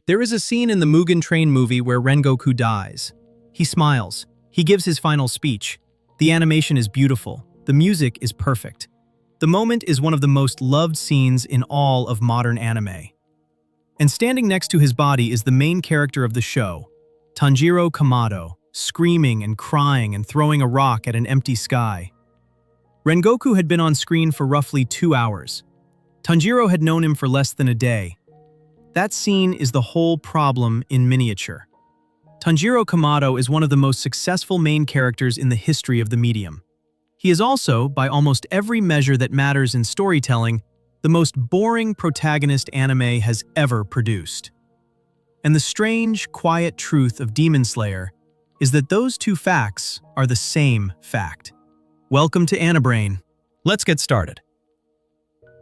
There is a scene in the Mugen Train movie where Rengoku dies. He smiles. He gives his final speech. The animation is beautiful. The music is perfect. The moment is one of the most loved scenes in all of modern anime. And standing next to his body is the main character of the show, Tanjiro Kamado, screaming and crying and throwing a rock at an empty sky. Rengoku had been on screen for roughly 2 hours. Tanjiro had known him for less than a day. That scene is the whole problem in miniature. Tanjiro Kamado is one of the most successful main characters in the history of the medium. He is also, by almost every measure that matters in storytelling, the most boring protagonist anime has ever produced. And the strange, quiet truth of Demon Slayer is that those two facts are the same fact. Welcome to Anabrain. Let's get started.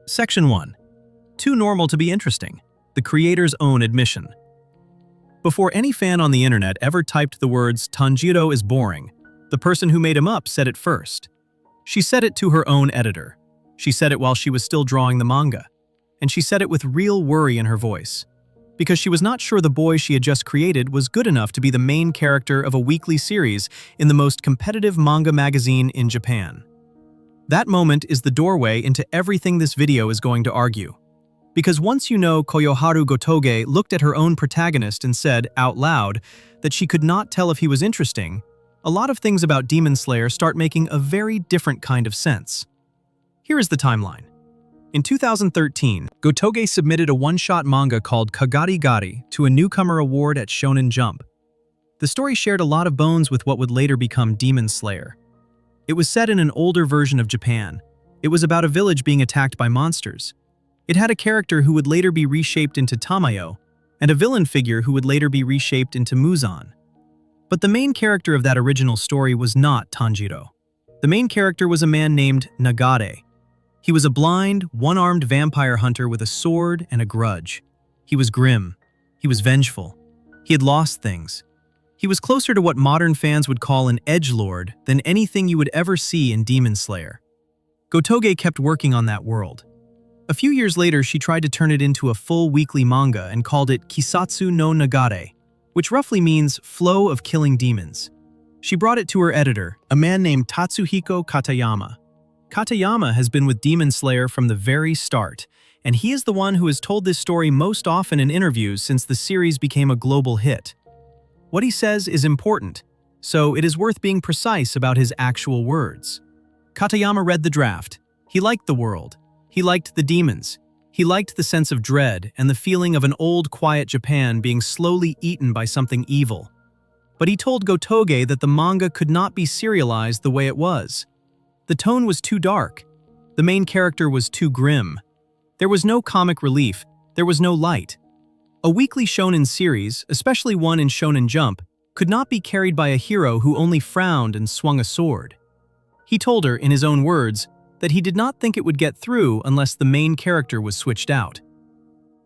Section 1. Too normal to be interesting. The creator's own admission. Before any fan on the internet ever typed the words "Tanjiro is boring," the person who made him up said it first. She said it to her own editor. She said it while she was still drawing the manga. And she said it with real worry in her voice. Because she was not sure the boy she had just created was good enough to be the main character of a weekly series in the most competitive manga magazine in Japan. That moment is the doorway into everything this video is going to argue. Because once you know Koyoharu Gotoge looked at her own protagonist and said, out loud, that she could not tell if he was interesting, a lot of things about Demon Slayer start making a very different kind of sense. Here is the timeline. In 2013, Gotoge submitted a one-shot manga called Kagari Gari to a newcomer award at Shonen Jump. The story shared a lot of bones with what would later become Demon Slayer. It was set in an older version of Japan. It was about a village being attacked by monsters. It had a character who would later be reshaped into Tamayo, and a villain figure who would later be reshaped into Muzan. But the main character of that original story was not Tanjiro. The main character was a man named Nagade. He was a blind, one-armed vampire hunter with a sword and a grudge. He was grim. He was vengeful. He had lost things. He was closer to what modern fans would call an edgelord than anything you would ever see in Demon Slayer. Gotoge kept working on that world. A few years later, she tried to turn it into a full weekly manga and called it Kisatsu no Nagare, which roughly means flow of killing demons. She brought it to her editor, a man named Tatsuhiko Katayama. Katayama has been with Demon Slayer from the very start, and he is the one who has told this story most often in interviews since the series became a global hit. What he says is important, so it is worth being precise about his actual words. Katayama read the draft. He liked the world. He liked the demons. He liked the sense of dread and the feeling of an old, quiet Japan being slowly eaten by something evil. But he told Gotoge that the manga could not be serialized the way it was. The tone was too dark. The main character was too grim. There was no comic relief. There was no light. A weekly shonen series, especially one in Shonen Jump, could not be carried by a hero who only frowned and swung a sword. He told her, in his own words, that he did not think it would get through unless the main character was switched out.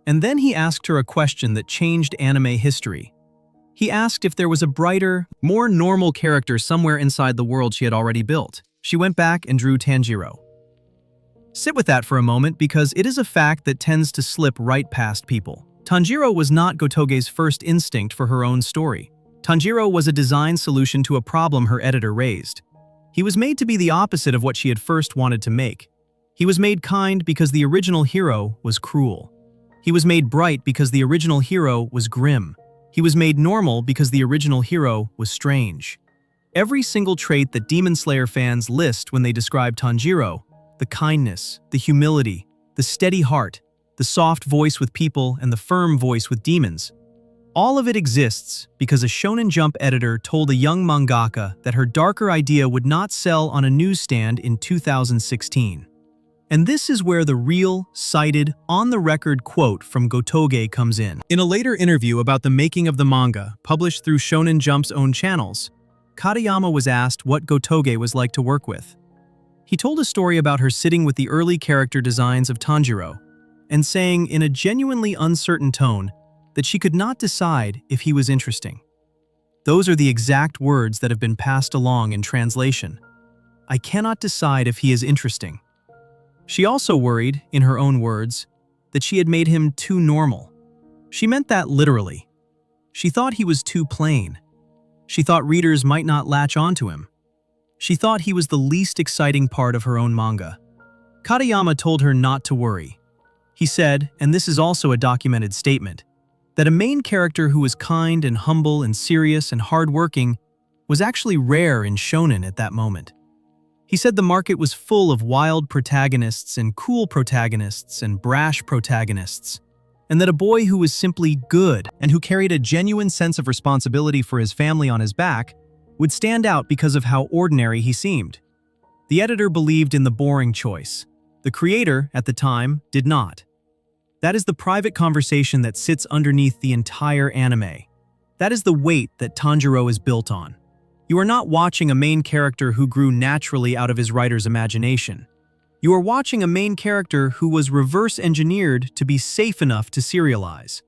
And then he asked her a question that changed anime history. He asked if there was a brighter, more normal character somewhere inside the world she had already built. She went back and drew Tanjiro. Sit with that for a moment because it is a fact that tends to slip right past people. Tanjiro was not Gotoge's first instinct for her own story. Tanjiro was a design solution to a problem her editor raised. He was made to be the opposite of what she had first wanted to make. He was made kind because the original hero was cruel. He was made bright because the original hero was grim. He was made normal because the original hero was strange. Every single trait that Demon Slayer fans list when they describe Tanjiro, the kindness, the humility, the steady heart, the soft voice with people, and the firm voice with demons, all of it exists because a Shonen Jump editor told a young mangaka that her darker idea would not sell on a newsstand in 2016. And this is where the real, cited, on-the-record quote from Gotoge comes in. In a later interview about the making of the manga, published through Shonen Jump's own channels, Katayama was asked what Gotoge was like to work with. He told a story about her sitting with the early character designs of Tanjiro and saying in a genuinely uncertain tone that she could not decide if he was interesting. Those are the exact words that have been passed along in translation. I cannot decide if he is interesting. She also worried, in her own words, that she had made him too normal. She meant that literally. She thought he was too plain. She thought readers might not latch onto him. She thought he was the least exciting part of her own manga. Katayama told her not to worry. He said, and this is also a documented statement, that a main character who was kind and humble and serious and hardworking was actually rare in shonen at that moment. He said the market was full of wild protagonists and cool protagonists and brash protagonists, and that a boy who was simply good and who carried a genuine sense of responsibility for his family on his back would stand out because of how ordinary he seemed. The editor believed in the boring choice. The creator, at the time, did not. That is the private conversation that sits underneath the entire anime. That is the weight that Tanjiro is built on. You are not watching a main character who grew naturally out of his writer's imagination. You are watching a main character who was reverse engineered to be safe enough to serialize.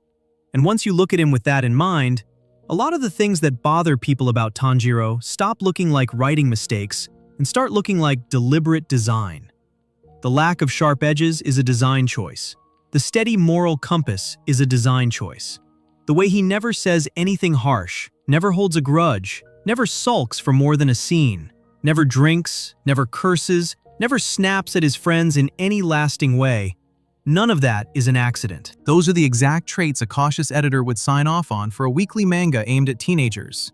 And once you look at him with that in mind, a lot of the things that bother people about Tanjiro stop looking like writing mistakes and start looking like deliberate design. The lack of sharp edges is a design choice. The steady moral compass is a design choice. The way he never says anything harsh, never holds a grudge, never sulks for more than a scene, never drinks, never curses, never snaps at his friends in any lasting way. None of that is an accident. Those are the exact traits a cautious editor would sign off on for a weekly manga aimed at teenagers.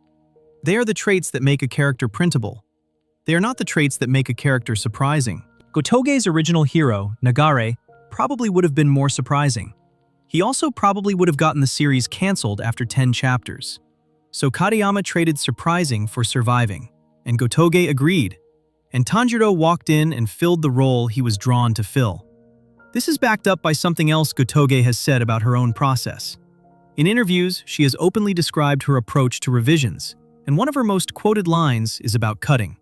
They are the traits that make a character printable. They are not the traits that make a character surprising. Gotoge's original hero, Nagare, probably would have been more surprising. He also probably would have gotten the series cancelled after 10 chapters. So Katayama traded surprising for surviving, and Gotoge agreed. And Tanjiro walked in and filled the role he was drawn to fill. This is backed up by something else Gotoge has said about her own process. In interviews, she has openly described her approach to revisions, and one of her most quoted lines is about cutting.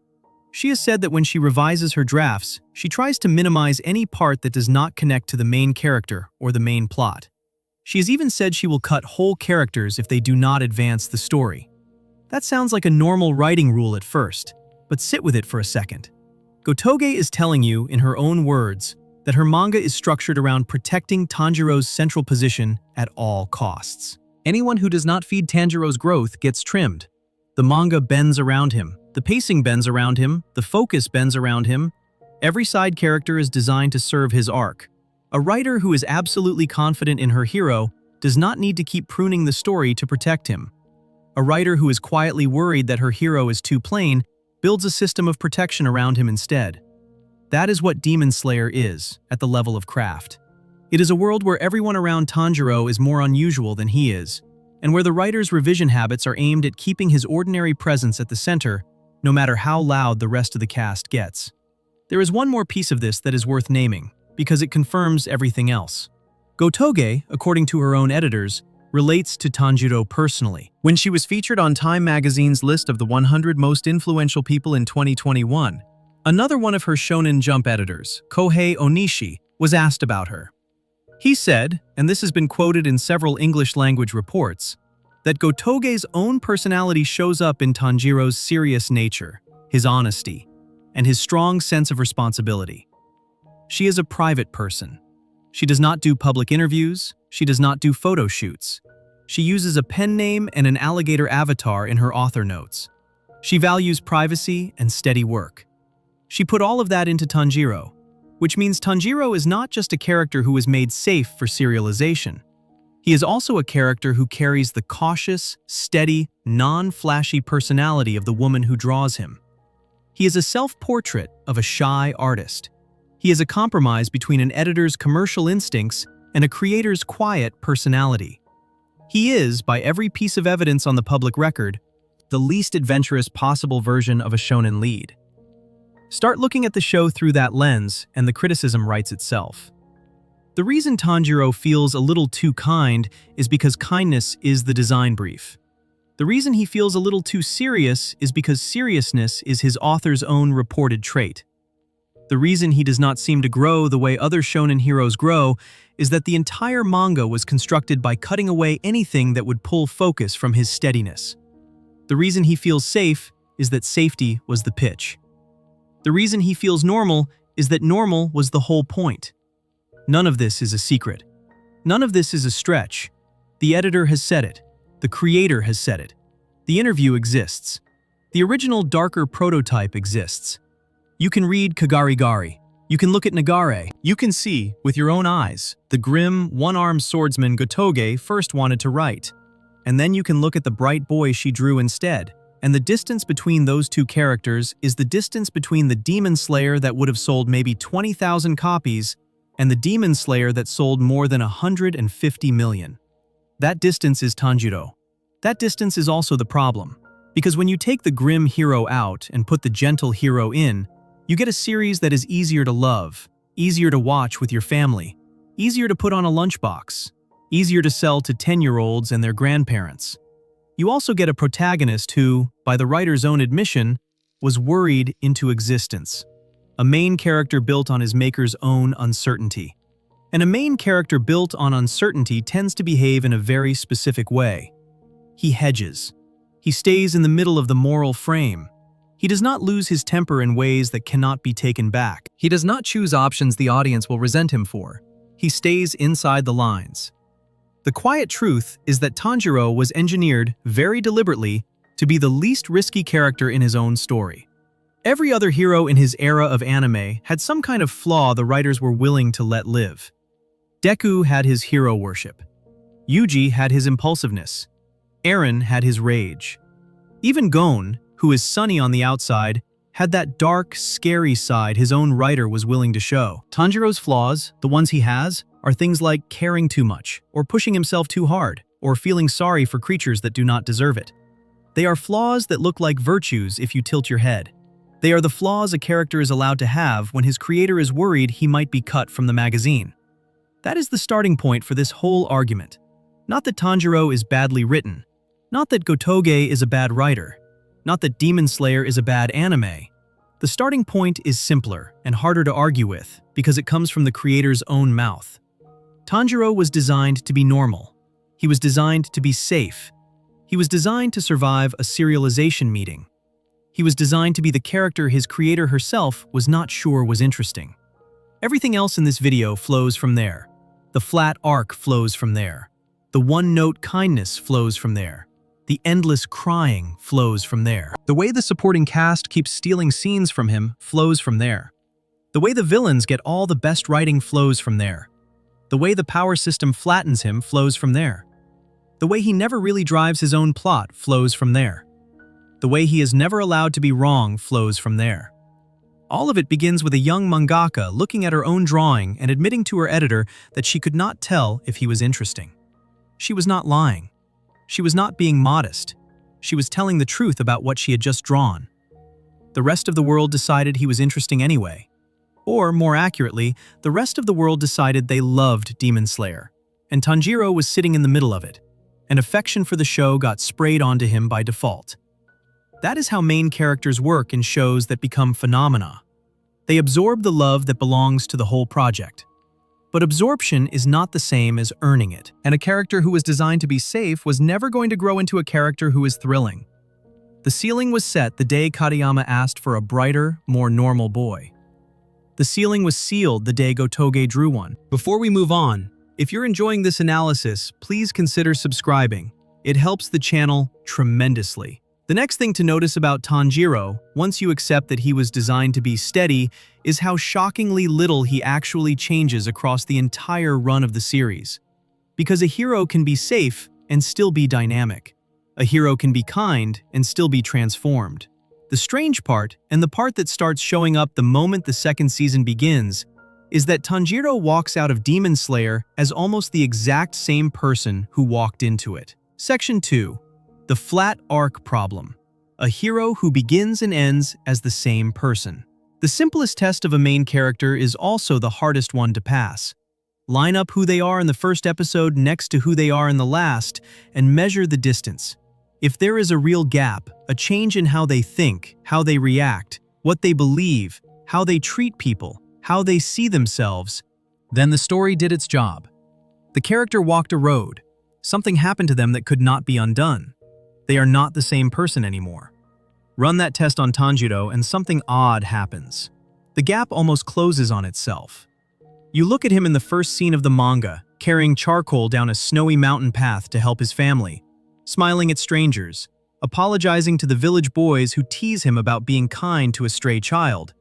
She has said that when she revises her drafts, she tries to minimize any part that does not connect to the main character or the main plot. She has even said she will cut whole characters if they do not advance the story. That sounds like a normal writing rule at first, but sit with it for a second. Gotoge is telling you, in her own words, that her manga is structured around protecting Tanjiro's central position at all costs. Anyone who does not feed Tanjiro's growth gets trimmed. The manga bends around him, the pacing bends around him, the focus bends around him. Every side character is designed to serve his arc. A writer who is absolutely confident in her hero does not need to keep pruning the story to protect him. A writer who is quietly worried that her hero is too plain builds a system of protection around him instead. That is what Demon Slayer is, at the level of craft. It is a world where everyone around Tanjiro is more unusual than he is, and where the writer's revision habits are aimed at keeping his ordinary presence at the center, no matter how loud the rest of the cast gets. There is one more piece of this that is worth naming, because it confirms everything else. Gotoge, according to her own editors, relates to Tanjiro personally. When she was featured on Time magazine's list of the 100 most influential people in 2021, another one of her Shonen Jump editors, Kohei Onishi, was asked about her. He said, and this has been quoted in several English-language reports, that Gotoge's own personality shows up in Tanjiro's serious nature, his honesty, and his strong sense of responsibility. She is a private person. She does not do public interviews. She does not do photo shoots. She uses a pen name and an alligator avatar in her author notes. She values privacy and steady work. She put all of that into Tanjiro, which means Tanjiro is not just a character who is made safe for serialization. He is also a character who carries the cautious, steady, non-flashy personality of the woman who draws him. He is a self-portrait of a shy artist. He is a compromise between an editor's commercial instincts and a creator's quiet personality. He is, by every piece of evidence on the public record, the least adventurous possible version of a shonen lead. Start looking at the show through that lens, and the criticism writes itself. The reason Tanjiro feels a little too kind is because kindness is the design brief. The reason he feels a little too serious is because seriousness is his author's own reported trait. The reason he does not seem to grow the way other shonen heroes grow is that the entire manga was constructed by cutting away anything that would pull focus from his steadiness. The reason he feels safe is that safety was the pitch. The reason he feels normal is that normal was the whole point. None of this is a secret. None of this is a stretch. The editor has said it. The creator has said it. The interview exists. The original darker prototype exists. You can read Kagarigari. You can look at Nagare. You can see, with your own eyes, the grim, one-armed swordsman Gotoge first wanted to write. And then you can look at the bright boy she drew instead. And the distance between those two characters is the distance between the Demon Slayer that would have sold maybe 20,000 copies and the Demon Slayer that sold more than 150 million. That distance is Tanjiro. That distance is also the problem. Because when you take the grim hero out and put the gentle hero in, you get a series that is easier to love, easier to watch with your family, easier to put on a lunchbox, easier to sell to 10-year-olds and their grandparents. You also get a protagonist who, by the writer's own admission, was worried into existence. A main character built on his maker's own uncertainty. And a main character built on uncertainty tends to behave in a very specific way. He hedges. He stays in the middle of the moral frame. He does not lose his temper in ways that cannot be taken back. He does not choose options the audience will resent him for. He stays inside the lines. The quiet truth is that Tanjiro was engineered very deliberately to be the least risky character in his own story. Every other hero in his era of anime had some kind of flaw the writers were willing to let live. Deku had his hero worship. Yuji had his impulsiveness. Eren had his rage. Even Gon, who is sunny on the outside, had that dark, scary side his own writer was willing to show. Tanjiro's flaws, the ones he has, are things like caring too much, or pushing himself too hard, or feeling sorry for creatures that do not deserve it. They are flaws that look like virtues if you tilt your head. They are the flaws a character is allowed to have when his creator is worried he might be cut from the magazine. That is the starting point for this whole argument. Not that Tanjiro is badly written. Not that Gotoge is a bad writer. Not that Demon Slayer is a bad anime. The starting point is simpler and harder to argue with because it comes from the creator's own mouth. Tanjiro was designed to be normal. He was designed to be safe. He was designed to survive a serialization meeting. He was designed to be the character his creator herself was not sure was interesting. Everything else in this video flows from there. The flat arc flows from there. The one-note kindness flows from there. The endless crying flows from there. The way the supporting cast keeps stealing scenes from him flows from there. The way the villains get all the best writing flows from there. The way the power system flattens him flows from there. The way he never really drives his own plot flows from there. The way he is never allowed to be wrong flows from there. All of it begins with a young mangaka looking at her own drawing and admitting to her editor that she could not tell if he was interesting. She was not lying. She was not being modest. She was telling the truth about what she had just drawn. The rest of the world decided he was interesting anyway. Or, more accurately, the rest of the world decided they loved Demon Slayer. And Tanjiro was sitting in the middle of it. And affection for the show got sprayed onto him by default. That is how main characters work in shows that become phenomena. They absorb the love that belongs to the whole project. But absorption is not the same as earning it. And a character who was designed to be safe was never going to grow into a character who is thrilling. The ceiling was set the day Katayama asked for a brighter, more normal boy. The ceiling was sealed the day Gotoge drew one. Before we move on, if you're enjoying this analysis, please consider subscribing. It helps the channel tremendously. The next thing to notice about Tanjiro, once you accept that he was designed to be steady, is how shockingly little he actually changes across the entire run of the series. Because a hero can be safe and still be dynamic. A hero can be kind and still be transformed. The strange part, and the part that starts showing up the moment the second season begins, is that Tanjiro walks out of Demon Slayer as almost the exact same person who walked into it. Section 2. The flat arc problem. A hero who begins and ends as the same person. The simplest test of a main character is also the hardest one to pass. Line up who they are in the first episode next to who they are in the last, and measure the distance. If there is a real gap, a change in how they think, how they react, what they believe, how they treat people, how they see themselves, then the story did its job. The character walked a road. Something happened to them that could not be undone. They are not the same person anymore. Run that test on Tanjiro and something odd happens. The gap almost closes on itself. You look at him in the first scene of the manga, carrying charcoal down a snowy mountain path to help his family, smiling at strangers, apologizing to the village boys who tease him about being kind to a stray child.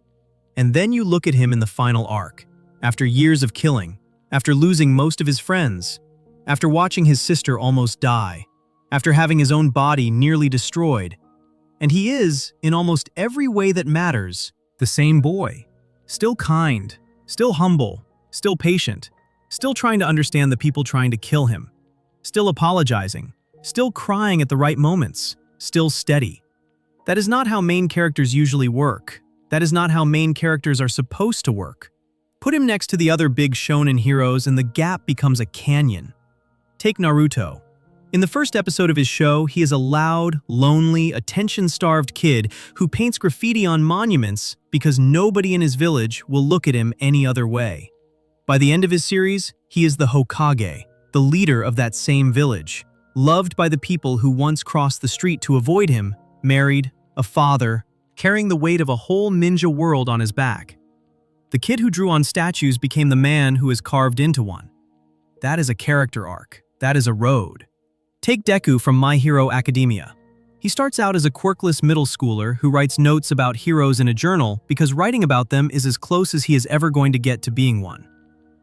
And then you look at him in the final arc, after years of killing, after losing most of his friends, after watching his sister almost die, after having his own body nearly destroyed. And he is, in almost every way that matters, the same boy. Still kind, still humble, still patient, still trying to understand the people trying to kill him, still apologizing, still crying at the right moments, still steady. That is not how main characters usually work. That is not how main characters are supposed to work. Put him next to the other big shonen heroes and the gap becomes a canyon. Take Naruto. In the first episode of his show, he is a loud, lonely, attention-starved kid who paints graffiti on monuments because nobody in his village will look at him any other way. By the end of his series, he is the Hokage, the leader of that same village, loved by the people who once crossed the street to avoid him, married, a father, carrying the weight of a whole ninja world on his back. The kid who drew on statues became the man who is carved into one. That is a character arc. That is a road. Take Deku from My Hero Academia. He starts out as a quirkless middle schooler who writes notes about heroes in a journal because writing about them is as close as he is ever going to get to being one.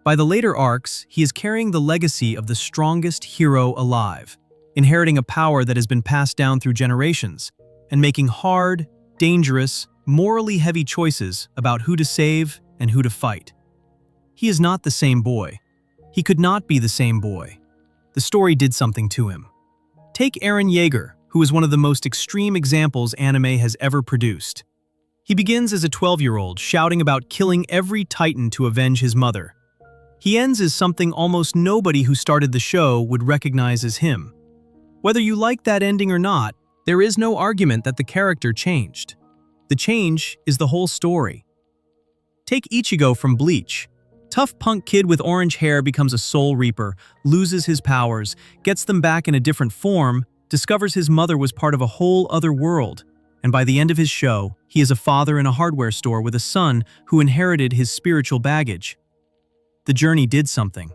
By the later arcs, he is carrying the legacy of the strongest hero alive, inheriting a power that has been passed down through generations, and making hard, dangerous, morally heavy choices about who to save and who to fight. He is not the same boy. He could not be the same boy. The story did something to him. Take Eren Yeager, who is one of the most extreme examples anime has ever produced. He begins as a 12-year-old shouting about killing every titan to avenge his mother. He ends as something almost nobody who started the show would recognize as him. Whether you like that ending or not, there is no argument that the character changed. The change is the whole story. Take Ichigo from Bleach. Tough punk kid with orange hair becomes a soul reaper, loses his powers, gets them back in a different form, discovers his mother was part of a whole other world, and by the end of his show, he is a father in a hardware store with a son who inherited his spiritual baggage. The journey did something.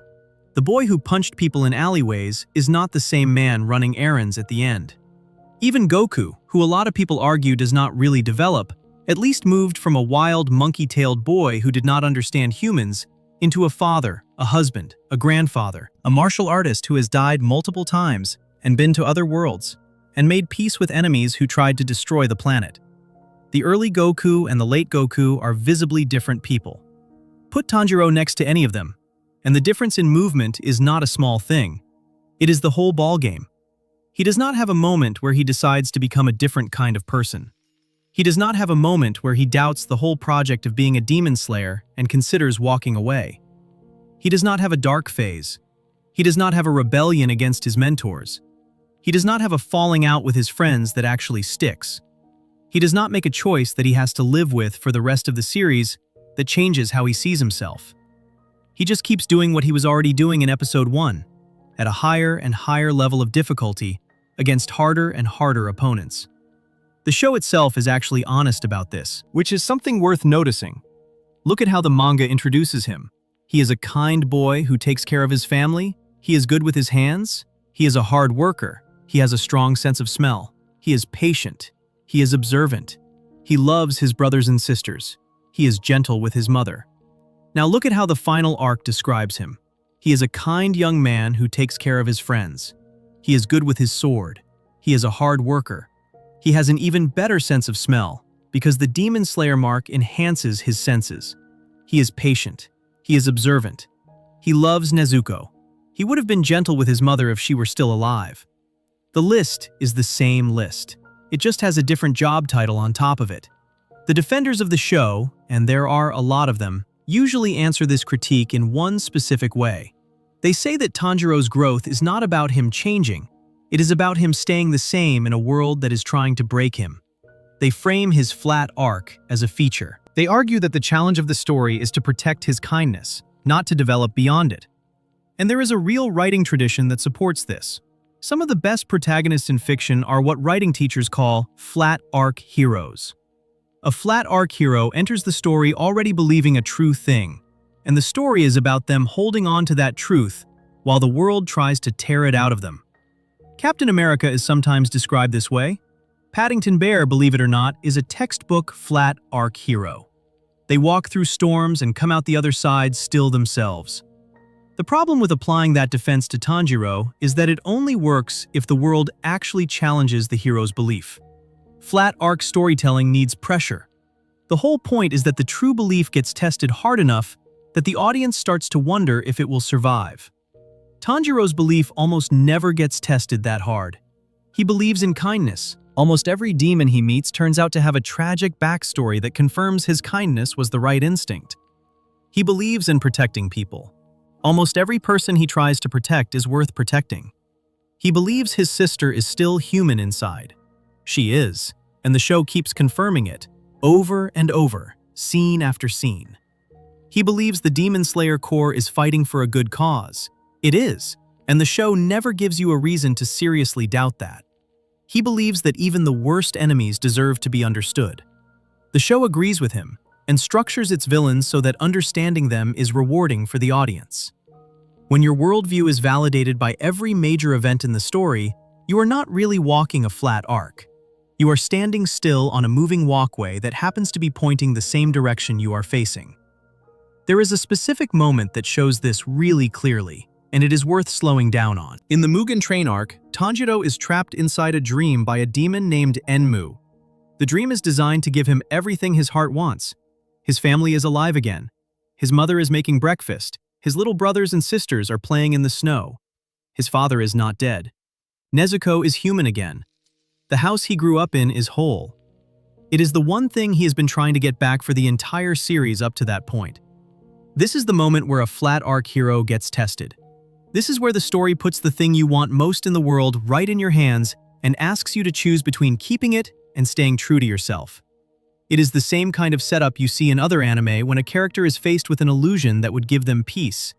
The boy who punched people in alleyways is not the same man running errands at the end. Even Goku, who a lot of people argue does not really develop, at least moved from a wild, monkey-tailed boy who did not understand humans into a father, a husband, a grandfather, a martial artist who has died multiple times and been to other worlds, and made peace with enemies who tried to destroy the planet. The early Goku and the late Goku are visibly different people. Put Tanjiro next to any of them, and the difference in movement is not a small thing. It is the whole ballgame. He does not have a moment where he decides to become a different kind of person. He does not have a moment where he doubts the whole project of being a demon slayer and considers walking away. He does not have a dark phase. He does not have a rebellion against his mentors. He does not have a falling out with his friends that actually sticks. He does not make a choice that he has to live with for the rest of the series that changes how he sees himself. He just keeps doing what he was already doing in episode 1, at a higher and higher level of difficulty against harder and harder opponents. The show itself is actually honest about this, which is something worth noticing. Look at how the manga introduces him. He is a kind boy who takes care of his family. He is good with his hands. He is a hard worker. He has a strong sense of smell. He is patient. He is observant. He loves his brothers and sisters. He is gentle with his mother. Now look at how the final arc describes him. He is a kind young man who takes care of his friends. He is good with his sword. He is a hard worker. He has an even better sense of smell, because the Demon Slayer mark enhances his senses. He is patient. He is observant. He loves Nezuko. He would have been gentle with his mother if she were still alive. The list is the same list. It just has a different job title on top of it. The defenders of the show, and there are a lot of them, usually answer this critique in one specific way. They say that Tanjiro's growth is not about him changing. It is about him staying the same in a world that is trying to break him. They frame his flat arc as a feature. They argue that the challenge of the story is to protect his kindness, not to develop beyond it. And there is a real writing tradition that supports this. Some of the best protagonists in fiction are what writing teachers call flat arc heroes. A flat arc hero enters the story already believing a true thing, and the story is about them holding on to that truth while the world tries to tear it out of them. Captain America is sometimes described this way. Paddington Bear, believe it or not, is a textbook flat arc hero. They walk through storms and come out the other side still themselves. The problem with applying that defense to Tanjiro is that it only works if the world actually challenges the hero's belief. Flat arc storytelling needs pressure. The whole point is that the true belief gets tested hard enough that the audience starts to wonder if it will survive. Tanjiro's belief almost never gets tested that hard. He believes in kindness. Almost every demon he meets turns out to have a tragic backstory that confirms his kindness was the right instinct. He believes in protecting people. Almost every person he tries to protect is worth protecting. He believes his sister is still human inside. She is, and the show keeps confirming it, over and over, scene after scene. He believes the Demon Slayer Corps is fighting for a good cause. It is, and the show never gives you a reason to seriously doubt that. He believes that even the worst enemies deserve to be understood. The show agrees with him and structures its villains so that understanding them is rewarding for the audience. When your worldview is validated by every major event in the story, you are not really walking a flat arc. You are standing still on a moving walkway that happens to be pointing the same direction you are facing. There is a specific moment that shows this really clearly, and it is worth slowing down on. In the Mugen Train arc, Tanjiro is trapped inside a dream by a demon named Enmu. The dream is designed to give him everything his heart wants. His family is alive again. His mother is making breakfast. His little brothers and sisters are playing in the snow. His father is not dead. Nezuko is human again. The house he grew up in is whole. It is the one thing he has been trying to get back for the entire series up to that point. This is the moment where a flat arc hero gets tested. This is where the story puts the thing you want most in the world right in your hands and asks you to choose between keeping it and staying true to yourself. It is the same kind of setup you see in other anime when a character is faced with an illusion that would give them peace.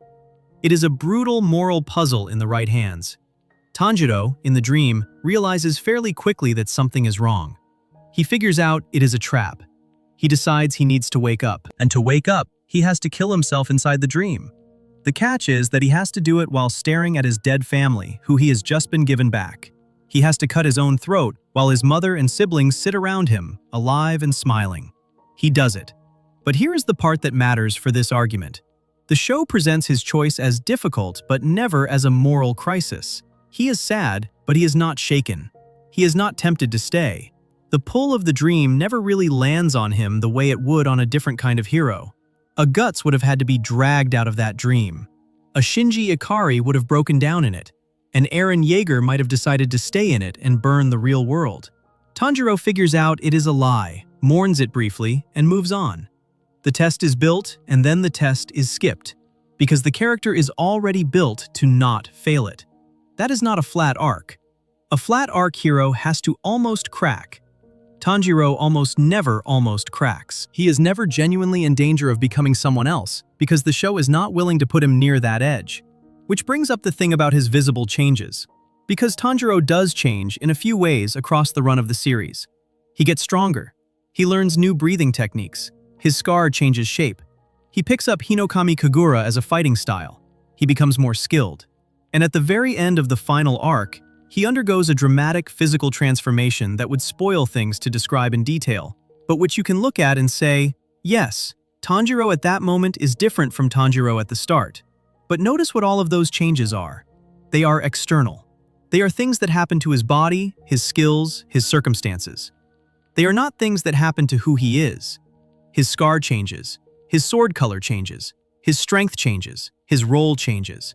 It is a brutal moral puzzle in the right hands. Tanjiro, in the dream, realizes fairly quickly that something is wrong. He figures out it is a trap. He decides he needs to wake up. And to wake up, he has to kill himself inside the dream. The catch is that he has to do it while staring at his dead family, who he has just been given back. He has to cut his own throat while his mother and siblings sit around him, alive and smiling. He does it. But here is the part that matters for this argument. The show presents his choice as difficult, but never as a moral crisis. He is sad, but he is not shaken. He is not tempted to stay. The pull of the dream never really lands on him the way it would on a different kind of hero. A Guts would have had to be dragged out of that dream. A Shinji Ikari would have broken down in it. And Eren Yeager might have decided to stay in it and burn the real world. Tanjiro figures out it is a lie, mourns it briefly, and moves on. The test is built, and then the test is skipped, because the character is already built to not fail it. That is not a flat arc. A flat arc hero has to almost crack. Tanjiro almost never almost cracks. He is never genuinely in danger of becoming someone else, because the show is not willing to put him near that edge. Which brings up the thing about his visible changes. Because Tanjiro does change in a few ways across the run of the series. He gets stronger. He learns new breathing techniques. His scar changes shape. He picks up Hinokami Kagura as a fighting style. He becomes more skilled. And at the very end of the final arc, he undergoes a dramatic physical transformation that would spoil things to describe in detail, but which you can look at and say, yes, Tanjiro at that moment is different from Tanjiro at the start. But notice what all of those changes are. They are external. They are things that happen to his body, his skills, his circumstances. They are not things that happen to who he is. His scar changes. His sword color changes. His strength changes. His role changes.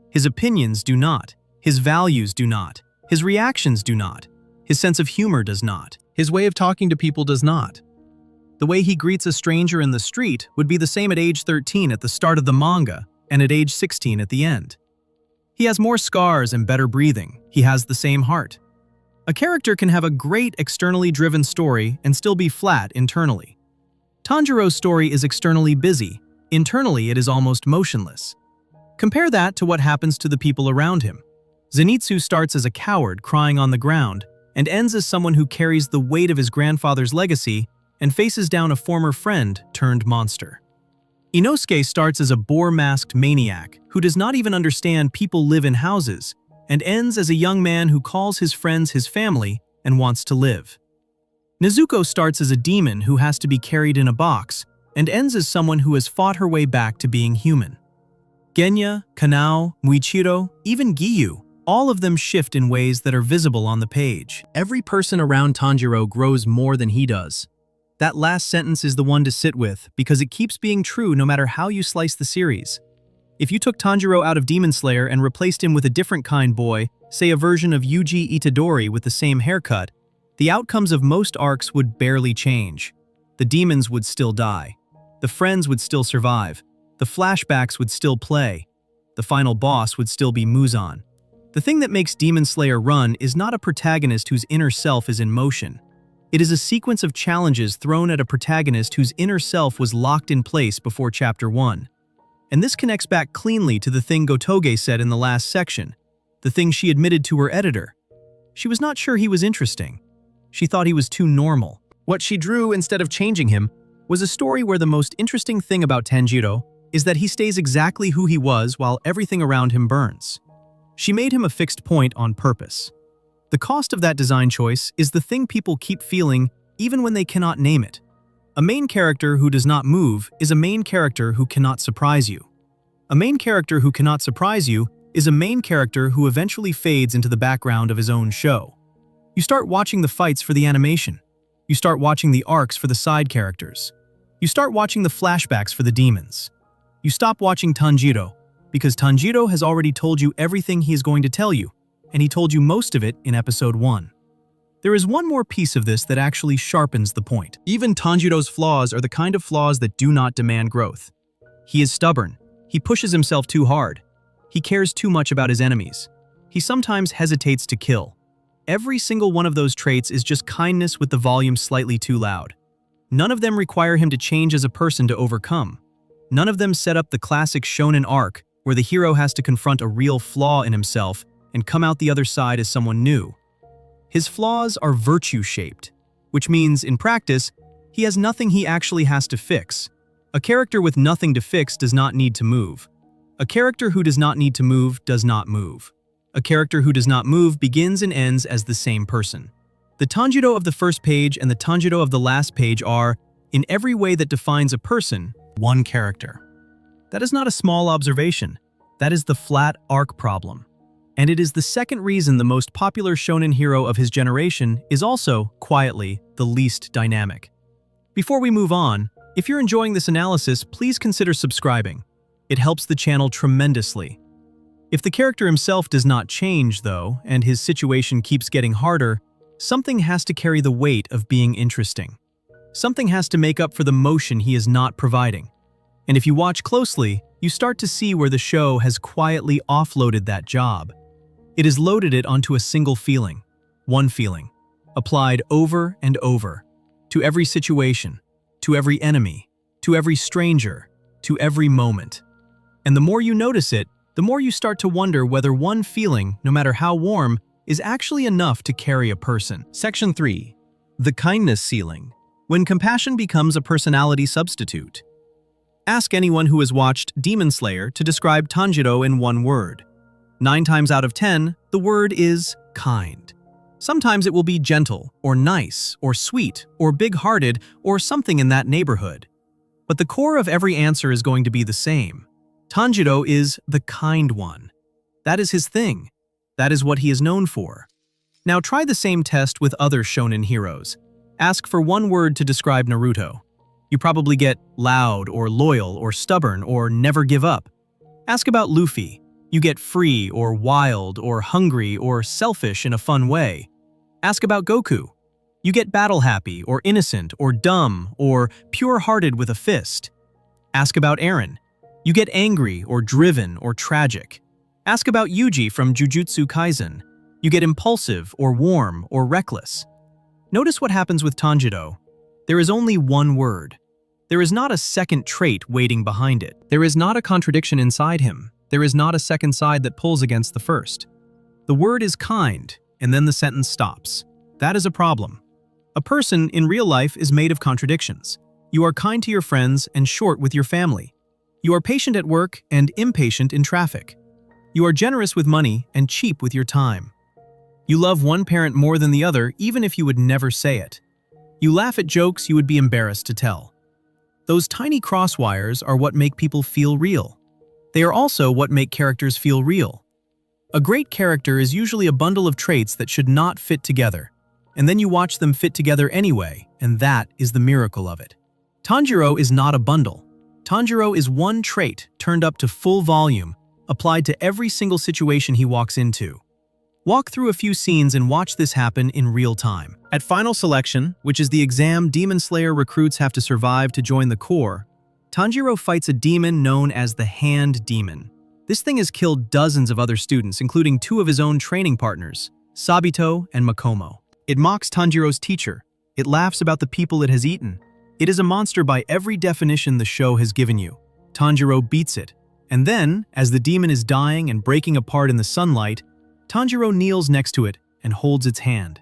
His opinions do not. His values do not. His reactions do not. His sense of humor does not. His way of talking to people does not. The way he greets a stranger in the street would be the same at age 13 at the start of the manga and at age 16 at the end. He has more scars and better breathing. He has the same heart. A character can have a great externally driven story and still be flat internally. Tanjiro's story is externally busy. Internally, it is almost motionless. Compare that to what happens to the people around him. Zenitsu starts as a coward crying on the ground and ends as someone who carries the weight of his grandfather's legacy and faces down a former friend turned monster. Inosuke starts as a boar-masked maniac who does not even understand people live in houses and ends as a young man who calls his friends his family and wants to live. Nezuko starts as a demon who has to be carried in a box and ends as someone who has fought her way back to being human. Genya, Kanao, Muichiro, even Giyu, all of them shift in ways that are visible on the page. Every person around Tanjiro grows more than he does. That last sentence is the one to sit with because it keeps being true no matter how you slice the series. If you took Tanjiro out of Demon Slayer and replaced him with a different kind boy, say a version of Yuji Itadori with the same haircut, the outcomes of most arcs would barely change. The demons would still die. The friends would still survive. The flashbacks would still play. The final boss would still be Muzan. The thing that makes Demon Slayer run is not a protagonist whose inner self is in motion. It is a sequence of challenges thrown at a protagonist whose inner self was locked in place before Chapter 1. And this connects back cleanly to the thing Gotoge said in the last section, the thing she admitted to her editor. She was not sure he was interesting. She thought he was too normal. What she drew instead of changing him was a story where the most interesting thing about Tanjiro is that he stays exactly who he was while everything around him burns. She made him a fixed point on purpose. The cost of that design choice is the thing people keep feeling even when they cannot name it. A main character who does not move is a main character who cannot surprise you. A main character who cannot surprise you is a main character who eventually fades into the background of his own show. You start watching the fights for the animation. You start watching the arcs for the side characters. You start watching the flashbacks for the demons. You stop watching Tanjiro because Tanjiro has already told you everything he is going to tell you, and he told you most of it in episode 1. There is one more piece of this that actually sharpens the point. Even Tanjiro's flaws are the kind of flaws that do not demand growth. He is stubborn. He pushes himself too hard. He cares too much about his enemies. He sometimes hesitates to kill. Every single one of those traits is just kindness with the volume slightly too loud. None of them require him to change as a person to overcome. None of them set up the classic shonen arc where the hero has to confront a real flaw in himself and come out the other side as someone new. His flaws are virtue-shaped, which means, in practice, he has nothing he actually has to fix. A character with nothing to fix does not need to move. A character who does not need to move does not move. A character who does not move begins and ends as the same person. The Tanjiro of the first page and the Tanjiro of the last page are, in every way that defines a person, one character. That is not a small observation. That is the flat arc problem. And it is the second reason the most popular shonen hero of his generation is also, quietly, the least dynamic. Before we move on, if you're enjoying this analysis, please consider subscribing. It helps the channel tremendously. If the character himself does not change, though, and his situation keeps getting harder, something has to carry the weight of being interesting. Something has to make up for the motion he is not providing. And if you watch closely, you start to see where the show has quietly offloaded that job. It has loaded it onto a single feeling, one feeling, applied over and over, to every situation, to every enemy, to every stranger, to every moment. And the more you notice it, the more you start to wonder whether one feeling, no matter how warm, is actually enough to carry a person. Section 3. The kindness ceiling. When compassion becomes a personality substitute. Ask anyone who has watched Demon Slayer to describe Tanjiro in one word. 9 times out of 10, the word is kind. Sometimes it will be gentle, or nice, or sweet, or big-hearted, or something in that neighborhood. But the core of every answer is going to be the same. Tanjiro is the kind one. That is his thing. That is what he is known for. Now try the same test with other shonen heroes. Ask for one word to describe Naruto. You probably get loud, or loyal, or stubborn, or never give up. Ask about Luffy. You get free, or wild, or hungry, or selfish in a fun way. Ask about Goku. You get battle-happy, or innocent, or dumb, or pure-hearted with a fist. Ask about Eren. You get angry, or driven, or tragic. Ask about Yuji from Jujutsu Kaisen. You get impulsive, or warm, or reckless. Notice what happens with Tanjiro. There is only one word. There is not a second trait waiting behind it. There is not a contradiction inside him. There is not a second side that pulls against the first. The word is kind, and then the sentence stops. That is a problem. A person in real life is made of contradictions. You are kind to your friends and short with your family. You are patient at work and impatient in traffic. You are generous with money and cheap with your time. You love one parent more than the other even if you would never say it. You laugh at jokes you would be embarrassed to tell. Those tiny crosswires are what make people feel real. They are also what make characters feel real. A great character is usually a bundle of traits that should not fit together, and then you watch them fit together anyway, and that is the miracle of it. Tanjiro is not a bundle. Tanjiro is one trait turned up to full volume, applied to every single situation he walks into. Walk through a few scenes and watch this happen in real time. At Final Selection, which is the exam Demon Slayer recruits have to survive to join the Corps, Tanjiro fights a demon known as the Hand Demon. This thing has killed dozens of other students, including 2 of his own training partners, Sabito and Makomo. It mocks Tanjiro's teacher. It laughs about the people it has eaten. It is a monster by every definition the show has given you. Tanjiro beats it. And then, as the demon is dying and breaking apart in the sunlight, Tanjiro kneels next to it and holds its hand.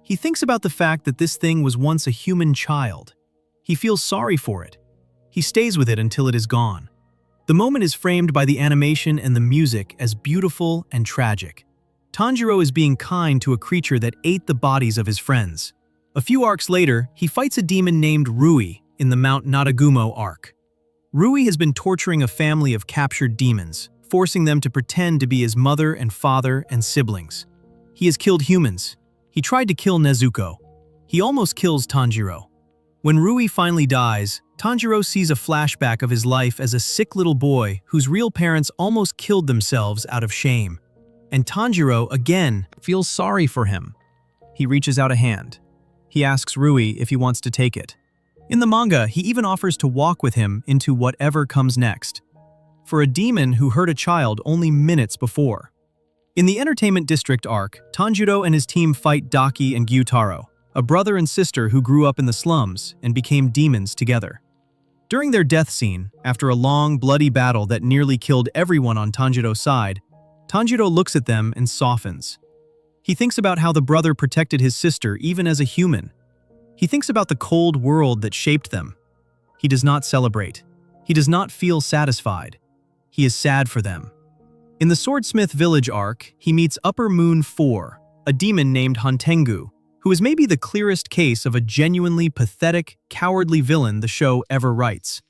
He thinks about the fact that this thing was once a human child. He feels sorry for it. He stays with it until it is gone. The moment is framed by the animation and the music as beautiful and tragic. Tanjiro is being kind to a creature that ate the bodies of his friends. A few arcs later, he fights a demon named Rui in the Mount Nadagumo arc. Rui has been torturing a family of captured demons, forcing them to pretend to be his mother and father and siblings. He has killed humans. He tried to kill Nezuko. He almost kills Tanjiro. When Rui finally dies, Tanjiro sees a flashback of his life as a sick little boy whose real parents almost killed themselves out of shame. And Tanjiro, again, feels sorry for him. He reaches out a hand. He asks Rui if he wants to take it. In the manga, he even offers to walk with him into whatever comes next. For a demon who hurt a child only minutes before. In the Entertainment District arc, Tanjiro and his team fight Daki and Gyutaro, a brother and sister who grew up in the slums and became demons together. During their death scene, after a long, bloody battle that nearly killed everyone on Tanjiro's side, Tanjiro looks at them and softens. He thinks about how the brother protected his sister even as a human. He thinks about the cold world that shaped them. He does not celebrate. He does not feel satisfied. He is sad for them. In the Swordsmith Village arc, he meets Upper Moon 4, a demon named Hantengu, who is maybe the clearest case of a genuinely pathetic, cowardly villain the show ever writes.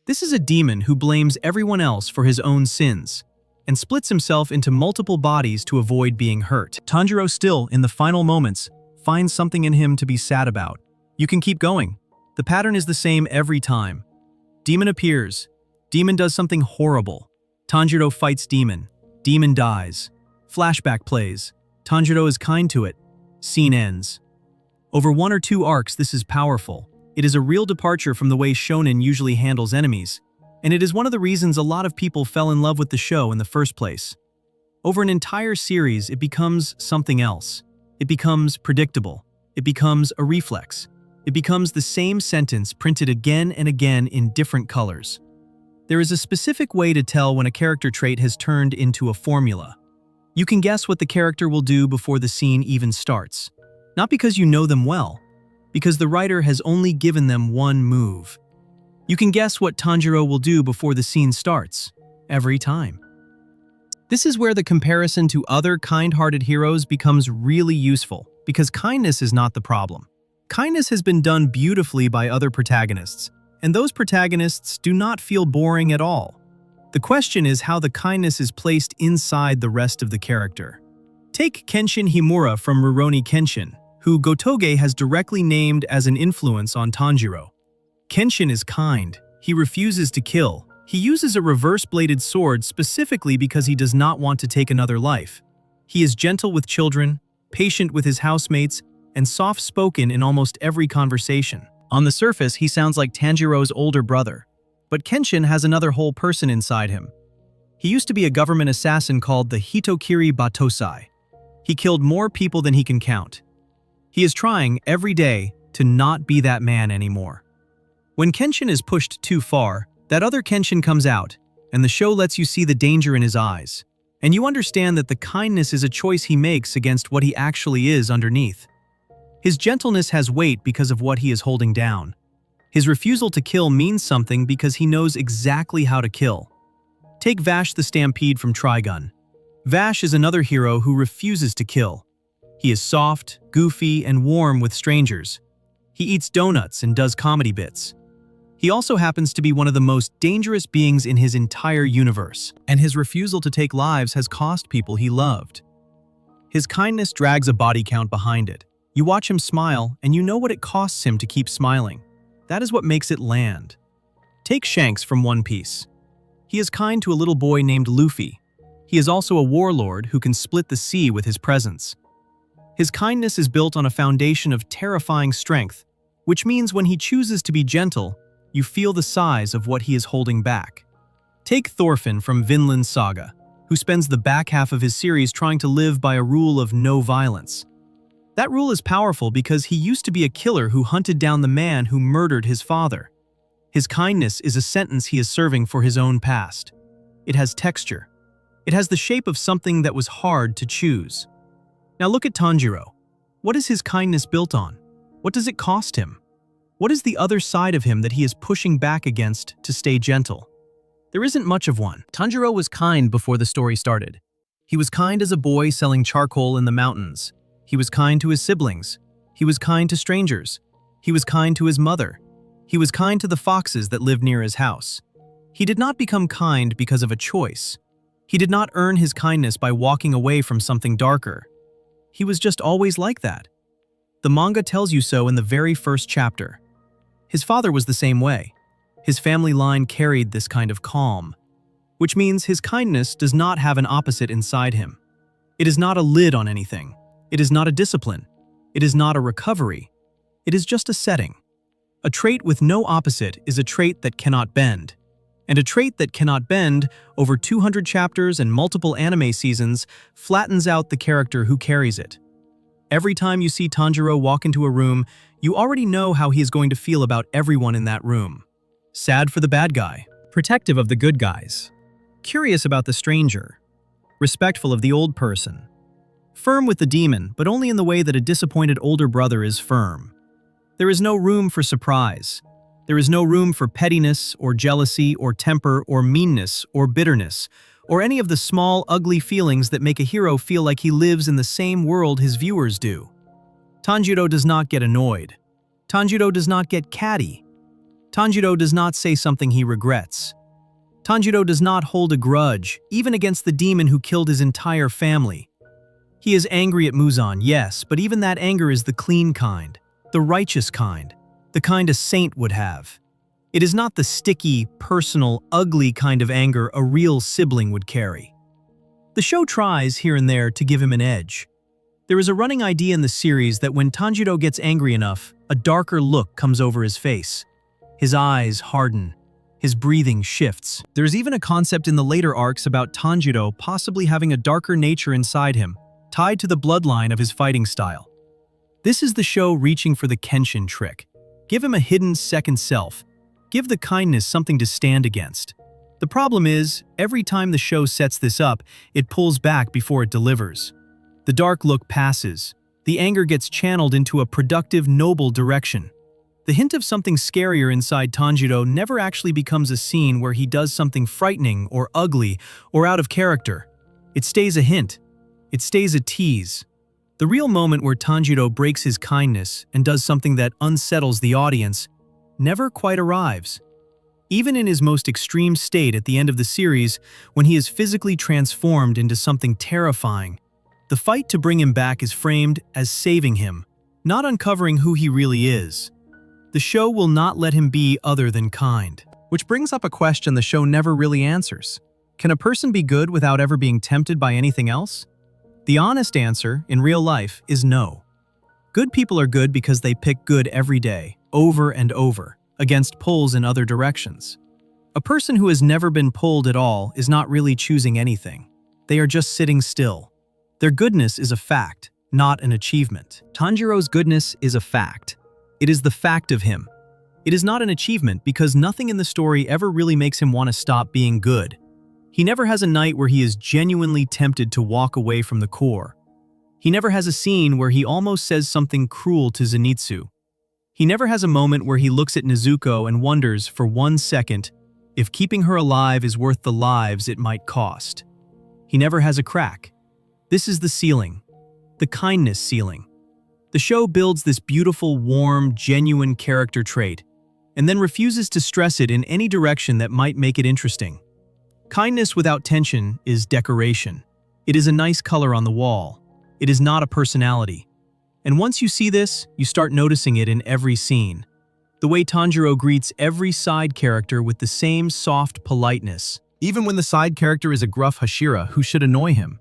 This is a demon who blames everyone else for his own sins, and splits himself into multiple bodies to avoid being hurt. Tanjiro still, in the final moments, finds something in him to be sad about. You can keep going. The pattern is the same every time. Demon appears. Demon does something horrible. Tanjiro fights demon. Demon dies. Flashback plays. Tanjiro is kind to it. Scene ends. Over 1 or 2 arcs, this is powerful. It is a real departure from the way shonen usually handles enemies, and it is one of the reasons a lot of people fell in love with the show in the first place. Over an entire series, it becomes something else. It becomes predictable. It becomes a reflex. It becomes the same sentence printed again and again in different colors. There is a specific way to tell when a character trait has turned into a formula. You can guess what the character will do before the scene even starts. Not because you know them well, because the writer has only given them one move. You can guess what Tanjiro will do before the scene starts, every time. This is where the comparison to other kind-hearted heroes becomes really useful, because kindness is not the problem. Kindness has been done beautifully by other protagonists, and those protagonists do not feel boring at all. The question is how the kindness is placed inside the rest of the character. Take Kenshin Himura from Rurouni Kenshin, who Gotoge has directly named as an influence on Tanjiro. Kenshin is kind. He refuses to kill. He uses a reverse-bladed sword specifically because he does not want to take another life. He is gentle with children, patient with his housemates, and soft-spoken in almost every conversation. On the surface, he sounds like Tanjiro's older brother, but Kenshin has another whole person inside him. He used to be a government assassin called the Hitokiri Batosai. He killed more people than he can count. He is trying, every day, to not be that man anymore. When Kenshin is pushed too far, that other Kenshin comes out, and the show lets you see the danger in his eyes. And you understand that the kindness is a choice he makes against what he actually is underneath. His gentleness has weight because of what he is holding down. His refusal to kill means something because he knows exactly how to kill. Take Vash the Stampede from Trigun. Vash is another hero who refuses to kill. He is soft, goofy, and warm with strangers. He eats donuts and does comedy bits. He also happens to be one of the most dangerous beings in his entire universe, and his refusal to take lives has cost people he loved. His kindness drags a body count behind it. You watch him smile, and you know what it costs him to keep smiling. That is what makes it land. Take Shanks from One Piece. He is kind to a little boy named Luffy. He is also a warlord who can split the sea with his presence. His kindness is built on a foundation of terrifying strength, which means when he chooses to be gentle, you feel the size of what he is holding back. Take Thorfinn from Vinland Saga, who spends the back half of his series trying to live by a rule of no violence. That rule is powerful because he used to be a killer who hunted down the man who murdered his father. His kindness is a sentence he is serving for his own past. It has texture. It has the shape of something that was hard to choose. Now look at Tanjiro. What is his kindness built on? What does it cost him? What is the other side of him that he is pushing back against to stay gentle? There isn't much of one. Tanjiro was kind before the story started. He was kind as a boy selling charcoal in the mountains. He was kind to his siblings. He was kind to strangers. He was kind to his mother. He was kind to the foxes that lived near his house. He did not become kind because of a choice. He did not earn his kindness by walking away from something darker. He was just always like that. The manga tells you so in the very first chapter. His father was the same way. His family line carried this kind of calm, which means his kindness does not have an opposite inside him. It is not a lid on anything. It is not a discipline. It is not a recovery. It is just a setting. A trait with no opposite is a trait that cannot bend. And a trait that cannot bend, over 200 chapters and multiple anime seasons, flattens out the character who carries it. Every time you see Tanjiro walk into a room, you already know how he is going to feel about everyone in that room. Sad for the bad guy, protective of the good guys, curious about the stranger, respectful of the old person, firm with the demon, but only in the way that a disappointed older brother is firm. There is no room for surprise. There is no room for pettiness or jealousy or temper or meanness or bitterness or any of the small, ugly feelings that make a hero feel like he lives in the same world his viewers do. Tanjiro does not get annoyed. Tanjiro does not get catty. Tanjiro does not say something he regrets. Tanjiro does not hold a grudge, even against the demon who killed his entire family. He is angry at Muzan, yes, but even that anger is the clean kind, the righteous kind, the kind a saint would have. It is not the sticky, personal, ugly kind of anger a real sibling would carry. The show tries, here and there, to give him an edge. There is a running idea in the series that when Tanjiro gets angry enough, a darker look comes over his face. His eyes harden. His breathing shifts. There's even a concept in the later arcs about Tanjiro possibly having a darker nature inside him, tied to the bloodline of his fighting style. This is the show reaching for the Kenshin trick. Give him a hidden second self. Give the kindness something to stand against. The problem is, every time the show sets this up, it pulls back before it delivers. The dark look passes. The anger gets channeled into a productive, noble direction. The hint of something scarier inside Tanjiro never actually becomes a scene where he does something frightening or ugly or out of character. It stays a hint. It stays a tease. The real moment where Tanjiro breaks his kindness and does something that unsettles the audience never quite arrives. Even in his most extreme state at the end of the series, when he is physically transformed into something terrifying, the fight to bring him back is framed as saving him, not uncovering who he really is. The show will not let him be other than kind. Which brings up a question the show never really answers. Can a person be good without ever being tempted by anything else? The honest answer, in real life, is no. Good people are good because they pick good every day, over and over, against pulls in other directions. A person who has never been pulled at all is not really choosing anything. They are just sitting still. Their goodness is a fact, not an achievement. Tanjiro's goodness is a fact. It is the fact of him. It is not an achievement because nothing in the story ever really makes him want to stop being good. He never has a night where he is genuinely tempted to walk away from the core. He never has a scene where he almost says something cruel to Zenitsu. He never has a moment where he looks at Nezuko and wonders for 1 second if keeping her alive is worth the lives it might cost. He never has a crack. This is the ceiling, the kindness ceiling. The show builds this beautiful, warm, genuine character trait, and then refuses to stress it in any direction that might make it interesting. Kindness without tension is decoration. It is a nice color on the wall. It is not a personality. And once you see this, you start noticing it in every scene. The way Tanjiro greets every side character with the same soft politeness, even when the side character is a gruff Hashira who should annoy him.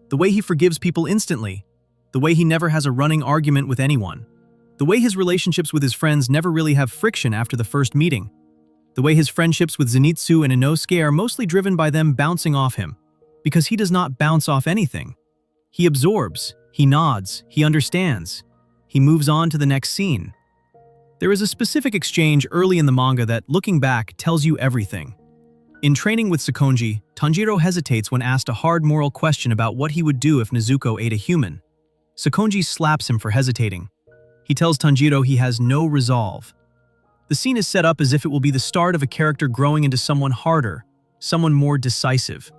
The way he forgives people instantly. The way he never has a running argument with anyone. The way his relationships with his friends never really have friction after the first meeting. The way his friendships with Zenitsu and Inosuke are mostly driven by them bouncing off him, because he does not bounce off anything. He absorbs, he nods, he understands. He moves on to the next scene. There is a specific exchange early in the manga that, looking back, tells you everything. In training with Sakonji, Tanjiro hesitates when asked a hard moral question about what he would do if Nezuko ate a human. Sakonji slaps him for hesitating. He tells Tanjiro he has no resolve. The scene is set up as if it will be the start of a character growing into someone harder, someone more decisive.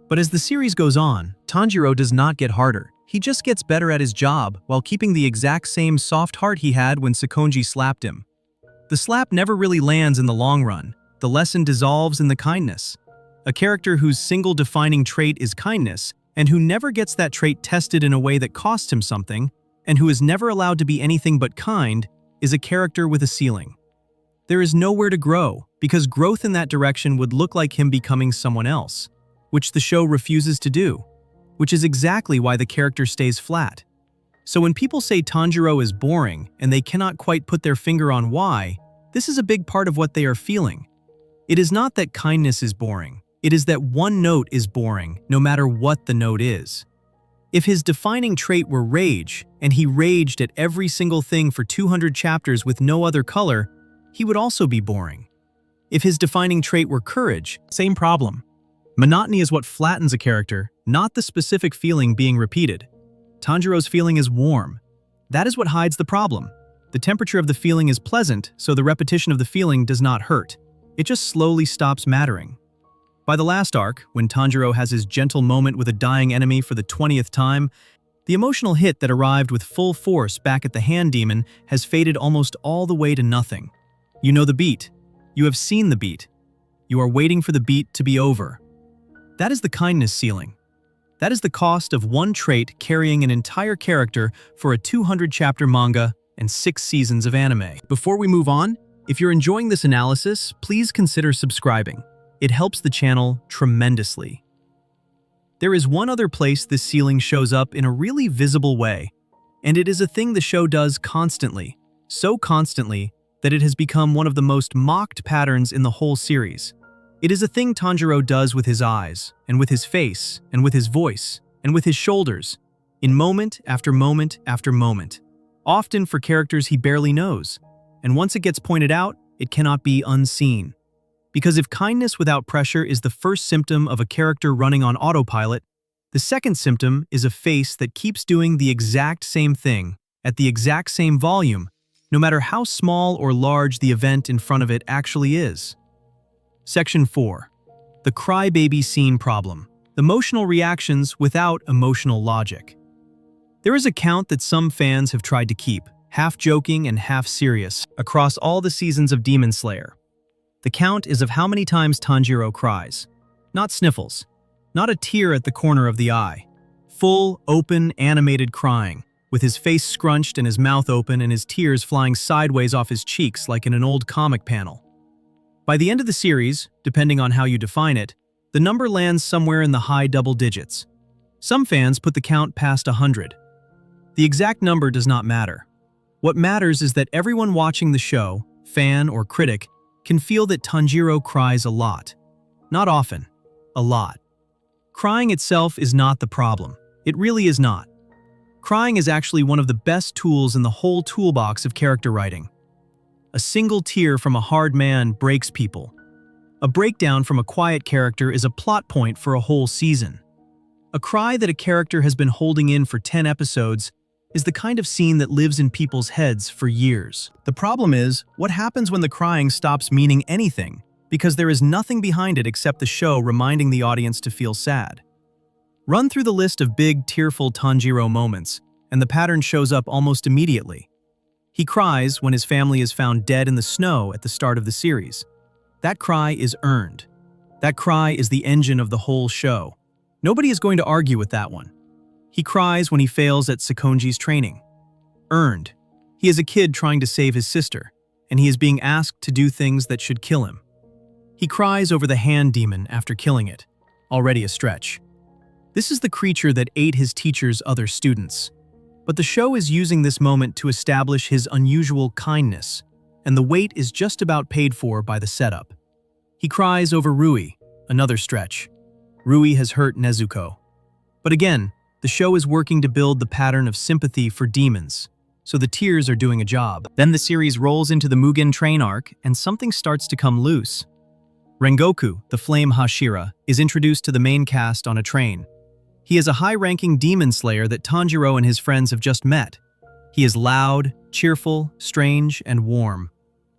But as the series goes on, Tanjiro does not get harder. He just gets better at his job while keeping the exact same soft heart he had when Sakonji slapped him. The slap never really lands in the long run. The lesson dissolves in the kindness. A character whose single defining trait is kindness, and who never gets that trait tested in a way that costs him something, and who is never allowed to be anything but kind, is a character with a ceiling. There is nowhere to grow, because growth in that direction would look like him becoming someone else, which the show refuses to do, which is exactly why the character stays flat. So when people say Tanjiro is boring and they cannot quite put their finger on why, this is a big part of what they are feeling. It is not that kindness is boring, it is that one note is boring, no matter what the note is. If his defining trait were rage, and he raged at every single thing for 200 chapters with no other color, he would also be boring. If his defining trait were courage, same problem. Monotony is what flattens a character, not the specific feeling being repeated. Tanjiro's feeling is warm. That is what hides the problem. The temperature of the feeling is pleasant, so the repetition of the feeling does not hurt. It just slowly stops mattering. By the last arc, when Tanjiro has his gentle moment with a dying enemy for the 20th time, the emotional hit that arrived with full force back at the hand demon has faded almost all the way to nothing. You know the beat. You have seen the beat. You are waiting for the beat to be over. That is the kindness ceiling. That is the cost of one trait carrying an entire character for a 200-chapter manga and 6 seasons of anime. Before we move on, if you're enjoying this analysis, please consider subscribing. It helps the channel tremendously. There is one other place this ceiling shows up in a really visible way, and it is a thing the show does constantly, so constantly that it has become one of the most mocked patterns in the whole series. It is a thing Tanjiro does with his eyes, and with his face, and with his voice, and with his shoulders, in moment after moment after moment, often for characters he barely knows, and once it gets pointed out, it cannot be unseen. Because if kindness without pressure is the first symptom of a character running on autopilot, the second symptom is a face that keeps doing the exact same thing, at the exact same volume, no matter how small or large the event in front of it actually is. Section 4. The crybaby scene problem. Emotional reactions without emotional logic. There is a count that some fans have tried to keep, half joking and half serious, across all the seasons of Demon Slayer. The count is of how many times Tanjiro cries. Not sniffles. Not a tear at the corner of the eye. Full, open, animated crying, with his face scrunched and his mouth open and his tears flying sideways off his cheeks like in an old comic panel. By the end of the series, depending on how you define it, the number lands somewhere in the high double digits. Some fans put the count past 100. The exact number does not matter. What matters is that everyone watching the show, fan or critic, can feel that Tanjiro cries a lot. Not often. A lot. Crying itself is not the problem. It really is not. Crying is actually one of the best tools in the whole toolbox of character writing. A single tear from a hard man breaks people. A breakdown from a quiet character is a plot point for a whole season. A cry that a character has been holding in for 10 episodes is the kind of scene that lives in people's heads for years. The problem is, what happens when the crying stops meaning anything, because there is nothing behind it except the show reminding the audience to feel sad. Run through the list of big, tearful Tanjiro moments, and the pattern shows up almost immediately. He cries when his family is found dead in the snow at the start of the series. That cry is earned. That cry is the engine of the whole show. Nobody is going to argue with that one. He cries when he fails at Sakonji's training. Earned. He is a kid trying to save his sister, and he is being asked to do things that should kill him. He cries over the hand demon after killing it. Already a stretch. This is the creature that ate his teacher's other students. But the show is using this moment to establish his unusual kindness, and the wait is just about paid for by the setup. He cries over Rui, another stretch. Rui has hurt Nezuko. But again, the show is working to build the pattern of sympathy for demons, so the tears are doing a job. Then the series rolls into the Mugen Train arc, and something starts to come loose. Rengoku, the Flame Hashira, is introduced to the main cast on a train. He is a high-ranking demon slayer that Tanjiro and his friends have just met. He is loud, cheerful, strange, and warm.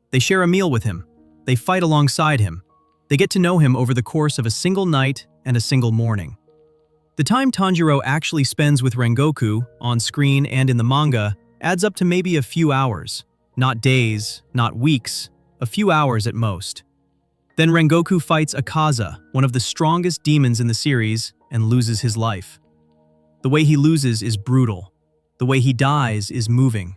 They share a meal with him. They fight alongside him. They get to know him over the course of a single night and a single morning. The time Tanjiro actually spends with Rengoku, on screen and in the manga, adds up to maybe a few hours. Not days, not weeks, a few hours at most. Then Rengoku fights Akaza, one of the strongest demons in the series, and loses his life. The way he loses is brutal. The way he dies is moving.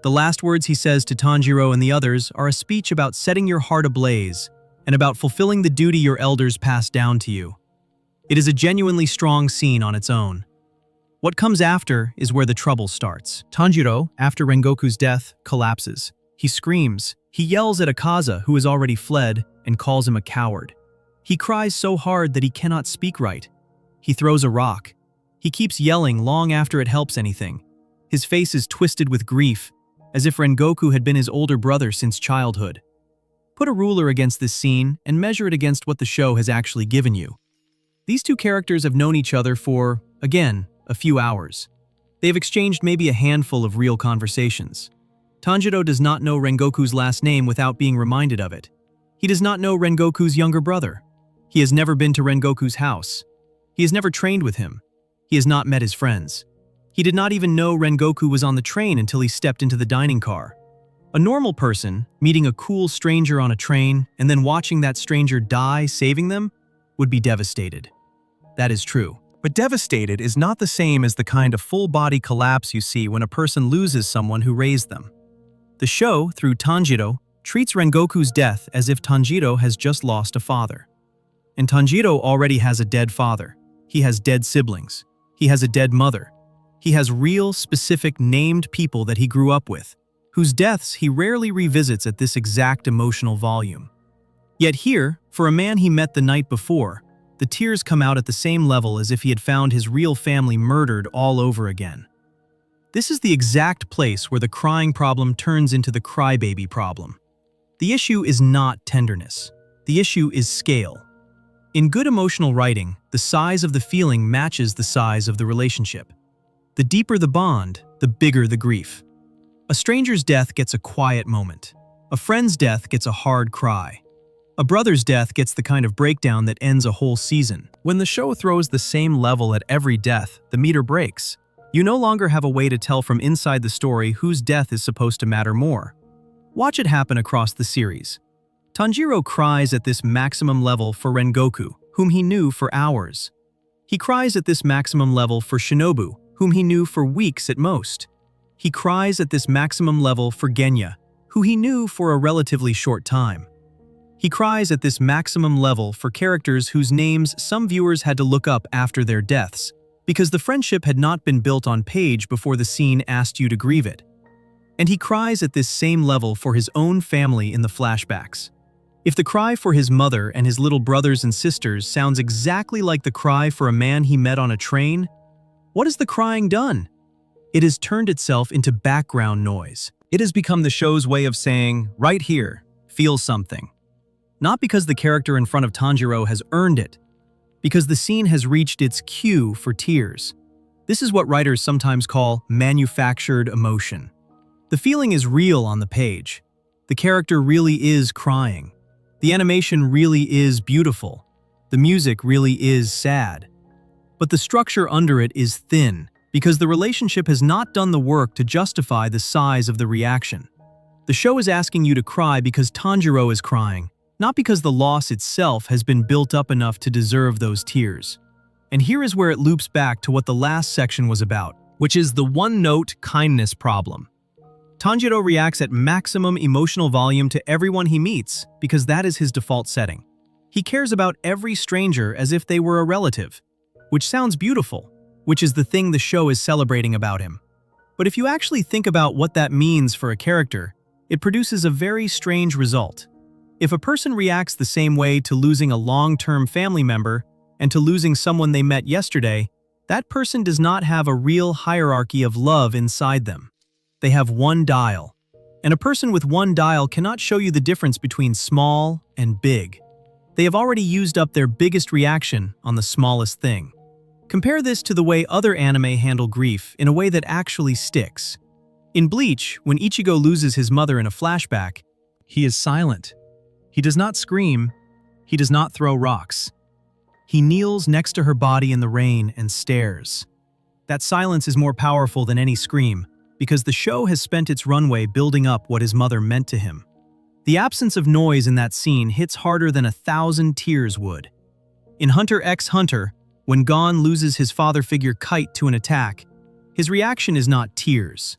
The last words he says to Tanjiro and the others are a speech about setting your heart ablaze and about fulfilling the duty your elders passed down to you. It is a genuinely strong scene on its own. What comes after is where the trouble starts. Tanjiro, after Rengoku's death, collapses. He screams. He yells at Akaza, who has already fled, and calls him a coward. He cries so hard that he cannot speak right. He throws a rock. He keeps yelling long after it helps anything. His face is twisted with grief, as if Rengoku had been his older brother since childhood. Put a ruler against this scene and measure it against what the show has actually given you. These two characters have known each other for, again, a few hours. They have exchanged maybe a handful of real conversations. Tanjiro does not know Rengoku's last name without being reminded of it. He does not know Rengoku's younger brother. He has never been to Rengoku's house. He has never trained with him. He has not met his friends. He did not even know Rengoku was on the train until he stepped into the dining car. A normal person, meeting a cool stranger on a train and then watching that stranger die saving them, would be devastated. That is true. But devastated is not the same as the kind of full-body collapse you see when a person loses someone who raised them. The show, through Tanjiro, treats Rengoku's death as if Tanjiro has just lost a father. And Tanjiro already has a dead father. He has dead siblings. He has a dead mother. He has real, specific, named people that he grew up with, whose deaths he rarely revisits at this exact emotional volume. Yet here, for a man he met the night before, the tears come out at the same level as if he had found his real family murdered all over again. This is the exact place where the crying problem turns into the crybaby problem. The issue is not tenderness. The issue is scale. In good emotional writing, the size of the feeling matches the size of the relationship. The deeper the bond, the bigger the grief. A stranger's death gets a quiet moment. A friend's death gets a hard cry. A brother's death gets the kind of breakdown that ends a whole season. When the show throws the same level at every death, the meter breaks. You no longer have a way to tell from inside the story whose death is supposed to matter more. Watch it happen across the series. Tanjiro cries at this maximum level for Rengoku, whom he knew for hours. He cries at this maximum level for Shinobu, whom he knew for weeks at most. He cries at this maximum level for Genya, who he knew for a relatively short time. He cries at this maximum level for characters whose names some viewers had to look up after their deaths, because the friendship had not been built on page before the scene asked you to grieve it. And he cries at this same level for his own family in the flashbacks. If the cry for his mother and his little brothers and sisters sounds exactly like the cry for a man he met on a train, what has the crying done? It has turned itself into background noise. It has become the show's way of saying, right here, feel something. Not because the character in front of Tanjiro has earned it, because the scene has reached its cue for tears. This is what writers sometimes call manufactured emotion. The feeling is real on the page. The character really is crying. The animation really is beautiful. The music really is sad. But the structure under it is thin, because the relationship has not done the work to justify the size of the reaction. The show is asking you to cry because Tanjiro is crying, not because the loss itself has been built up enough to deserve those tears. And here is where it loops back to what the last section was about, which is the one-note kindness problem. Tanjiro reacts at maximum emotional volume to everyone he meets because that is his default setting. He cares about every stranger as if they were a relative, which sounds beautiful, which is the thing the show is celebrating about him. But if you actually think about what that means for a character, it produces a very strange result. If a person reacts the same way to losing a long-term family member and to losing someone they met yesterday, that person does not have a real hierarchy of love inside them. They have one dial. And a person with one dial cannot show you the difference between small and big. They have already used up their biggest reaction on the smallest thing. Compare this to the way other anime handle grief in a way that actually sticks. In Bleach, when Ichigo loses his mother in a flashback, he is silent. He does not scream. He does not throw rocks. He kneels next to her body in the rain and stares. That silence is more powerful than any scream, because the show has spent its runway building up what his mother meant to him. The absence of noise in that scene hits harder than 1,000 tears would. In Hunter x Hunter, when Gon loses his father figure Kite to an attack, his reaction is not tears.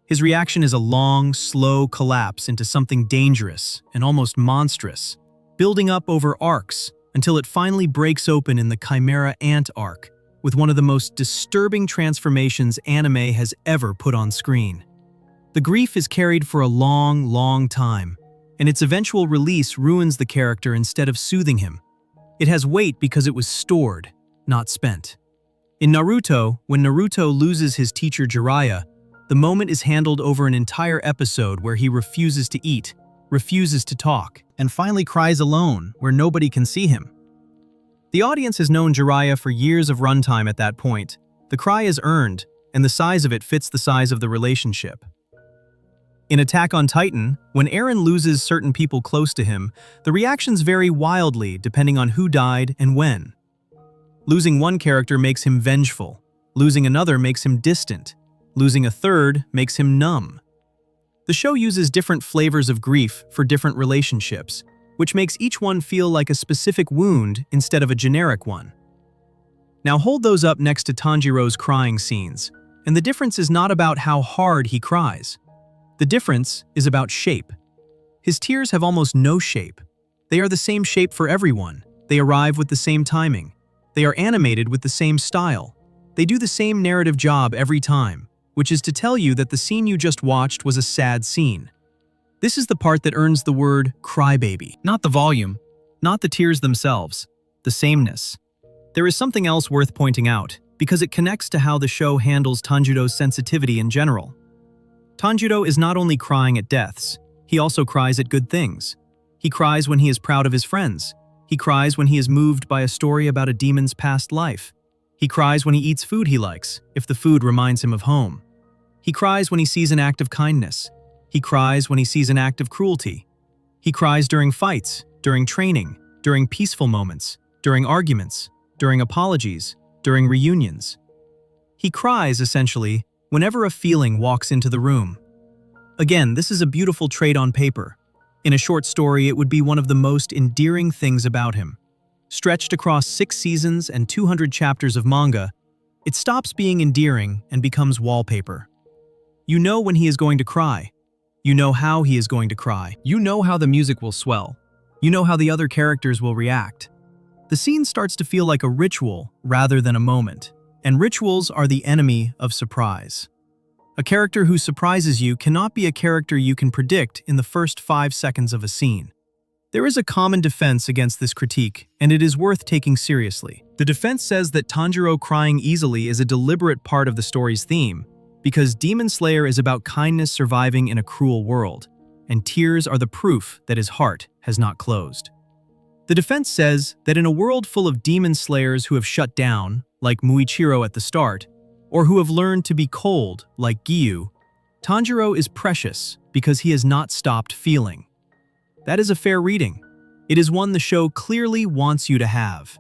His reaction is a long, slow collapse into something dangerous and almost monstrous, building up over arcs until it finally breaks open in the Chimera Ant arc, with one of the most disturbing transformations anime has ever put on screen. The grief is carried for a long, long time, and its eventual release ruins the character instead of soothing him. It has weight because it was stored, not spent. In Naruto, when Naruto loses his teacher Jiraiya, the moment is handled over an entire episode where he refuses to eat, refuses to talk, and finally cries alone where nobody can see him. The audience has known Jiraiya for years of runtime at that point. The cry is earned, and the size of it fits the size of the relationship. In Attack on Titan, when Eren loses certain people close to him, the reactions vary wildly depending on who died and when. Losing one character makes him vengeful, losing another makes him distant, losing a third makes him numb. The show uses different flavors of grief for different relationships, which makes each one feel like a specific wound instead of a generic one. Now hold those up next to Tanjiro's crying scenes, and the difference is not about how hard he cries. The difference is about shape. His tears have almost no shape. They are the same shape for everyone. They arrive with the same timing. They are animated with the same style. They do the same narrative job every time, which is to tell you that the scene you just watched was a sad scene. This is the part that earns the word crybaby. Not the volume, not the tears themselves, the sameness. There is something else worth pointing out, because it connects to how the show handles Tanjiro's sensitivity in general. Tanjiro is not only crying at deaths, he also cries at good things. He cries when he is proud of his friends. He cries when he is moved by a story about a demon's past life. He cries when he eats food he likes, if the food reminds him of home. He cries when he sees an act of kindness. He cries when he sees an act of cruelty. He cries during fights, during training, during peaceful moments, during arguments, during apologies, during reunions. He cries, essentially, whenever a feeling walks into the room. Again, this is a beautiful trait on paper. In a short story, it would be one of the most endearing things about him. Stretched across 6 seasons and 200 chapters of manga, it stops being endearing and becomes wallpaper. You know when he is going to cry. You know how he is going to cry. You know how the music will swell. You know how the other characters will react. The scene starts to feel like a ritual rather than a moment, and rituals are the enemy of surprise. A character who surprises you cannot be a character you can predict in the first 5 seconds of a scene. There is a common defense against this critique, and it is worth taking seriously. The defense says that Tanjiro crying easily is a deliberate part of the story's theme, because Demon Slayer is about kindness surviving in a cruel world, and tears are the proof that his heart has not closed. The defense says that in a world full of demon slayers who have shut down, like Muichiro at the start, or who have learned to be cold, like Giyu, Tanjiro is precious because he has not stopped feeling. That is a fair reading. It is one the show clearly wants you to have.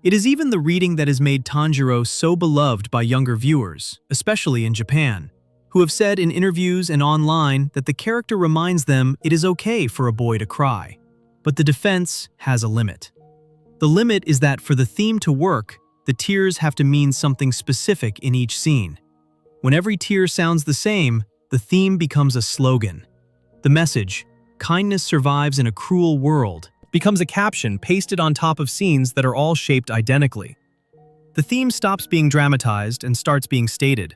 It is even the reading that has made Tanjiro so beloved by younger viewers, especially in Japan, who have said in interviews and online that the character reminds them it is okay for a boy to cry. But the defense has a limit. The limit is that for the theme to work, the tears have to mean something specific in each scene. When every tear sounds the same, the theme becomes a slogan. The message, "Kindness survives in a cruel world," becomes a caption pasted on top of scenes that are all shaped identically. The theme stops being dramatized and starts being stated.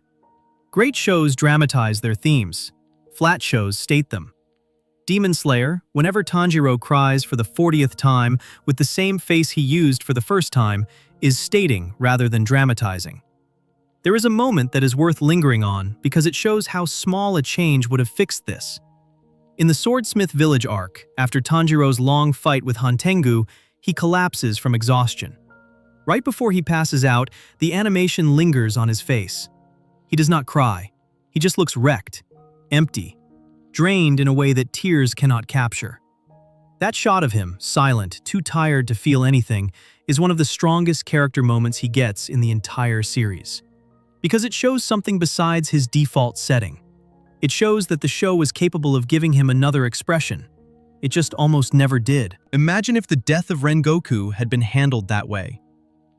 Great shows dramatize their themes. Flat shows state them. Demon Slayer, whenever Tanjiro cries for the 40th time with the same face he used for the first time, is stating rather than dramatizing. There is a moment that is worth lingering on because it shows how small a change would have fixed this. In the Swordsmith Village arc, after Tanjiro's long fight with Hantengu, he collapses from exhaustion. Right before he passes out, the animation lingers on his face. He does not cry. He just looks wrecked, empty, drained in a way that tears cannot capture. That shot of him, silent, too tired to feel anything, is one of the strongest character moments he gets in the entire series. Because it shows something besides his default setting. It shows that the show was capable of giving him another expression. It just almost never did. Imagine if the death of Rengoku had been handled that way.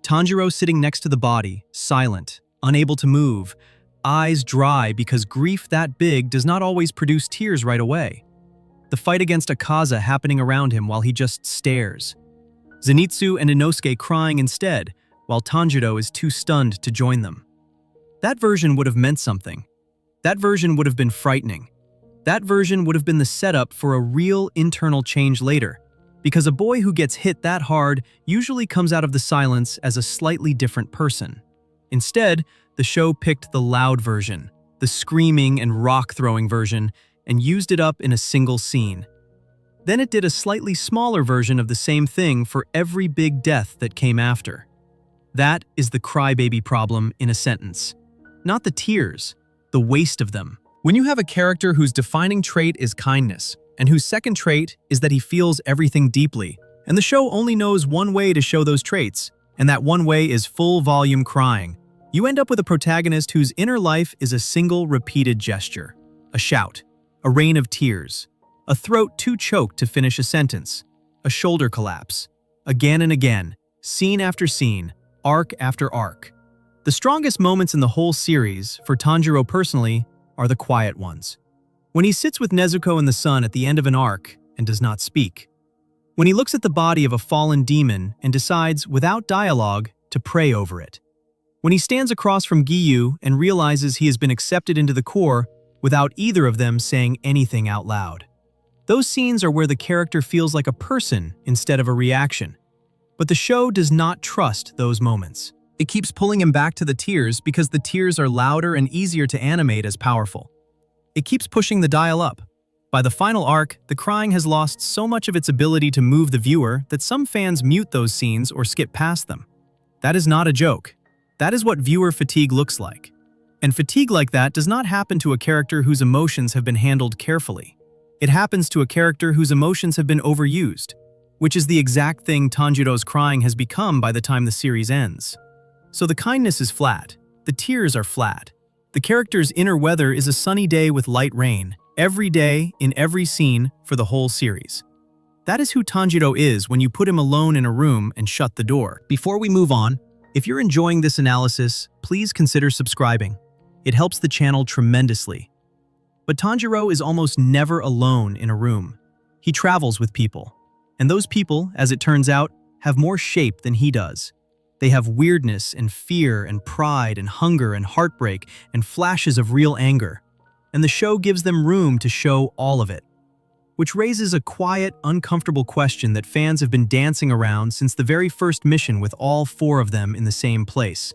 Tanjiro sitting next to the body, silent, unable to move, eyes dry because grief that big does not always produce tears right away. The fight against Akaza happening around him while he just stares. Zenitsu and Inosuke crying instead, while Tanjiro is too stunned to join them. That version would have meant something. That version would have been frightening. That version would have been the setup for a real internal change later, because a boy who gets hit that hard usually comes out of the silence as a slightly different person. Instead, the show picked the loud version, the screaming and rock-throwing version, and used it up in a single scene. Then it did a slightly smaller version of the same thing for every big death that came after. That is the crybaby problem in a sentence. Not the tears, the waste of them. When you have a character whose defining trait is kindness, and whose second trait is that he feels everything deeply, and the show only knows one way to show those traits, and that one way is full-volume crying, you end up with a protagonist whose inner life is a single repeated gesture. A shout, a rain of tears, a throat too choked to finish a sentence, a shoulder collapse. Again and again, scene after scene, arc after arc. The strongest moments in the whole series, for Tanjiro personally, are the quiet ones. When he sits with Nezuko in the sun at the end of an arc and does not speak. When he looks at the body of a fallen demon and decides, without dialogue, to pray over it. When he stands across from Giyu and realizes he has been accepted into the Corps without either of them saying anything out loud. Those scenes are where the character feels like a person instead of a reaction. But the show does not trust those moments. It keeps pulling him back to the tears because the tears are louder and easier to animate as powerful. It keeps pushing the dial up. By the final arc, the crying has lost so much of its ability to move the viewer that some fans mute those scenes or skip past them. That is not a joke. That is what viewer fatigue looks like. And fatigue like that does not happen to a character whose emotions have been handled carefully. It happens to a character whose emotions have been overused, which is the exact thing Tanjiro's crying has become by the time the series ends. So the kindness is flat, the tears are flat. The character's inner weather is a sunny day with light rain, every day, in every scene, for the whole series. That is who Tanjiro is when you put him alone in a room and shut the door. Before we move on, if you're enjoying this analysis, please consider subscribing. It helps the channel tremendously. But Tanjiro is almost never alone in a room. He travels with people. And those people, as it turns out, have more shape than he does. They have weirdness and fear and pride and hunger and heartbreak and flashes of real anger. And the show gives them room to show all of it. Which raises a quiet, uncomfortable question that fans have been dancing around since the very first mission with all four of them in the same place.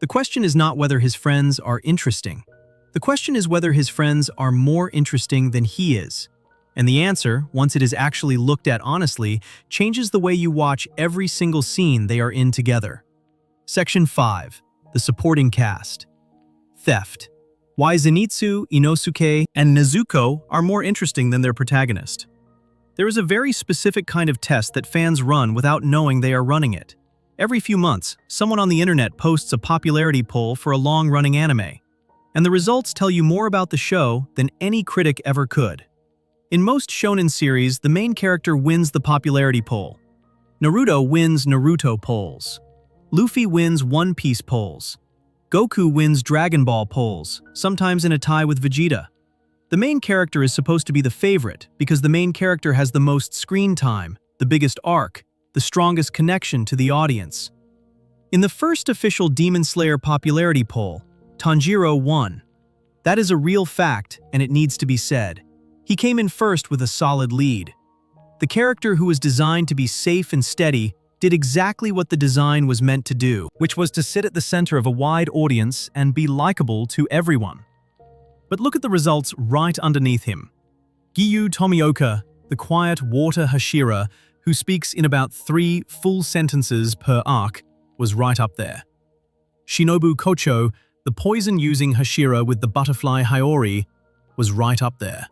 The question is not whether his friends are interesting. The question is whether his friends are more interesting than he is. And the answer, once it is actually looked at honestly, changes the way you watch every single scene they are in together. Section 5. The supporting cast. Theft. Why Zenitsu, Inosuke, and Nezuko are more interesting than their protagonist. There is a very specific kind of test that fans run without knowing they are running it. Every few months, someone on the internet posts a popularity poll for a long-running anime, and the results tell you more about the show than any critic ever could. In most shonen series, the main character wins the popularity poll. Naruto wins Naruto polls. Luffy wins One Piece polls. Goku wins Dragon Ball polls, sometimes in a tie with Vegeta. The main character is supposed to be the favorite because the main character has the most screen time, the biggest arc, the strongest connection to the audience. In the first official Demon Slayer popularity poll, Tanjiro won. That is a real fact, and it needs to be said. He came in first with a solid lead. The character who was designed to be safe and steady did exactly what the design was meant to do, which was to sit at the center of a wide audience and be likable to everyone. But look at the results right underneath him. Giyu Tomioka, the quiet water Hashira, who speaks in about 3 full sentences per arc, was right up there. Shinobu Kocho, the poison-using Hashira with the butterfly Hiyori, was right up there.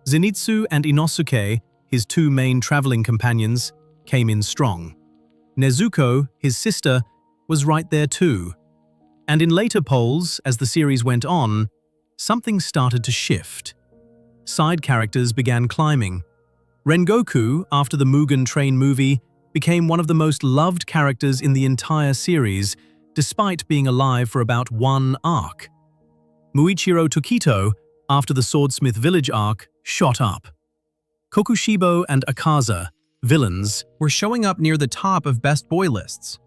Zenitsu and Inosuke, his 2 main traveling companions, came in strong. Nezuko, his sister, was right there too. And in later polls, as the series went on, something started to shift. Side characters began climbing. Rengoku, after the Mugen Train movie, became one of the most loved characters in the entire series, despite being alive for about 1 arc. Muichiro Tokito, after the Swordsmith Village arc, shot up. Kokushibo and Akaza, villains, were showing up near the top of best boy lists.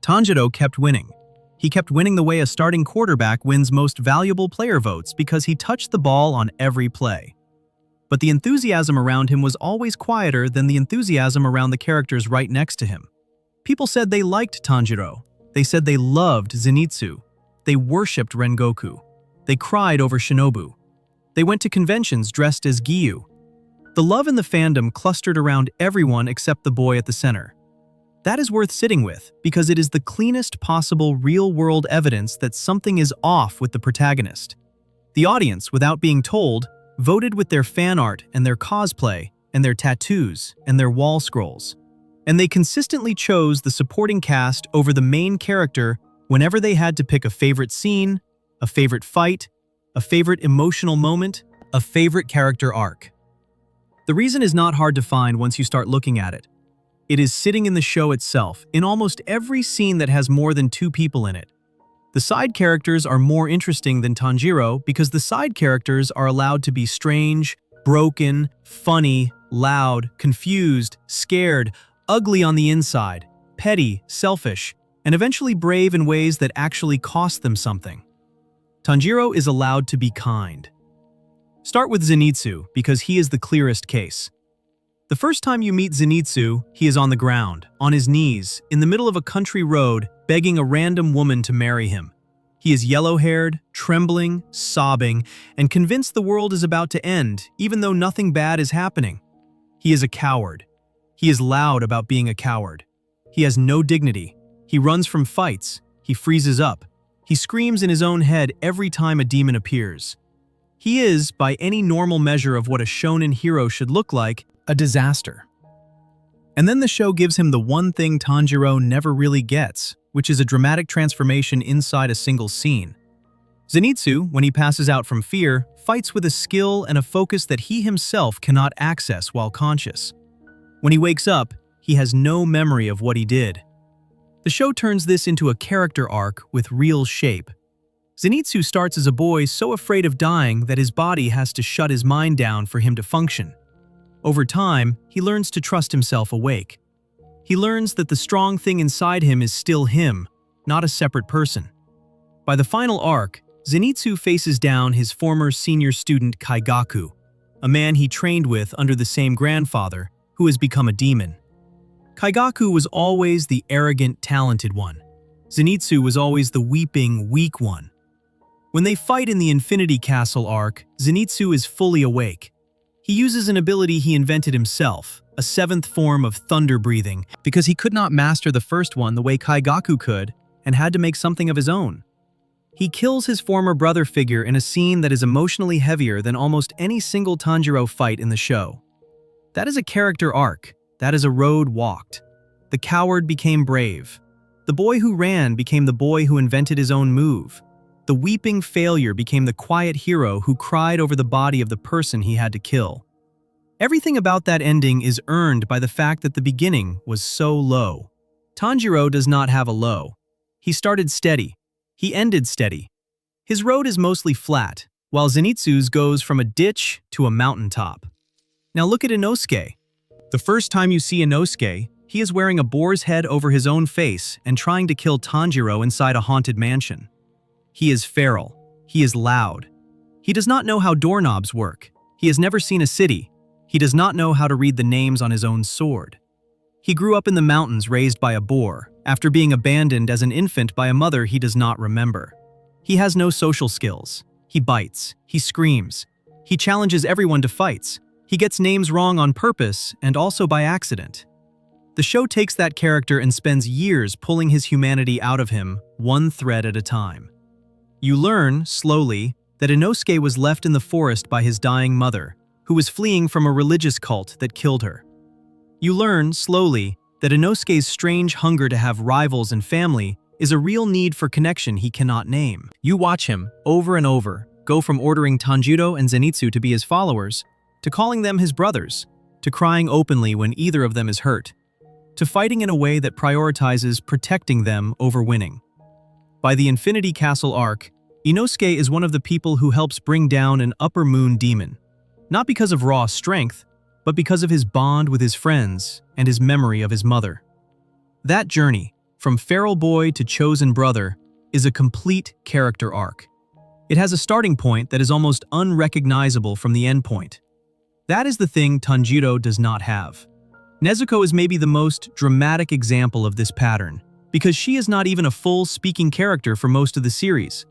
Tanjiro kept winning. He kept winning the way a starting quarterback wins most valuable player votes because he touched the ball on every play. But the enthusiasm around him was always quieter than the enthusiasm around the characters right next to him. People said they liked Tanjiro. They said they loved Zenitsu. They worshipped Rengoku. They cried over Shinobu. They went to conventions dressed as Giyu. The love in the fandom clustered around everyone except the boy at the center. That is worth sitting with because it is the cleanest possible real-world evidence that something is off with the protagonist. The audience, without being told, voted with their fan art and their cosplay and their tattoos and their wall scrolls. And they consistently chose the supporting cast over the main character whenever they had to pick a favorite scene, a favorite fight, a favorite emotional moment, a favorite character arc. The reason is not hard to find once you start looking at it. It is sitting in the show itself, in almost every scene that has more than 2 people in it. The side characters are more interesting than Tanjiro because the side characters are allowed to be strange, broken, funny, loud, confused, scared, ugly on the inside, petty, selfish, and eventually brave in ways that actually cost them something. Tanjiro is allowed to be kind. Start with Zenitsu because he is the clearest case. The first time you meet Zenitsu, he is on the ground, on his knees, in the middle of a country road, begging a random woman to marry him. He is yellow-haired, trembling, sobbing, and convinced the world is about to end, even though nothing bad is happening. He is a coward. He is loud about being a coward. He has no dignity. He runs from fights. He freezes up. He screams in his own head every time a demon appears. He is, by any normal measure of what a shonen hero should look like, a disaster. And then the show gives him the one thing Tanjiro never really gets, which is a dramatic transformation inside a single scene. Zenitsu, when he passes out from fear, fights with a skill and a focus that he himself cannot access while conscious. When he wakes up, he has no memory of what he did. The show turns this into a character arc with real shape. Zenitsu starts as a boy so afraid of dying that his body has to shut his mind down for him to function. Over time, he learns to trust himself awake. He learns that the strong thing inside him is still him, not a separate person. By the final arc, Zenitsu faces down his former senior student Kaigaku, a man he trained with under the same grandfather, who has become a demon. Kaigaku was always the arrogant, talented one. Zenitsu was always the weeping, weak one. When they fight in the Infinity Castle arc, Zenitsu is fully awake. He uses an ability he invented himself, a 7th form of thunder breathing, because he could not master the first one the way Kaigaku could and had to make something of his own. He kills his former brother figure in a scene that is emotionally heavier than almost any single Tanjiro fight in the show. That is a character arc. That is a road walked. The coward became brave. The boy who ran became the boy who invented his own move. The weeping failure became the quiet hero who cried over the body of the person he had to kill. Everything about that ending is earned by the fact that the beginning was so low. Tanjiro does not have a low. He started steady. He ended steady. His road is mostly flat, while Zenitsu's goes from a ditch to a mountaintop. Now look at Inosuke. The first time you see Inosuke, he is wearing a boar's head over his own face and trying to kill Tanjiro inside a haunted mansion. He is feral. He is loud. He does not know how doorknobs work. He has never seen a city. He does not know how to read the names on his own sword. He grew up in the mountains raised by a boar, after being abandoned as an infant by a mother he does not remember. He has no social skills. He bites. He screams. He challenges everyone to fights. He gets names wrong on purpose and also by accident. The show takes that character and spends years pulling his humanity out of him, one thread at a time. You learn, slowly, that Inosuke was left in the forest by his dying mother, who was fleeing from a religious cult that killed her. You learn, slowly, that Inosuke's strange hunger to have rivals and family is a real need for connection he cannot name. You watch him, over and over, go from ordering Tanjiro and Zenitsu to be his followers, to calling them his brothers, to crying openly when either of them is hurt, to fighting in a way that prioritizes protecting them over winning. By the Infinity Castle arc, Inosuke is one of the people who helps bring down an upper moon demon, not because of raw strength, but because of his bond with his friends and his memory of his mother. That journey, from feral boy to chosen brother, is a complete character arc. It has a starting point that is almost unrecognizable from the end point. That is the thing Tanjiro does not have. Nezuko is maybe the most dramatic example of this pattern, because she is not even a full speaking character for most of the series.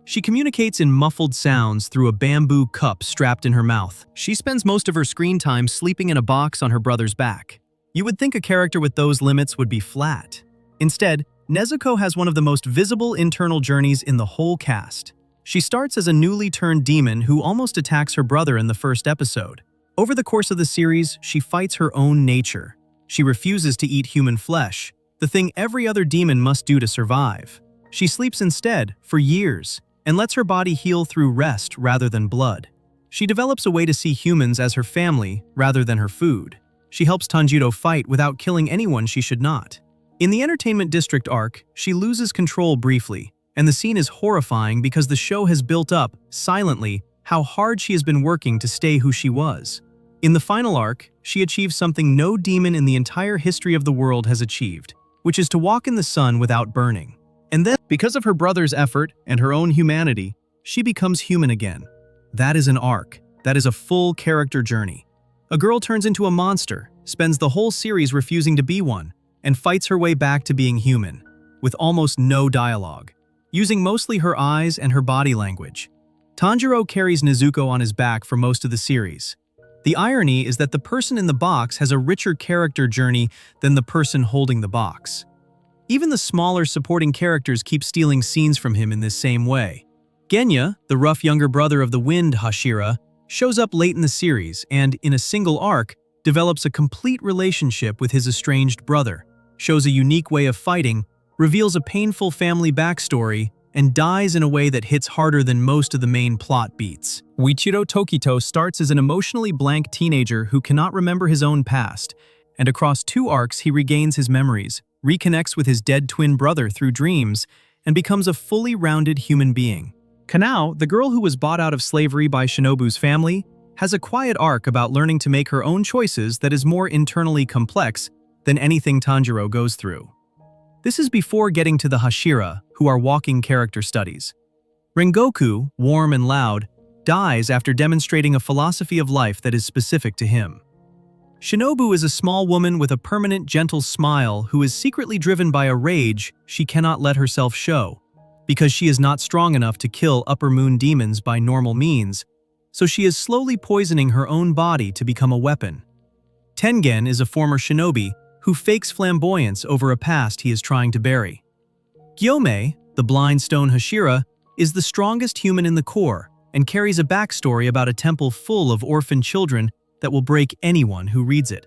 She communicates in muffled sounds through a bamboo cup strapped in her mouth. She spends most of her screen time sleeping in a box on her brother's back. You would think a character with those limits would be flat. Instead, Nezuko has one of the most visible internal journeys in the whole cast. She starts as a newly turned demon who almost attacks her brother in the first episode. Over the course of the series, she fights her own nature. She refuses to eat human flesh, the thing every other demon must do to survive. She sleeps instead, for years, and lets her body heal through rest rather than blood. She develops a way to see humans as her family rather than her food. She helps Tanjiro fight without killing anyone she should not. In the Entertainment District arc, she loses control briefly, and the scene is horrifying because the show has built up, silently, how hard she has been working to stay who she was. In the final arc, she achieves something no demon in the entire history of the world has achieved, which is to walk in the sun without burning. And then, because of her brother's effort and her own humanity, she becomes human again. That is an arc. That is a full character journey. A girl turns into a monster, spends the whole series refusing to be one, and fights her way back to being human, with almost no dialogue, using mostly her eyes and her body language. Tanjiro carries Nezuko on his back for most of the series. The irony is that the person in the box has a richer character journey than the person holding the box. Even the smaller supporting characters keep stealing scenes from him in this same way. Genya, the rough younger brother of the Wind Hashira, shows up late in the series and, in a single arc, develops a complete relationship with his estranged brother, shows a unique way of fighting, reveals a painful family backstory, and dies in a way that hits harder than most of the main plot beats. Wichiro Tokito starts as an emotionally blank teenager who cannot remember his own past, and across 2 arcs he regains his memories, reconnects with his dead twin brother through dreams, and becomes a fully rounded human being. Kanao, the girl who was bought out of slavery by Shinobu's family, has a quiet arc about learning to make her own choices that is more internally complex than anything Tanjiro goes through. This is before getting to the Hashira, who are walking character studies. Rengoku, warm and loud, dies after demonstrating a philosophy of life that is specific to him. Shinobu is a small woman with a permanent gentle smile who is secretly driven by a rage she cannot let herself show, because she is not strong enough to kill upper moon demons by normal means, so she is slowly poisoning her own body to become a weapon. Tengen is a former shinobi who fakes flamboyance over a past he is trying to bury. Gyome, the blind stone Hashira, is the strongest human in the Corps and carries a backstory about a temple full of orphan children that will break anyone who reads it.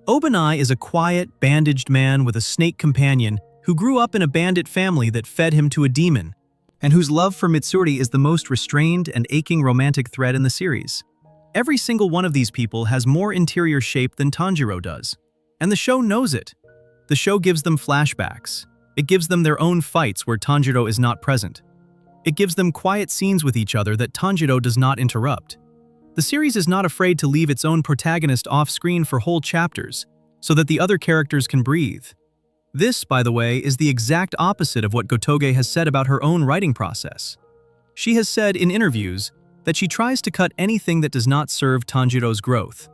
Obanai is a quiet, bandaged man with a snake companion who grew up in a bandit family that fed him to a demon, and whose love for Mitsuri is the most restrained and aching romantic thread in the series. Every single one of these people has more interior shape than Tanjiro does, and the show knows it. The show gives them flashbacks. It gives them their own fights where Tanjiro is not present. It gives them quiet scenes with each other that Tanjiro does not interrupt. The series is not afraid to leave its own protagonist off-screen for whole chapters, so that the other characters can breathe. This, by the way, is the exact opposite of what Gotoge has said about her own writing process. She has said in interviews that she tries to cut anything that does not serve Tanjiro's growth.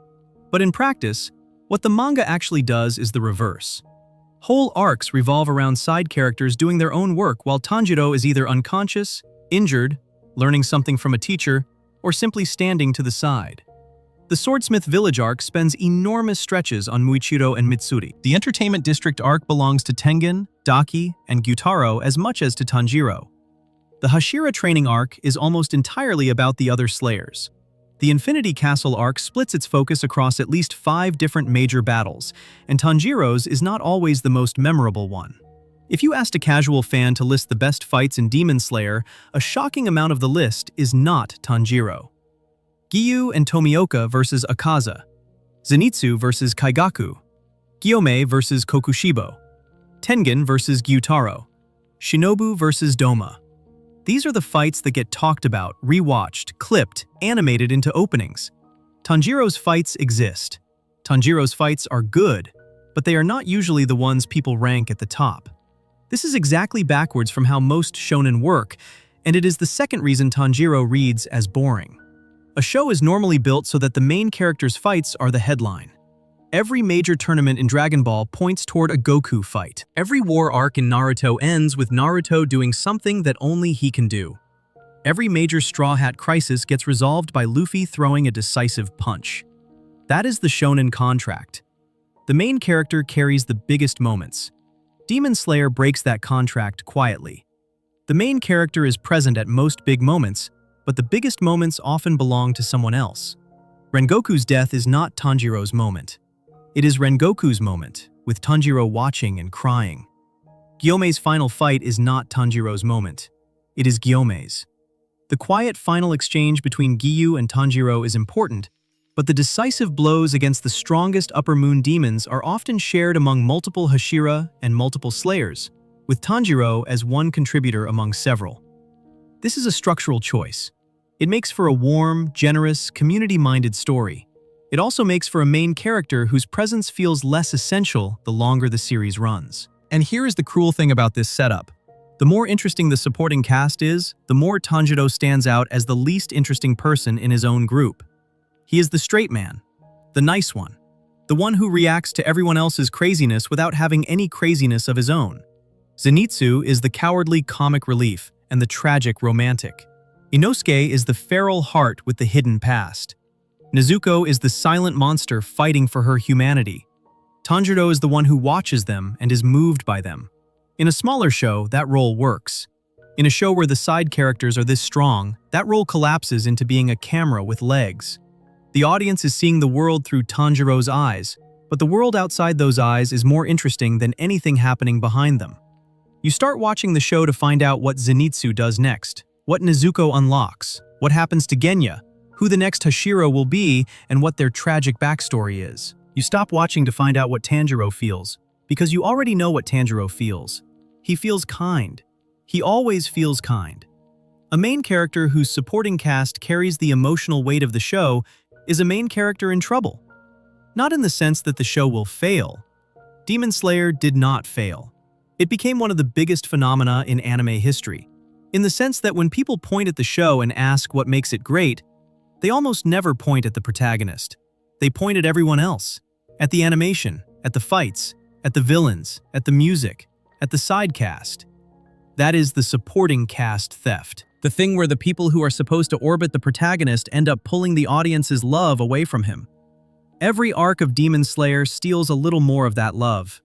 But in practice, what the manga actually does is the reverse. Whole arcs revolve around side characters doing their own work while Tanjiro is either unconscious, injured, learning something from a teacher, or simply standing to the side. The Swordsmith Village arc spends enormous stretches on Muichiro and Mitsuri. The Entertainment District arc belongs to Tengen, Daki, and Gyutaro as much as to Tanjiro. The Hashira training arc is almost entirely about the other Slayers. The Infinity Castle arc splits its focus across at least 5 different major battles, and Tanjiro's is not always the most memorable one. If you asked a casual fan to list the best fights in Demon Slayer, a shocking amount of the list is not Tanjiro. Giyu and Tomioka versus Akaza, Zenitsu versus Kaigaku, Gyome versus Kokushibo, Tengen versus Gyutaro, Shinobu versus Doma. These are the fights that get talked about, rewatched, clipped, animated into openings. Tanjiro's fights exist. Tanjiro's fights are good, but they are not usually the ones people rank at the top. This is exactly backwards from how most shonen work, and it is the second reason Tanjiro reads as boring. A show is normally built so that the main character's fights are the headline. Every major tournament in Dragon Ball points toward a Goku fight. Every war arc in Naruto ends with Naruto doing something that only he can do. Every major Straw Hat crisis gets resolved by Luffy throwing a decisive punch. That is the shonen contract. The main character carries the biggest moments. Demon Slayer breaks that contract quietly. The main character is present at most big moments, but the biggest moments often belong to someone else. Rengoku's death is not Tanjiro's moment. It is Rengoku's moment, with Tanjiro watching and crying. Gyome's final fight is not Tanjiro's moment. It is Gyome's. The quiet final exchange between Giyu and Tanjiro is important, but the decisive blows against the strongest Upper Moon demons are often shared among multiple Hashira and multiple Slayers, with Tanjiro as one contributor among several. This is a structural choice. It makes for a warm, generous, community-minded story. It also makes for a main character whose presence feels less essential the longer the series runs. And here is the cruel thing about this setup. The more interesting the supporting cast is, the more Tanjiro stands out as the least interesting person in his own group. He is the straight man, the nice one, the one who reacts to everyone else's craziness without having any craziness of his own. Zenitsu is the cowardly comic relief and the tragic romantic. Inosuke is the feral heart with the hidden past. Nezuko is the silent monster fighting for her humanity. Tanjiro is the one who watches them and is moved by them. In a smaller show, that role works. In a show where the side characters are this strong, that role collapses into being a camera with legs. The audience is seeing the world through Tanjiro's eyes, but the world outside those eyes is more interesting than anything happening behind them. You start watching the show to find out what Zenitsu does next, what Nezuko unlocks, what happens to Genya, who the next Hashira will be, and what their tragic backstory is. You stop watching to find out what Tanjiro feels, because you already know what Tanjiro feels. He feels kind. He always feels kind. A main character whose supporting cast carries the emotional weight of the show is a main character in trouble. Not in the sense that the show will fail. Demon Slayer did not fail. It became one of the biggest phenomena in anime history, in the sense that when people point at the show and ask what makes it great, they almost never point at the protagonist. They point at everyone else. At the animation, at the fights, at the villains, at the music, at the side cast. That is the supporting cast theft. The thing where the people who are supposed to orbit the protagonist end up pulling the audience's love away from him. Every arc of Demon Slayer steals a little more of that love.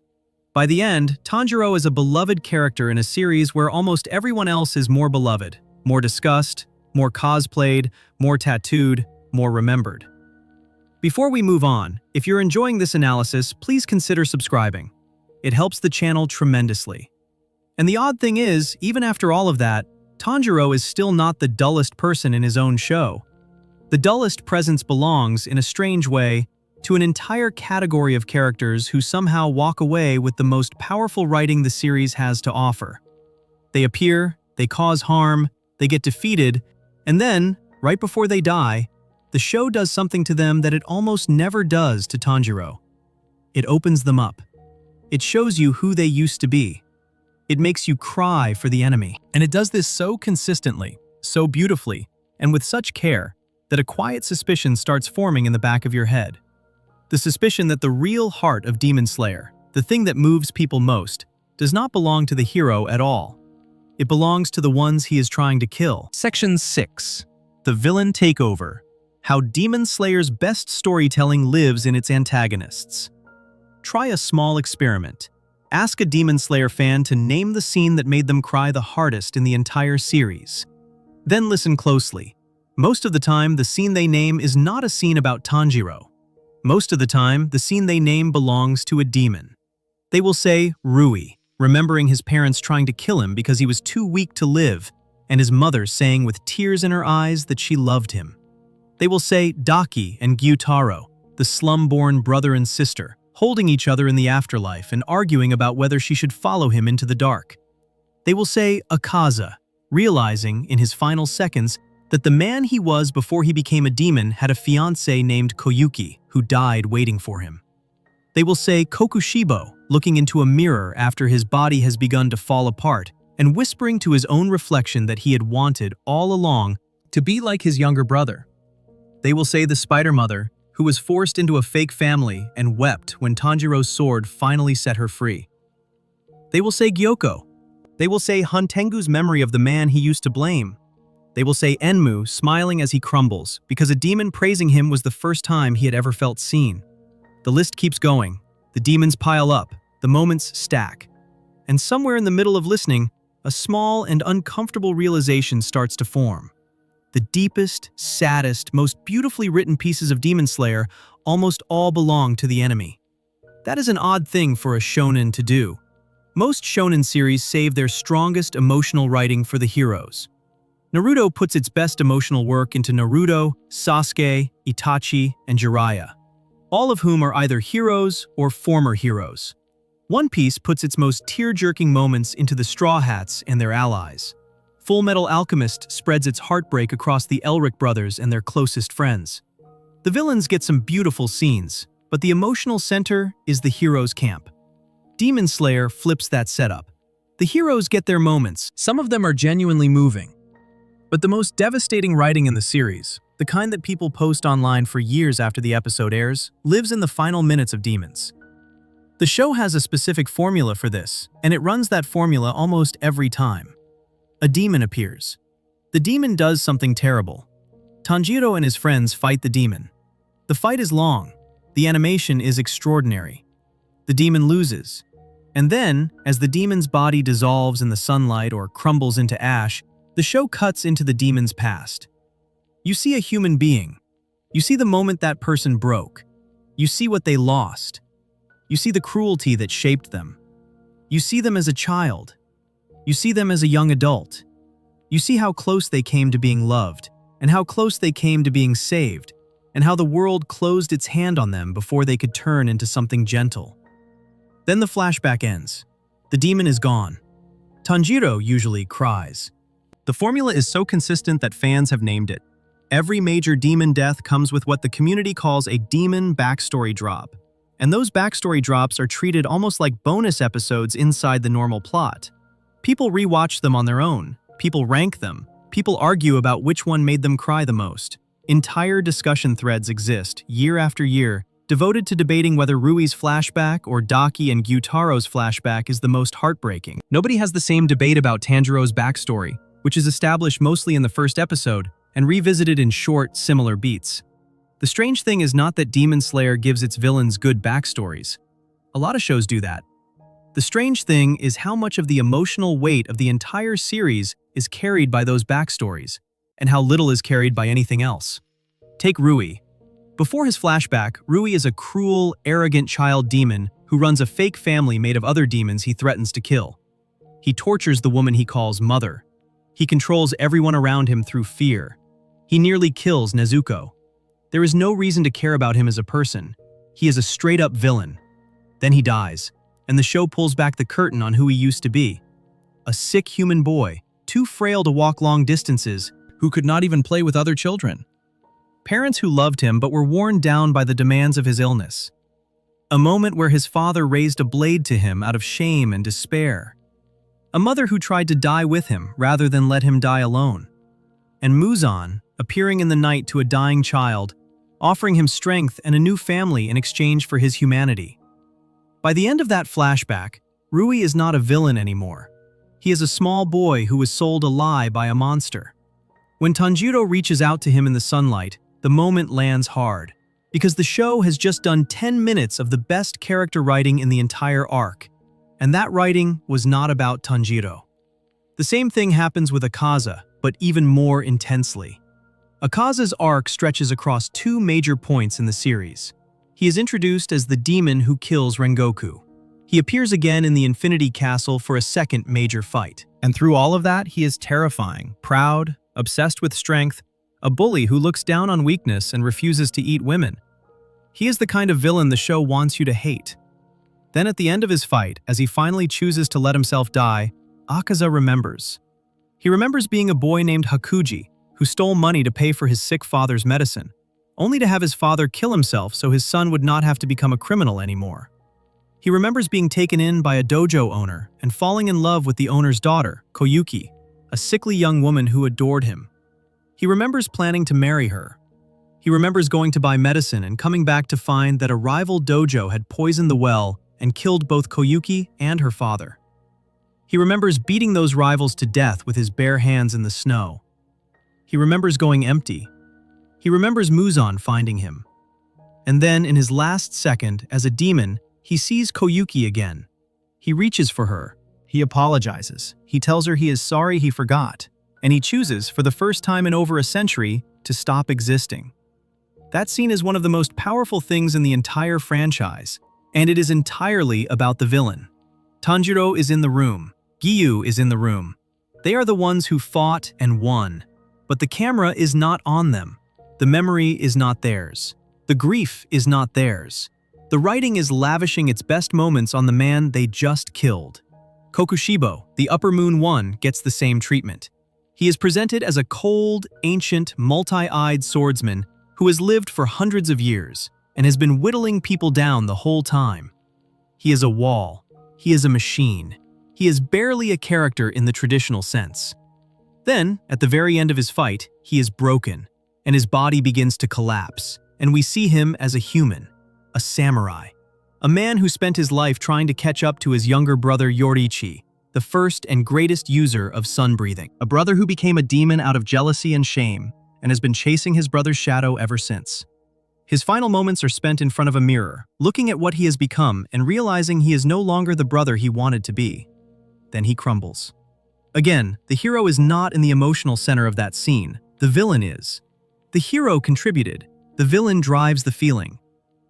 By the end, Tanjiro is a beloved character in a series where almost everyone else is more beloved, more discussed, more cosplayed, more tattooed, more remembered. Before we move on, if you're enjoying this analysis, please consider subscribing. It helps the channel tremendously. And the odd thing is, even after all of that, Tanjiro is still not the dullest person in his own show. The dullest presence belongs, in a strange way, to an entire category of characters who somehow walk away with the most powerful writing the series has to offer. They appear, they cause harm, they get defeated, and then, right before they die, the show does something to them that it almost never does to Tanjiro. It opens them up. It shows you who they used to be. It makes you cry for the enemy. And it does this so consistently, so beautifully, and with such care, that a quiet suspicion starts forming in the back of your head. The suspicion that the real heart of Demon Slayer, the thing that moves people most, does not belong to the hero at all. It belongs to the ones he is trying to kill. Section 6. The Villain Takeover. How Demon Slayer's best storytelling lives in its antagonists. Try a small experiment. Ask a Demon Slayer fan to name the scene that made them cry the hardest in the entire series. Then listen closely. Most of the time, the scene they name is not a scene about Tanjiro. Most of the time, the scene they name belongs to a demon. They will say Rui, remembering his parents trying to kill him because he was too weak to live, and his mother saying with tears in her eyes that she loved him. They will say Daki and Gyutaro, the slum-born brother and sister, holding each other in the afterlife and arguing about whether she should follow him into the dark. They will say Akaza, realizing, in his final seconds, that the man he was before he became a demon had a fiancée named Koyuki, who died waiting for him. They will say Kokushibo, looking into a mirror after his body has begun to fall apart, and whispering to his own reflection that he had wanted all along to be like his younger brother. They will say the Spider Mother, who was forced into a fake family and wept when Tanjiro's sword finally set her free. They will say Gyoko. They will say Hantengu's memory of the man he used to blame. They will say Enmu, smiling as he crumbles, because a demon praising him was the first time he had ever felt seen. The list keeps going. The demons pile up. The moments stack. And somewhere in the middle of listening, a small and uncomfortable realization starts to form. The deepest, saddest, most beautifully written pieces of Demon Slayer almost all belong to the enemy. That is an odd thing for a shonen to do. Most shonen series save their strongest emotional writing for the heroes. Naruto puts its best emotional work into Naruto, Sasuke, Itachi, and Jiraiya, all of whom are either heroes or former heroes. One Piece puts its most tear-jerking moments into the Straw Hats and their allies. Fullmetal Alchemist spreads its heartbreak across the Elric brothers and their closest friends. The villains get some beautiful scenes, but the emotional center is the heroes' camp. Demon Slayer flips that setup. The heroes get their moments. Some of them are genuinely moving. But the most devastating writing in the series, the kind that people post online for years after the episode airs, lives in the final minutes of Demons. The show has a specific formula for this, and it runs that formula almost every time. A demon appears. The demon does something terrible. Tanjiro and his friends fight the demon. The fight is long. The animation is extraordinary. The demon loses. And then, as the demon's body dissolves in the sunlight or crumbles into ash, the show cuts into the demon's past. You see a human being. You see the moment that person broke. You see what they lost. You see the cruelty that shaped them. You see them as a child. You see them as a young adult. You see how close they came to being loved, and how close they came to being saved, and how the world closed its hand on them before they could turn into something gentle. Then the flashback ends. The demon is gone. Tanjiro usually cries. The formula is so consistent that fans have named it. Every major demon death comes with what the community calls a demon backstory drop. And those backstory drops are treated almost like bonus episodes inside the normal plot. People rewatch them on their own. People rank them. People argue about which one made them cry the most. Entire discussion threads exist, year after year, devoted to debating whether Rui's flashback or Daki and Gyutaro's flashback is the most heartbreaking. Nobody has the same debate about Tanjiro's backstory, which is established mostly in the first episode and revisited in short, similar beats. The strange thing is not that Demon Slayer gives its villains good backstories. A lot of shows do that. The strange thing is how much of the emotional weight of the entire series is carried by those backstories, and how little is carried by anything else. Take Rui. Before his flashback, Rui is a cruel, arrogant child demon who runs a fake family made of other demons he threatens to kill. He tortures the woman he calls Mother. He controls everyone around him through fear. He nearly kills Nezuko. There is no reason to care about him as a person. He is a straight-up villain. Then he dies, and the show pulls back the curtain on who he used to be. A sick human boy, too frail to walk long distances, who could not even play with other children. Parents who loved him but were worn down by the demands of his illness. A moment where his father raised a blade to him out of shame and despair. A mother who tried to die with him rather than let him die alone. And Muzan, appearing in the night to a dying child, offering him strength and a new family in exchange for his humanity. By the end of that flashback, Rui is not a villain anymore. He is a small boy who was sold a lie by a monster. When Tanjiro reaches out to him in the sunlight, the moment lands hard, because the show has just done 10 minutes of the best character writing in the entire arc, and that writing was not about Tanjiro. The same thing happens with Akaza, but even more intensely. Akaza's arc stretches across two major points in the series. He is introduced as the demon who kills Rengoku. He appears again in the Infinity Castle for a second major fight. And through all of that, he is terrifying, proud, obsessed with strength, a bully who looks down on weakness and refuses to eat women. He is the kind of villain the show wants you to hate. Then at the end of his fight, as he finally chooses to let himself die, Akaza remembers. He remembers being a boy named Hakuji, who stole money to pay for his sick father's medicine, only to have his father kill himself so his son would not have to become a criminal anymore. He remembers being taken in by a dojo owner and falling in love with the owner's daughter, Koyuki, a sickly young woman who adored him. He remembers planning to marry her. He remembers going to buy medicine and coming back to find that a rival dojo had poisoned the well and killed both Koyuki and her father. He remembers beating those rivals to death with his bare hands in the snow. He remembers going empty. He remembers Muzan finding him. And then, in his last second, as a demon, he sees Koyuki again. He reaches for her. He apologizes. He tells her he is sorry he forgot. And he chooses, for the first time in over a century, to stop existing. That scene is one of the most powerful things in the entire franchise, and it is entirely about the villain. Tanjiro is in the room. Giyu is in the room. They are the ones who fought and won. But the camera is not on them. The memory is not theirs. The grief is not theirs. The writing is lavishing its best moments on the man they just killed. Kokushibo, the Upper Moon One, gets the same treatment. He is presented as a cold, ancient, multi-eyed swordsman who has lived for hundreds of years and has been whittling people down the whole time. He is a wall. He is a machine. He is barely a character in the traditional sense. Then, at the very end of his fight, he is broken, and his body begins to collapse, and we see him as a human, a samurai, a man who spent his life trying to catch up to his younger brother Yoriichi, the first and greatest user of sun-breathing, a brother who became a demon out of jealousy and shame, and has been chasing his brother's shadow ever since. His final moments are spent in front of a mirror, looking at what he has become and realizing he is no longer the brother he wanted to be. Then he crumbles. Again, the hero is not in the emotional center of that scene. The villain is. The hero contributed. The villain drives the feeling.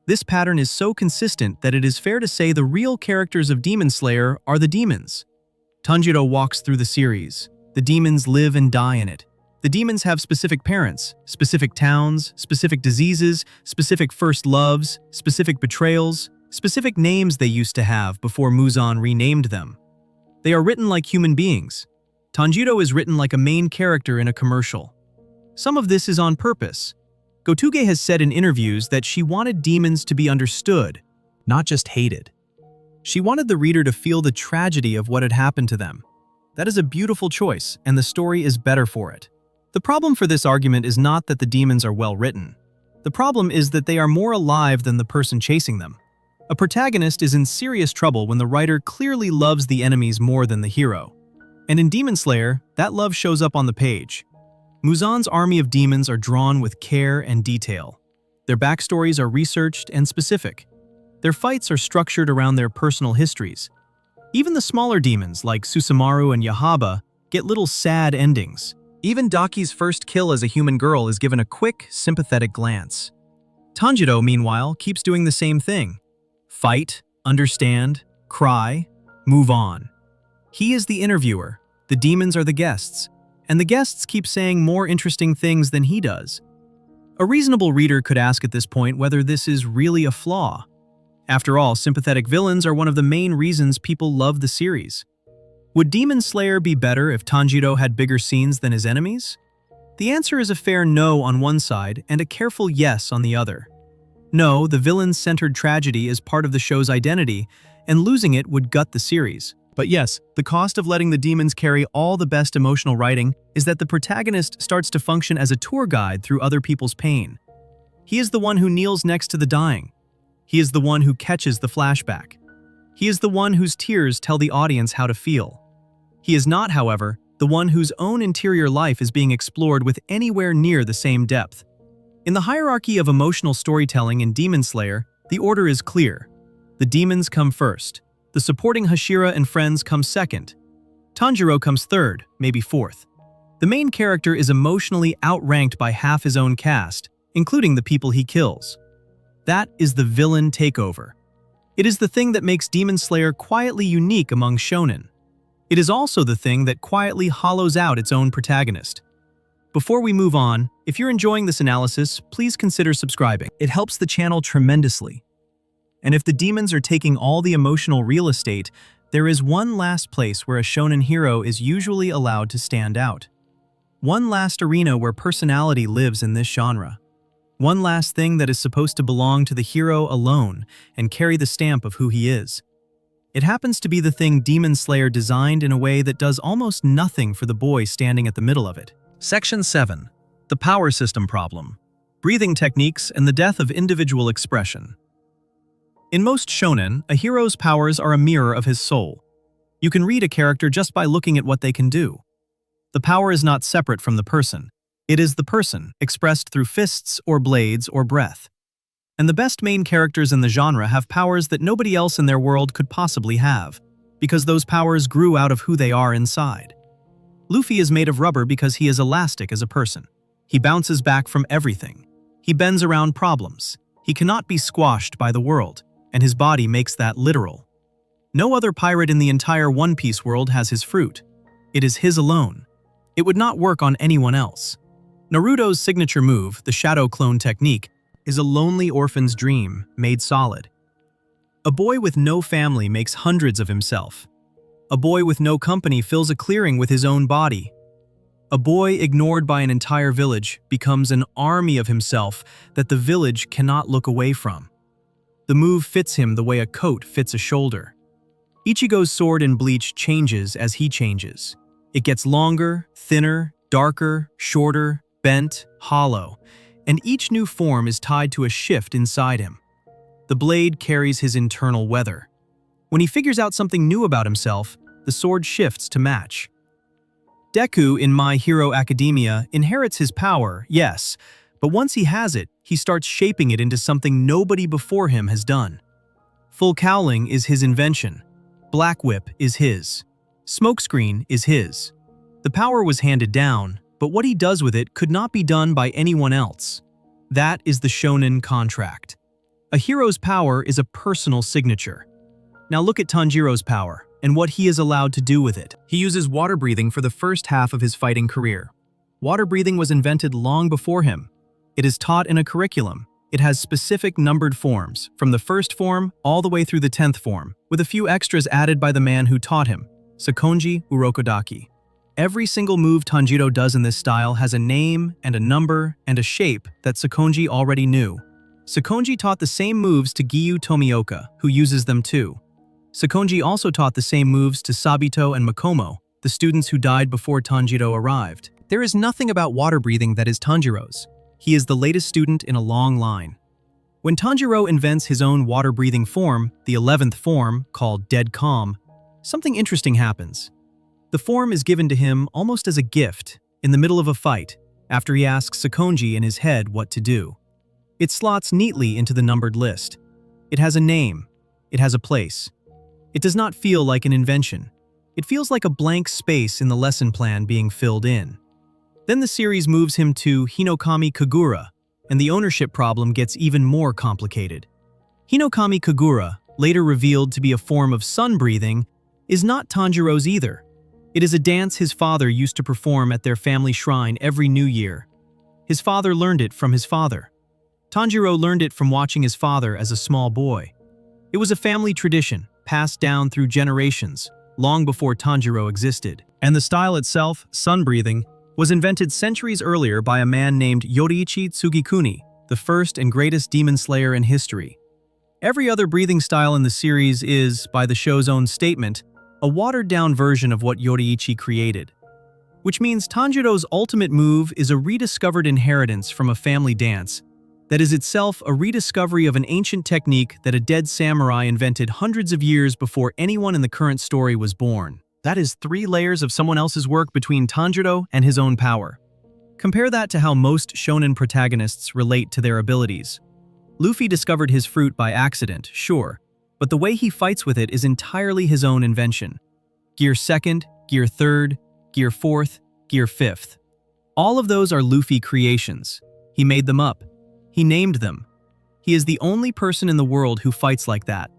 This pattern is so consistent that it is fair to say the real characters of Demon Slayer are the demons. Tanjiro walks through the series. The demons live and die in it. The demons have specific parents, specific towns, specific diseases, specific first loves, specific betrayals, specific names they used to have before Muzan renamed them. They are written like human beings. Tanjiro is written like a main character in a commercial. Some of this is on purpose. Gotuge has said in interviews that she wanted demons to be understood, not just hated. She wanted the reader to feel the tragedy of what had happened to them. That is a beautiful choice, and the story is better for it. The problem for this argument is not that the demons are well written. The problem is that they are more alive than the person chasing them. A protagonist is in serious trouble when the writer clearly loves the enemies more than the hero. And in Demon Slayer, that love shows up on the page. Muzan's army of demons are drawn with care and detail. Their backstories are researched and specific. Their fights are structured around their personal histories. Even the smaller demons like Susumaru and Yahaba get little sad endings. Even Daki's first kill as a human girl is given a quick, sympathetic glance. Tanjiro, meanwhile, keeps doing the same thing. Fight, understand, cry, move on. He is the interviewer, the demons are the guests, and the guests keep saying more interesting things than he does. A reasonable reader could ask at this point whether this is really a flaw. After all, sympathetic villains are one of the main reasons people love the series. Would Demon Slayer be better if Tanjiro had bigger scenes than his enemies? The answer is a fair no on one side and a careful yes on the other. No, the villain-centered tragedy is part of the show's identity, and losing it would gut the series. But yes, the cost of letting the demons carry all the best emotional writing is that the protagonist starts to function as a tour guide through other people's pain. He is the one who kneels next to the dying. He is the one who catches the flashback. He is the one whose tears tell the audience how to feel. He is not, however, the one whose own interior life is being explored with anywhere near the same depth. In the hierarchy of emotional storytelling in Demon Slayer, the order is clear. The demons come first. The supporting Hashira and friends come second. Tanjiro comes third, maybe fourth. The main character is emotionally outranked by half his own cast, including the people he kills. That is the villain takeover. It is the thing that makes Demon Slayer quietly unique among shonen. It is also the thing that quietly hollows out its own protagonist. Before we move on, if you're enjoying this analysis, please consider subscribing. It helps the channel tremendously. And if the demons are taking all the emotional real estate, there is one last place where a shonen hero is usually allowed to stand out. One last arena where personality lives in this genre. One last thing that is supposed to belong to the hero alone and carry the stamp of who he is. It happens to be the thing Demon Slayer designed in a way that does almost nothing for the boy standing at the middle of it. Section 7. The Power System Problem. Breathing Techniques and the Death of Individual Expression. In most shonen, a hero's powers are a mirror of his soul. You can read a character just by looking at what they can do. The power is not separate from the person. It is the person, expressed through fists or blades or breath. And the best main characters in the genre have powers that nobody else in their world could possibly have, because those powers grew out of who they are inside. Luffy is made of rubber because he is elastic as a person. He bounces back from everything. He bends around problems. He cannot be squashed by the world, and his body makes that literal. No other pirate in the entire One Piece world has his fruit. It is his alone. It would not work on anyone else. Naruto's signature move, the Shadow Clone technique, is a lonely orphan's dream made solid. A boy with no family makes hundreds of himself. A boy with no company fills a clearing with his own body. A boy ignored by an entire village becomes an army of himself that the village cannot look away from. The move fits him the way a coat fits a shoulder. Ichigo's sword in Bleach changes as he changes. It gets longer, thinner, darker, shorter, bent, hollow, and each new form is tied to a shift inside him. The blade carries his internal weather. When he figures out something new about himself, the sword shifts to match. Deku in My Hero Academia inherits his power, yes, but once he has it, he starts shaping it into something nobody before him has done. Full cowling is his invention. Black Whip is his. Smokescreen is his. The power was handed down, but what he does with it could not be done by anyone else. That is the shonen contract. A hero's power is a personal signature. Now look at Tanjiro's power and what he is allowed to do with it. He uses water breathing for the first half of his fighting career. Water breathing was invented long before him. It is taught in a curriculum. It has specific numbered forms, from the first form all the way through the 10th form, with a few extras added by the man who taught him, Sakonji Urokodaki. Every single move Tanjiro does in this style has a name and a number and a shape that Sakonji already knew. Sakonji taught the same moves to Giyu Tomioka, who uses them too. Sakonji also taught the same moves to Sabito and Makomo, the students who died before Tanjiro arrived. There is nothing about water breathing that is Tanjiro's. He is the latest student in a long line. When Tanjiro invents his own water-breathing form, the 11th form, called Dead Calm, something interesting happens. The form is given to him almost as a gift, in the middle of a fight, after he asks Sakonji in his head what to do. It slots neatly into the numbered list. It has a name. It has a place. It does not feel like an invention. It feels like a blank space in the lesson plan being filled in. Then the series moves him to Hinokami Kagura, and the ownership problem gets even more complicated. Hinokami Kagura, later revealed to be a form of sun breathing, is not Tanjiro's either. It is a dance his father used to perform at their family shrine every New Year. His father learned it from his father. Tanjiro learned it from watching his father as a small boy. It was a family tradition, passed down through generations, long before Tanjiro existed. And the style itself, sun breathing, was invented centuries earlier by a man named Yoriichi Tsugikuni, the first and greatest demon slayer in history. Every other breathing style in the series is, by the show's own statement, a watered-down version of what Yoriichi created. Which means Tanjiro's ultimate move is a rediscovered inheritance from a family dance that is itself a rediscovery of an ancient technique that a dead samurai invented hundreds of years before anyone in the current story was born. That is 3 layers of someone else's work between Tanjiro and his own power. Compare that to how most shonen protagonists relate to their abilities. Luffy discovered his fruit by accident, sure, but the way he fights with it is entirely his own invention. Gear 2nd, Gear 3rd, Gear 4th, Gear 5th. All of those are Luffy creations. He made them up. He named them. He is the only person in the world who fights like that.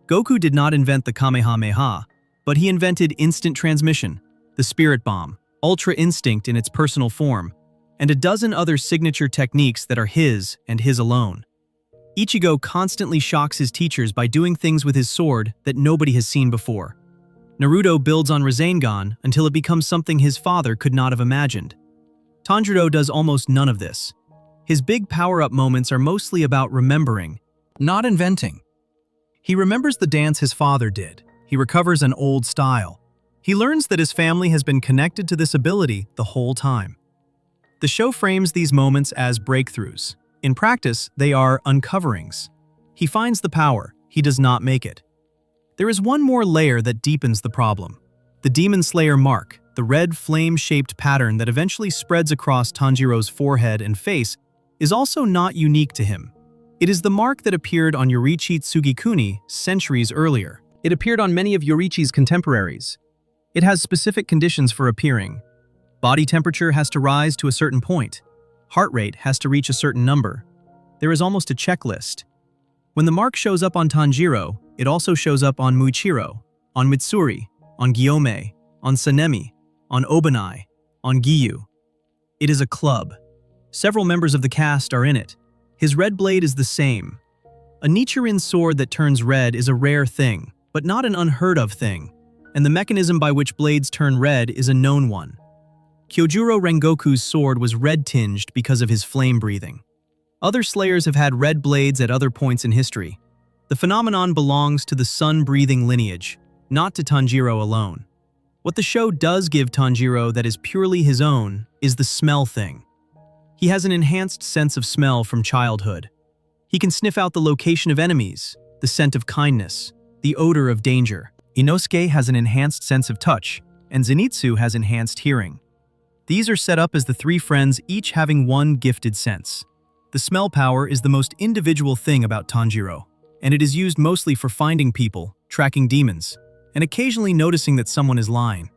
Goku did not invent the Kamehameha, but he invented instant transmission, the spirit bomb, ultra instinct in its personal form, and a dozen other signature techniques that are his and his alone. Ichigo constantly shocks his teachers by doing things with his sword that nobody has seen before. Naruto builds on Rasengan until it becomes something his father could not have imagined. Tanjiro does almost none of this. His big power-up moments are mostly about remembering, not inventing. He remembers the dance his father did. He recovers an old style. He learns that his family has been connected to this ability the whole time. The show frames these moments as breakthroughs. In practice, they are uncoverings. He finds the power, he does not make it. There is one more layer that deepens the problem. The Demon Slayer mark, the red flame-shaped pattern that eventually spreads across Tanjiro's forehead and face, is also not unique to him. It is the mark that appeared on Yoriichi Tsugikuni centuries earlier. It appeared on many of Yoriichi's contemporaries. It has specific conditions for appearing. Body temperature has to rise to a certain point. Heart rate has to reach a certain number. There is almost a checklist. When the mark shows up on Tanjiro, it also shows up on Muichiro, on Mitsuri, on Gyome, on Sanemi, on Obanai, on Giyu. It is a club. Several members of the cast are in it. His red blade is the same. A Nichirin sword that turns red is a rare thing, but not an unheard of thing, and the mechanism by which blades turn red is a known one. Kyojuro Rengoku's sword was red-tinged because of his flame-breathing. Other slayers have had red blades at other points in history. The phenomenon belongs to the sun-breathing lineage, not to Tanjiro alone. What the show does give Tanjiro that is purely his own is the smell thing. He has an enhanced sense of smell from childhood. He can sniff out the location of enemies, the scent of kindness, the odor of danger. Inosuke has an enhanced sense of touch, and Zenitsu has enhanced hearing. These are set up as the 3 friends each having one gifted sense. The smell power is the most individual thing about Tanjiro, and it is used mostly for finding people, tracking demons, and occasionally noticing that someone is lying.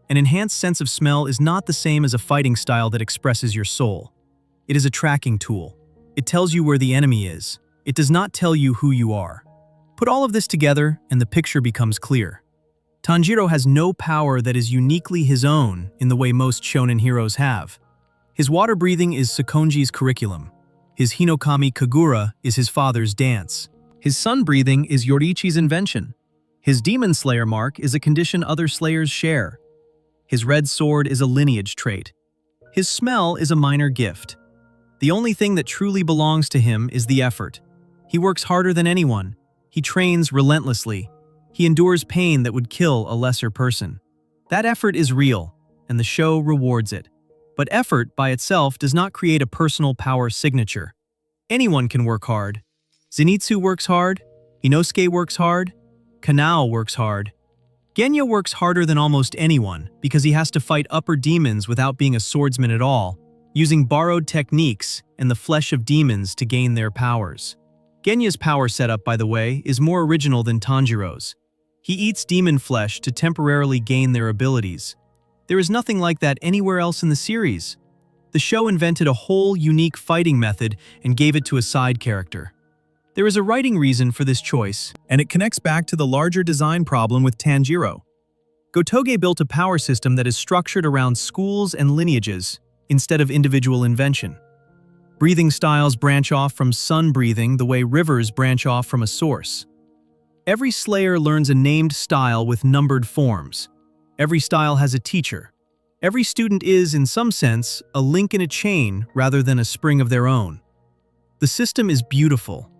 An enhanced sense of smell is not the same as a fighting style that expresses your soul. It is a tracking tool. It tells you where the enemy is. It does not tell you who you are. Put all of this together, and the picture becomes clear. Tanjiro has no power that is uniquely his own in the way most shonen heroes have. His water breathing is Sakonji's curriculum. His Hinokami Kagura is his father's dance. His sun breathing is Yoriichi's invention. His demon slayer mark is a condition other slayers share. His red sword is a lineage trait. His smell is a minor gift. The only thing that truly belongs to him is the effort. He works harder than anyone. He trains relentlessly. He endures pain that would kill a lesser person. That effort is real, and the show rewards it. But effort by itself does not create a personal power signature. Anyone can work hard. Zenitsu works hard, Inosuke works hard, Kanao works hard. Genya works harder than almost anyone because he has to fight upper demons without being a swordsman at all, using borrowed techniques and the flesh of demons to gain their powers. Genya's power setup, by the way, is more original than Tanjiro's. He eats demon flesh to temporarily gain their abilities. There is nothing like that anywhere else in the series. The show invented a whole unique fighting method and gave it to a side character. There is a writing reason for this choice, and it connects back to the larger design problem with Tanjiro. Gotoge built a power system that is structured around schools and lineages instead of individual invention. Breathing styles branch off from sun breathing the way rivers branch off from a source. Every Slayer learns a named style with numbered forms. Every style has a teacher. Every student is, in some sense, a link in a chain rather than a spring of their own. The system is beautiful.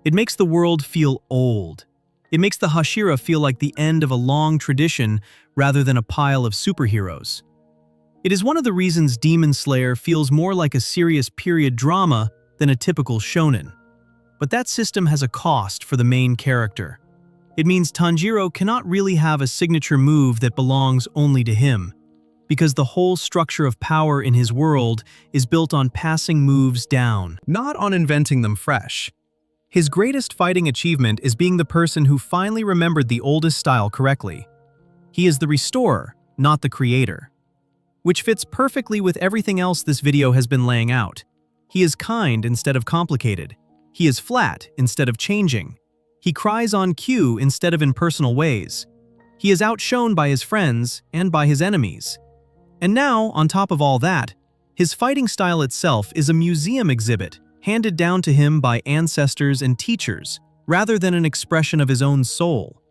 It makes the world feel old. It makes the Hashira feel like the end of a long tradition rather than a pile of superheroes. It is one of the reasons Demon Slayer feels more like a serious period drama than a typical shonen. But that system has a cost for the main character. It means Tanjiro cannot really have a signature move that belongs only to him, because the whole structure of power in his world is built on passing moves down, not on inventing them fresh. His greatest fighting achievement is being the person who finally remembered the oldest style correctly. He is the restorer, not the creator. Which fits perfectly with everything else this video has been laying out. He is kind instead of complicated. He is flat instead of changing. He cries on cue instead of in personal ways. He is outshone by his friends and by his enemies. And now, on top of all that, his fighting style itself is a museum exhibit handed down to him by ancestors and teachers, rather than an expression of his own soul.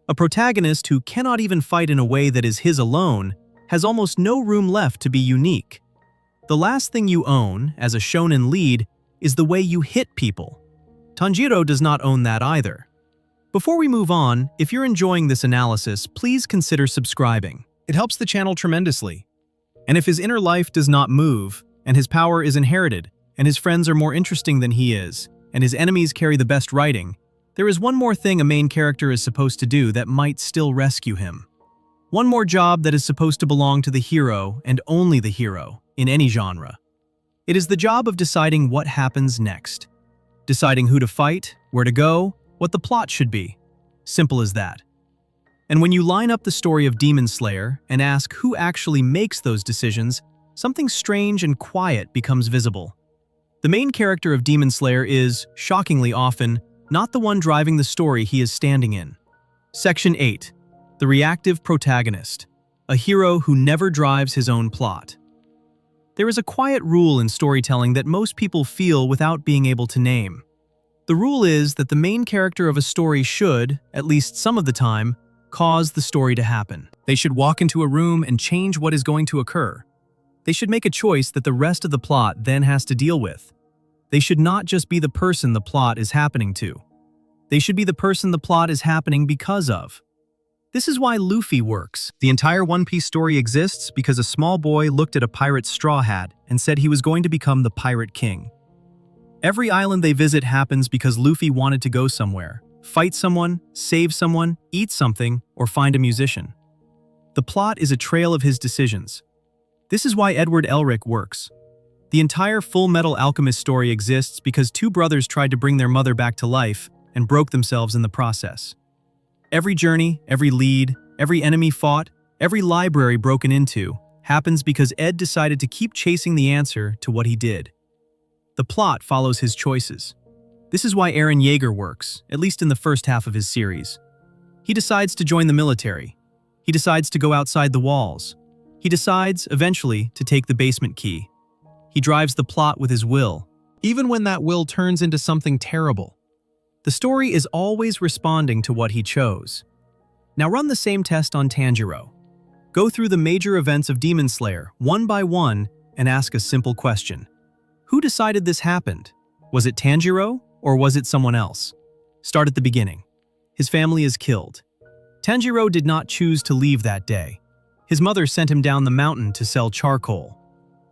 A protagonist who cannot even fight in a way that is his alone has almost no room left to be unique. The last thing you own, as a shonen lead, is the way you hit people. Tanjiro does not own that either. Before we move on, if you're enjoying this analysis, please consider subscribing. It helps the channel tremendously. And if his inner life does not move, and his power is inherited, and his friends are more interesting than he is, and his enemies carry the best writing, there is one more thing a main character is supposed to do that might still rescue him. One more job that is supposed to belong to the hero and only the hero, in any genre. It is the job of deciding what happens next. Deciding who to fight, where to go, what the plot should be. Simple as that. And when you line up the story of Demon Slayer and ask who actually makes those decisions, something strange and quiet becomes visible. The main character of Demon Slayer is, shockingly often, not the one driving the story he is standing in. Section 8. The reactive protagonist. A hero who never drives his own plot. There is a quiet rule in storytelling that most people feel without being able to name. The rule is that the main character of a story should, at least some of the time, cause the story to happen. They should walk into a room and change what is going to occur. They should make a choice that the rest of the plot then has to deal with. They should not just be the person the plot is happening to. They should be the person the plot is happening because of. This is why Luffy works. The entire One Piece story exists because a small boy looked at a pirate's straw hat and said he was going to become the Pirate King. Every island they visit happens because Luffy wanted to go somewhere, fight someone, save someone, eat something, or find a musician. The plot is a trail of his decisions. This is why Edward Elric works. The entire Full Metal Alchemist story exists because two brothers tried to bring their mother back to life and broke themselves in the process. Every journey, every lead, every enemy fought, every library broken into, happens because Ed decided to keep chasing the answer to what he did. The plot follows his choices. This is why Eren Yeager works, at least in the first half of his series. He decides to join the military. He decides to go outside the walls. He decides, eventually, to take the basement key. He drives the plot with his will, even when that will turns into something terrible. The story is always responding to what he chose. Now run the same test on Tanjiro. Go through the major events of Demon Slayer, one by one, and ask a simple question. Who decided this happened? Was it Tanjiro, or was it someone else? Start at the beginning. His family is killed. Tanjiro did not choose to leave that day. His mother sent him down the mountain to sell charcoal.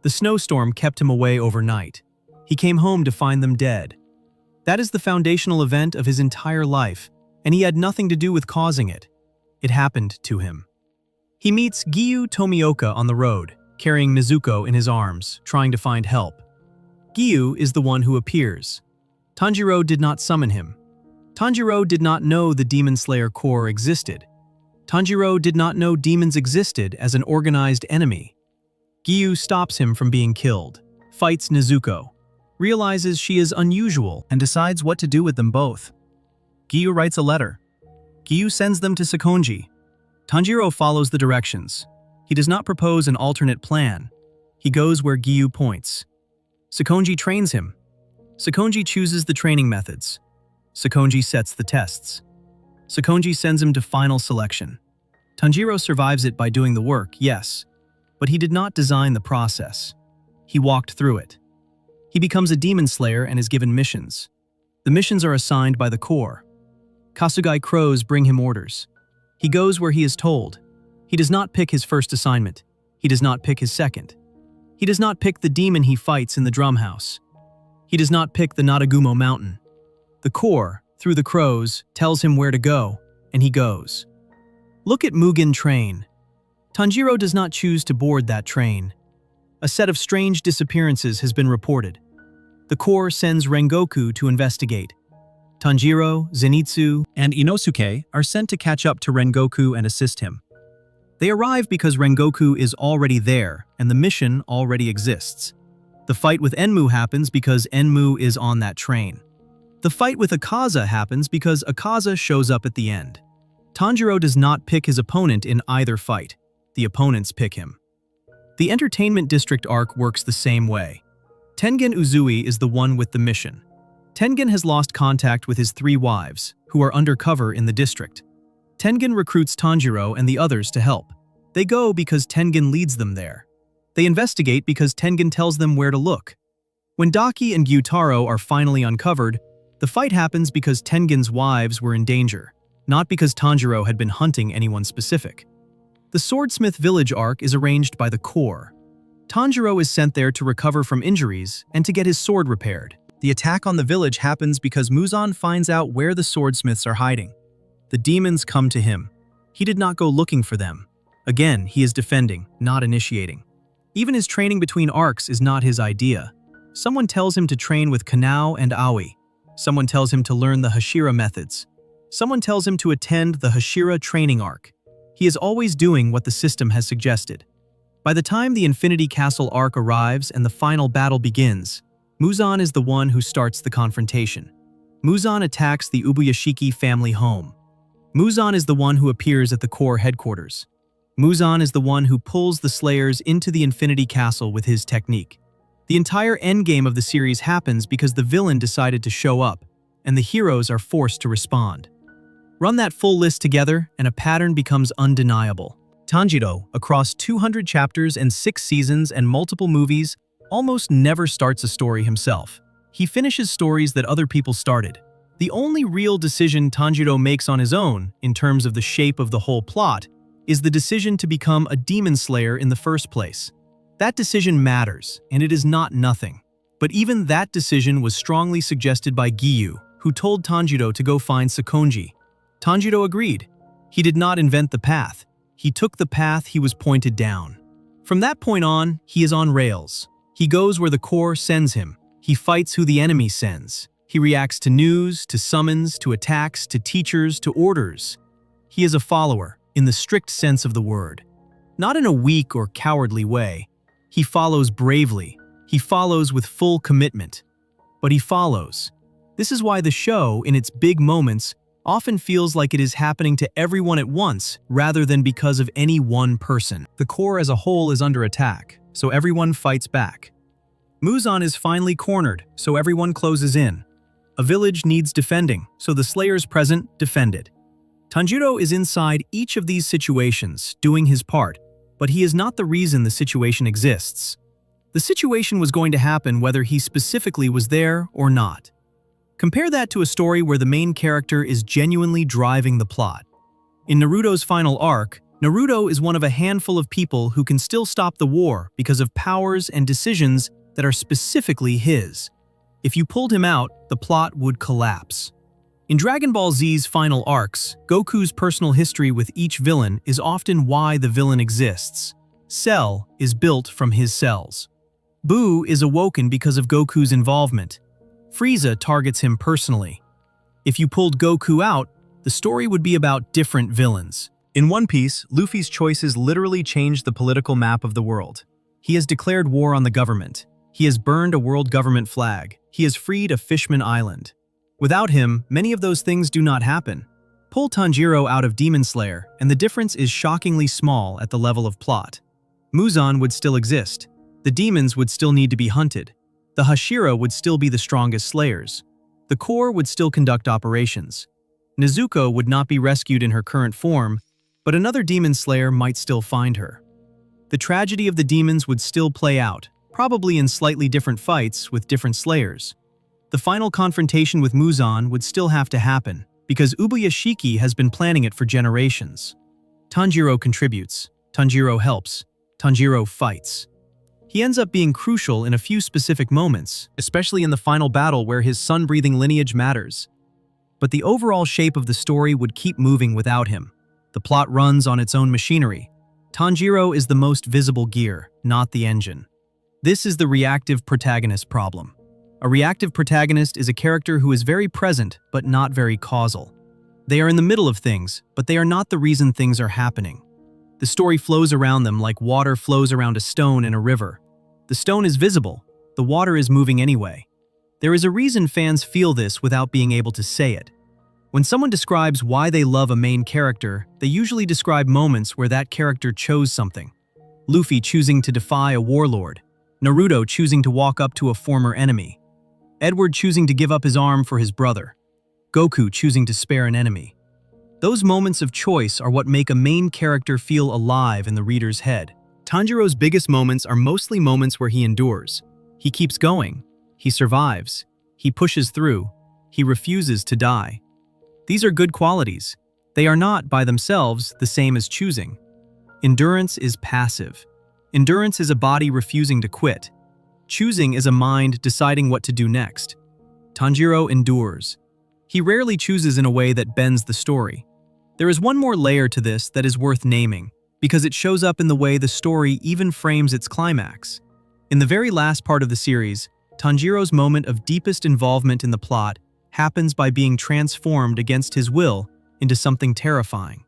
The snowstorm kept him away overnight. He came home to find them dead. That is the foundational event of his entire life, and he had nothing to do with causing it. It happened to him. He meets Giyu Tomioka on the road, carrying Nezuko in his arms, trying to find help. Giyu is the one who appears. Tanjiro did not summon him. Tanjiro did not know the Demon Slayer Corps existed. Tanjiro did not know demons existed as an organized enemy. Giyu stops him from being killed, fights Nezuko, realizes she is unusual, and decides what to do with them both. Giyu writes a letter. Giyu sends them to Sakonji. Tanjiro follows the directions. He does not propose an alternate plan. He goes where Giyu points. Sakonji trains him. Sakonji chooses the training methods. Sakonji sets the tests. Sakonji sends him to final selection. Tanjiro survives it by doing the work, yes, but he did not design the process. He walked through it. He becomes a demon slayer and is given missions. The missions are assigned by the Corps. Kasugai crows bring him orders. He goes where he is told. He does not pick his first assignment. He does not pick his second. He does not pick the demon he fights in the drum house. He does not pick the Nadagumo mountain. The Corps, through the crows, tells him where to go, and he goes. Look at Mugen Train. Tanjiro does not choose to board that train. A set of strange disappearances has been reported. The Corps sends Rengoku to investigate. Tanjiro, Zenitsu, and Inosuke are sent to catch up to Rengoku and assist him. They arrive because Rengoku is already there, and the mission already exists. The fight with Enmu happens because Enmu is on that train. The fight with Akaza happens because Akaza shows up at the end. Tanjiro does not pick his opponent in either fight. The opponents pick him. The Entertainment District arc works the same way. Tengen Uzui is the one with the mission. Tengen has lost contact with his 3 wives, who are undercover in the district. Tengen recruits Tanjiro and the others to help. They go because Tengen leads them there. They investigate because Tengen tells them where to look. When Daki and Gyutaro are finally uncovered, the fight happens because Tengen's wives were in danger, not because Tanjiro had been hunting anyone specific. The Swordsmith Village arc is arranged by the Corps. Tanjiro is sent there to recover from injuries and to get his sword repaired. The attack on the village happens because Muzan finds out where the swordsmiths are hiding. The demons come to him. He did not go looking for them. Again, he is defending, not initiating. Even his training between arcs is not his idea. Someone tells him to train with Kanao and Aoi. Someone tells him to learn the Hashira methods. Someone tells him to attend the Hashira training arc. He is always doing what the system has suggested. By the time the Infinity Castle arc arrives and the final battle begins, Muzan is the one who starts the confrontation. Muzan attacks the Ubuyashiki family home. Muzan is the one who appears at the Corps headquarters. Muzan is the one who pulls the Slayers into the Infinity Castle with his technique. The entire endgame of the series happens because the villain decided to show up, and the heroes are forced to respond. Run that full list together, and a pattern becomes undeniable. Tanjiro, across 200 chapters and 6 seasons and multiple movies, almost never starts a story himself. He finishes stories that other people started. The only real decision Tanjiro makes on his own, in terms of the shape of the whole plot, is the decision to become a demon slayer in the first place. That decision matters, and it is not nothing. But even that decision was strongly suggested by Giyu, who told Tanjiro to go find Sakonji. Tanjiro agreed. He did not invent the path. He took the path he was pointed down. From that point on, he is on rails. He goes where the Corps sends him. He fights who the enemy sends. He reacts to news, to summons, to attacks, to teachers, to orders. He is a follower, in the strict sense of the word. Not in a weak or cowardly way. He follows bravely. He follows with full commitment. But he follows. This is why the show, in its big moments, often feels like it is happening to everyone at once rather than because of any one person. The Corps as a whole is under attack, so everyone fights back. Muzan is finally cornered, so everyone closes in. A village needs defending, so the Slayers present defend it. Tanjiro is inside each of these situations, doing his part, but he is not the reason the situation exists. The situation was going to happen whether he specifically was there or not. Compare that to a story where the main character is genuinely driving the plot. In Naruto's final arc, Naruto is one of a handful of people who can still stop the war because of powers and decisions that are specifically his. If you pulled him out, the plot would collapse. In Dragon Ball Z's final arcs, Goku's personal history with each villain is often why the villain exists. Cell is built from his cells. Buu is awoken because of Goku's involvement. Frieza targets him personally. If you pulled Goku out, the story would be about different villains. In One Piece, Luffy's choices literally changed the political map of the world. He has declared war on the government. He has burned a world government flag. He has freed a Fishman Island. Without him, many of those things do not happen. Pull Tanjiro out of Demon Slayer, and the difference is shockingly small at the level of plot. Muzan would still exist. The demons would still need to be hunted. The Hashira would still be the strongest slayers. The Corps would still conduct operations. Nezuko would not be rescued in her current form, but another demon slayer might still find her. The tragedy of the demons would still play out, probably in slightly different fights with different slayers. The final confrontation with Muzan would still have to happen, because Ubuyashiki has been planning it for generations. Tanjiro contributes, Tanjiro helps, Tanjiro fights. He ends up being crucial in a few specific moments, especially in the final battle where his sun-breathing lineage matters. But the overall shape of the story would keep moving without him. The plot runs on its own machinery. Tanjiro is the most visible gear, not the engine. This is the reactive protagonist problem. A reactive protagonist is a character who is very present but not very causal. They are in the middle of things, but they are not the reason things are happening. The story flows around them like water flows around a stone in a river. The stone is visible, the water is moving anyway. There is a reason fans feel this without being able to say it. When someone describes why they love a main character, they usually describe moments where that character chose something. Luffy choosing to defy a warlord, Naruto choosing to walk up to a former enemy, Edward choosing to give up his arm for his brother, Goku choosing to spare an enemy. Those moments of choice are what make a main character feel alive in the reader's head. Tanjiro's biggest moments are mostly moments where he endures. He keeps going. He survives. He pushes through. He refuses to die. These are good qualities. They are not, by themselves, the same as choosing. Endurance is passive. Endurance is a body refusing to quit. Choosing is a mind deciding what to do next. Tanjiro endures. He rarely chooses in a way that bends the story. There is one more layer to this that is worth naming, because it shows up in the way the story even frames its climax. In the very last part of the series, Tanjiro's moment of deepest involvement in the plot happens by being transformed against his will into something terrifying.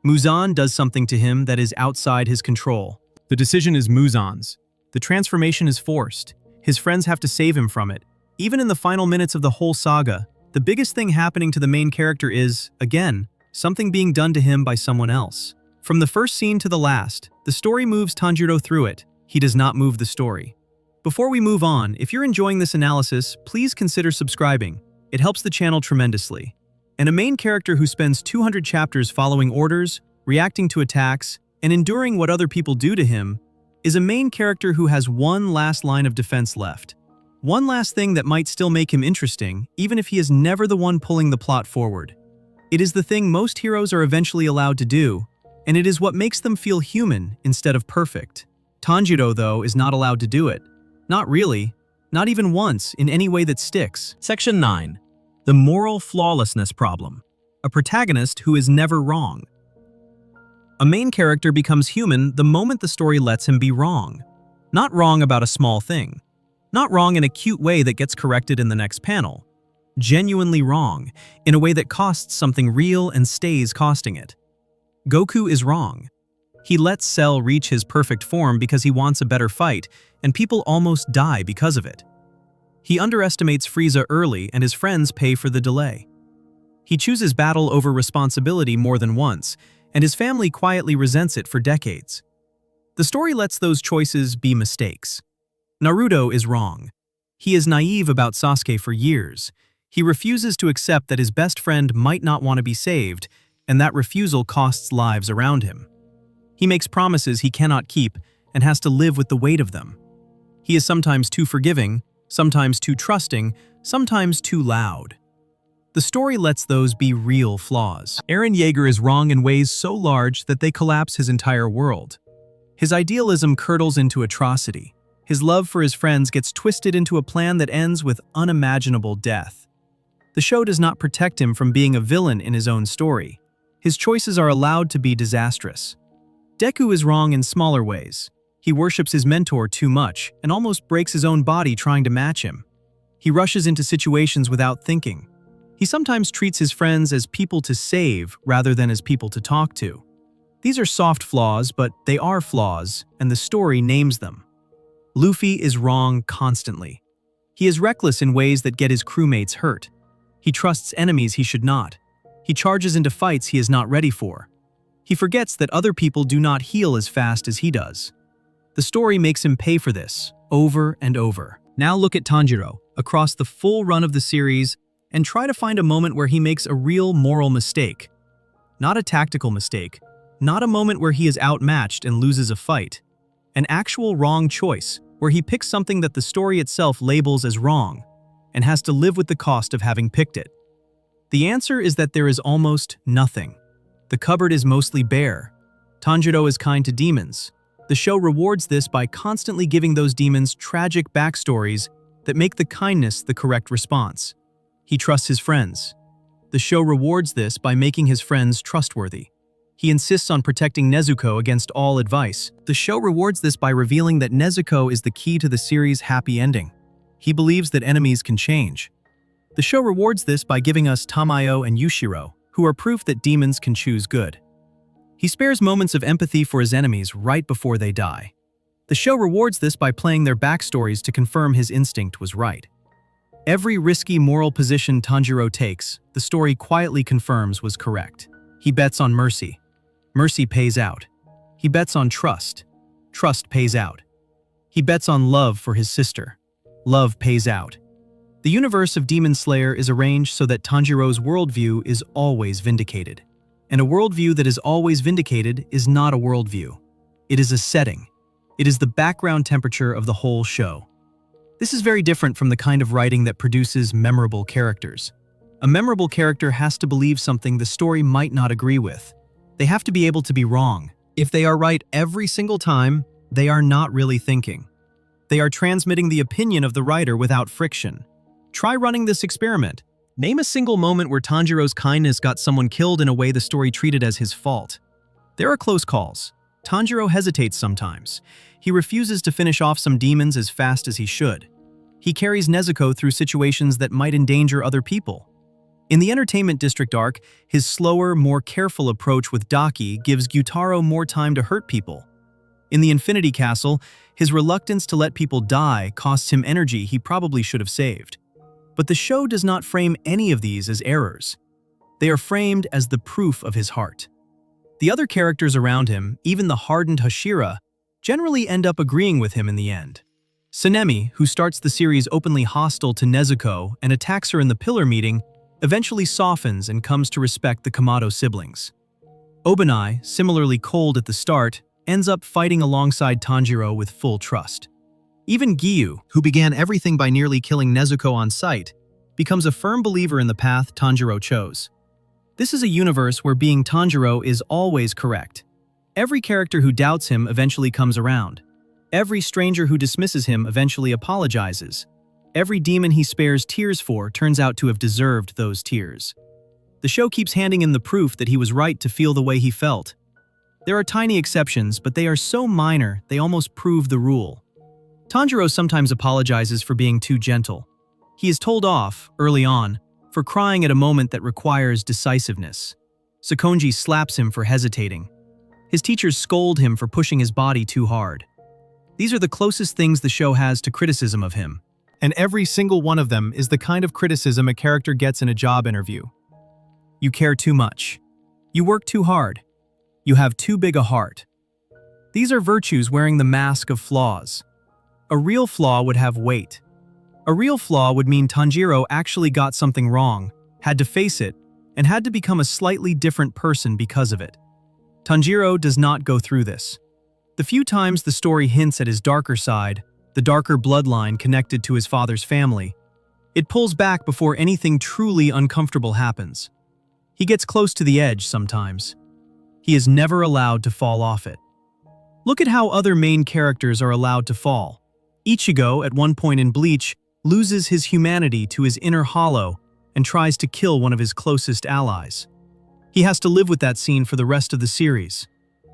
Muzan does something to him that is outside his control. The decision is Muzan's. The transformation is forced. His friends have to save him from it. Even in the final minutes of the whole saga, the biggest thing happening to the main character is, again, something being done to him by someone else. From the first scene to the last, the story moves Tanjiro through it. He does not move the story. Before we move on, if you're enjoying this analysis, please consider subscribing. It helps the channel tremendously. And a main character who spends 200 chapters following orders, reacting to attacks, and enduring what other people do to him, is a main character who has one last line of defense left. One last thing that might still make him interesting, even if he is never the one pulling the plot forward. It is the thing most heroes are eventually allowed to do, and it is what makes them feel human instead of perfect. Tanjiro, though, is not allowed to do it. Not really. Not even once, in any way that sticks. Section 9. The moral flawlessness problem. A protagonist who is never wrong. A main character becomes human the moment the story lets him be wrong. Not wrong about a small thing. Not wrong in a cute way that gets corrected in the next panel. Genuinely wrong, in a way that costs something real and stays costing it. Goku is wrong. He lets Cell reach his perfect form because he wants a better fight, and people almost die because of it. He underestimates Frieza early, and his friends pay for the delay. He chooses battle over responsibility more than once, and his family quietly resents it for decades. The story lets those choices be mistakes. Naruto is wrong. He is naive about Sasuke for years. He refuses to accept that his best friend might not want to be saved, and that refusal costs lives around him. He makes promises he cannot keep and has to live with the weight of them. He is sometimes too forgiving, sometimes too trusting, sometimes too loud. The story lets those be real flaws. Eren Yeager is wrong in ways so large that they collapse his entire world. His idealism curdles into atrocity. His love for his friends gets twisted into a plan that ends with unimaginable death. The show does not protect him from being a villain in his own story. His choices are allowed to be disastrous. Deku is wrong in smaller ways. He worships his mentor too much and almost breaks his own body trying to match him. He rushes into situations without thinking. He sometimes treats his friends as people to save rather than as people to talk to. These are soft flaws, but they are flaws, and the story names them. Luffy is wrong constantly. He is reckless in ways that get his crewmates hurt. He trusts enemies he should not. He charges into fights he is not ready for. He forgets that other people do not heal as fast as he does. The story makes him pay for this, over and over. Now look at Tanjiro, across the full run of the series, and try to find a moment where he makes a real moral mistake. Not a tactical mistake, not a moment where he is outmatched and loses a fight. An actual wrong choice, where he picks something that the story itself labels as wrong, and has to live with the cost of having picked it. The answer is that there is almost nothing. The cupboard is mostly bare. Tanjiro is kind to demons. The show rewards this by constantly giving those demons tragic backstories that make the kindness the correct response. He trusts his friends. The show rewards this by making his friends trustworthy. He insists on protecting Nezuko against all advice. The show rewards this by revealing that Nezuko is the key to the series' happy ending. He believes that enemies can change. The show rewards this by giving us Tamayo and Yushiro, who are proof that demons can choose good. He spares moments of empathy for his enemies right before they die. The show rewards this by playing their backstories to confirm his instinct was right. Every risky moral position Tanjiro takes, the story quietly confirms was correct. He bets on mercy. Mercy pays out. He bets on trust. Trust pays out. He bets on love for his sister. Love pays out. The universe of Demon Slayer is arranged so that Tanjiro's worldview is always vindicated. And a worldview that is always vindicated is not a worldview. It is a setting. It is the background temperature of the whole show. This is very different from the kind of writing that produces memorable characters. A memorable character has to believe something the story might not agree with. They have to be able to be wrong. If they are right every single time, they are not really thinking. They are transmitting the opinion of the writer without friction. Try running this experiment. Name a single moment where Tanjiro's kindness got someone killed in a way the story treated as his fault. There are close calls. Tanjiro hesitates sometimes. He refuses to finish off some demons as fast as he should. He carries Nezuko through situations that might endanger other people. In the Entertainment District arc, his slower, more careful approach with Daki gives Gyutaro more time to hurt people. In the Infinity Castle, his reluctance to let people die costs him energy he probably should have saved. But the show does not frame any of these as errors. They are framed as the proof of his heart. The other characters around him, even the hardened Hashira, generally end up agreeing with him in the end. Tsunemi, who starts the series openly hostile to Nezuko and attacks her in the Pillar meeting, eventually softens and comes to respect the Kamado siblings. Obanai, similarly cold at the start, ends up fighting alongside Tanjiro with full trust. Even Giyu, who began everything by nearly killing Nezuko on sight, becomes a firm believer in the path Tanjiro chose. This is a universe where being Tanjiro is always correct. Every character who doubts him eventually comes around. Every stranger who dismisses him eventually apologizes. Every demon he spares tears for turns out to have deserved those tears. The show keeps handing him the proof that he was right to feel the way he felt. There are tiny exceptions, but they are so minor they almost prove the rule. Tanjiro sometimes apologizes for being too gentle. He is told off, early on, for crying at a moment that requires decisiveness. Sakonji slaps him for hesitating. His teachers scold him for pushing his body too hard. These are the closest things the show has to criticism of him. And every single one of them is the kind of criticism a character gets in a job interview. You care too much. You work too hard. You have too big a heart. These are virtues wearing the mask of flaws. A real flaw would have weight. A real flaw would mean Tanjiro actually got something wrong, had to face it, and had to become a slightly different person because of it. Tanjiro does not go through this. The few times the story hints at his darker side, the darker bloodline connected to his father's family, it pulls back before anything truly uncomfortable happens. He gets close to the edge sometimes. He is never allowed to fall off it. Look at how other main characters are allowed to fall. Ichigo, at one point in Bleach, loses his humanity to his inner hollow and tries to kill one of his closest allies. He has to live with that scene for the rest of the series.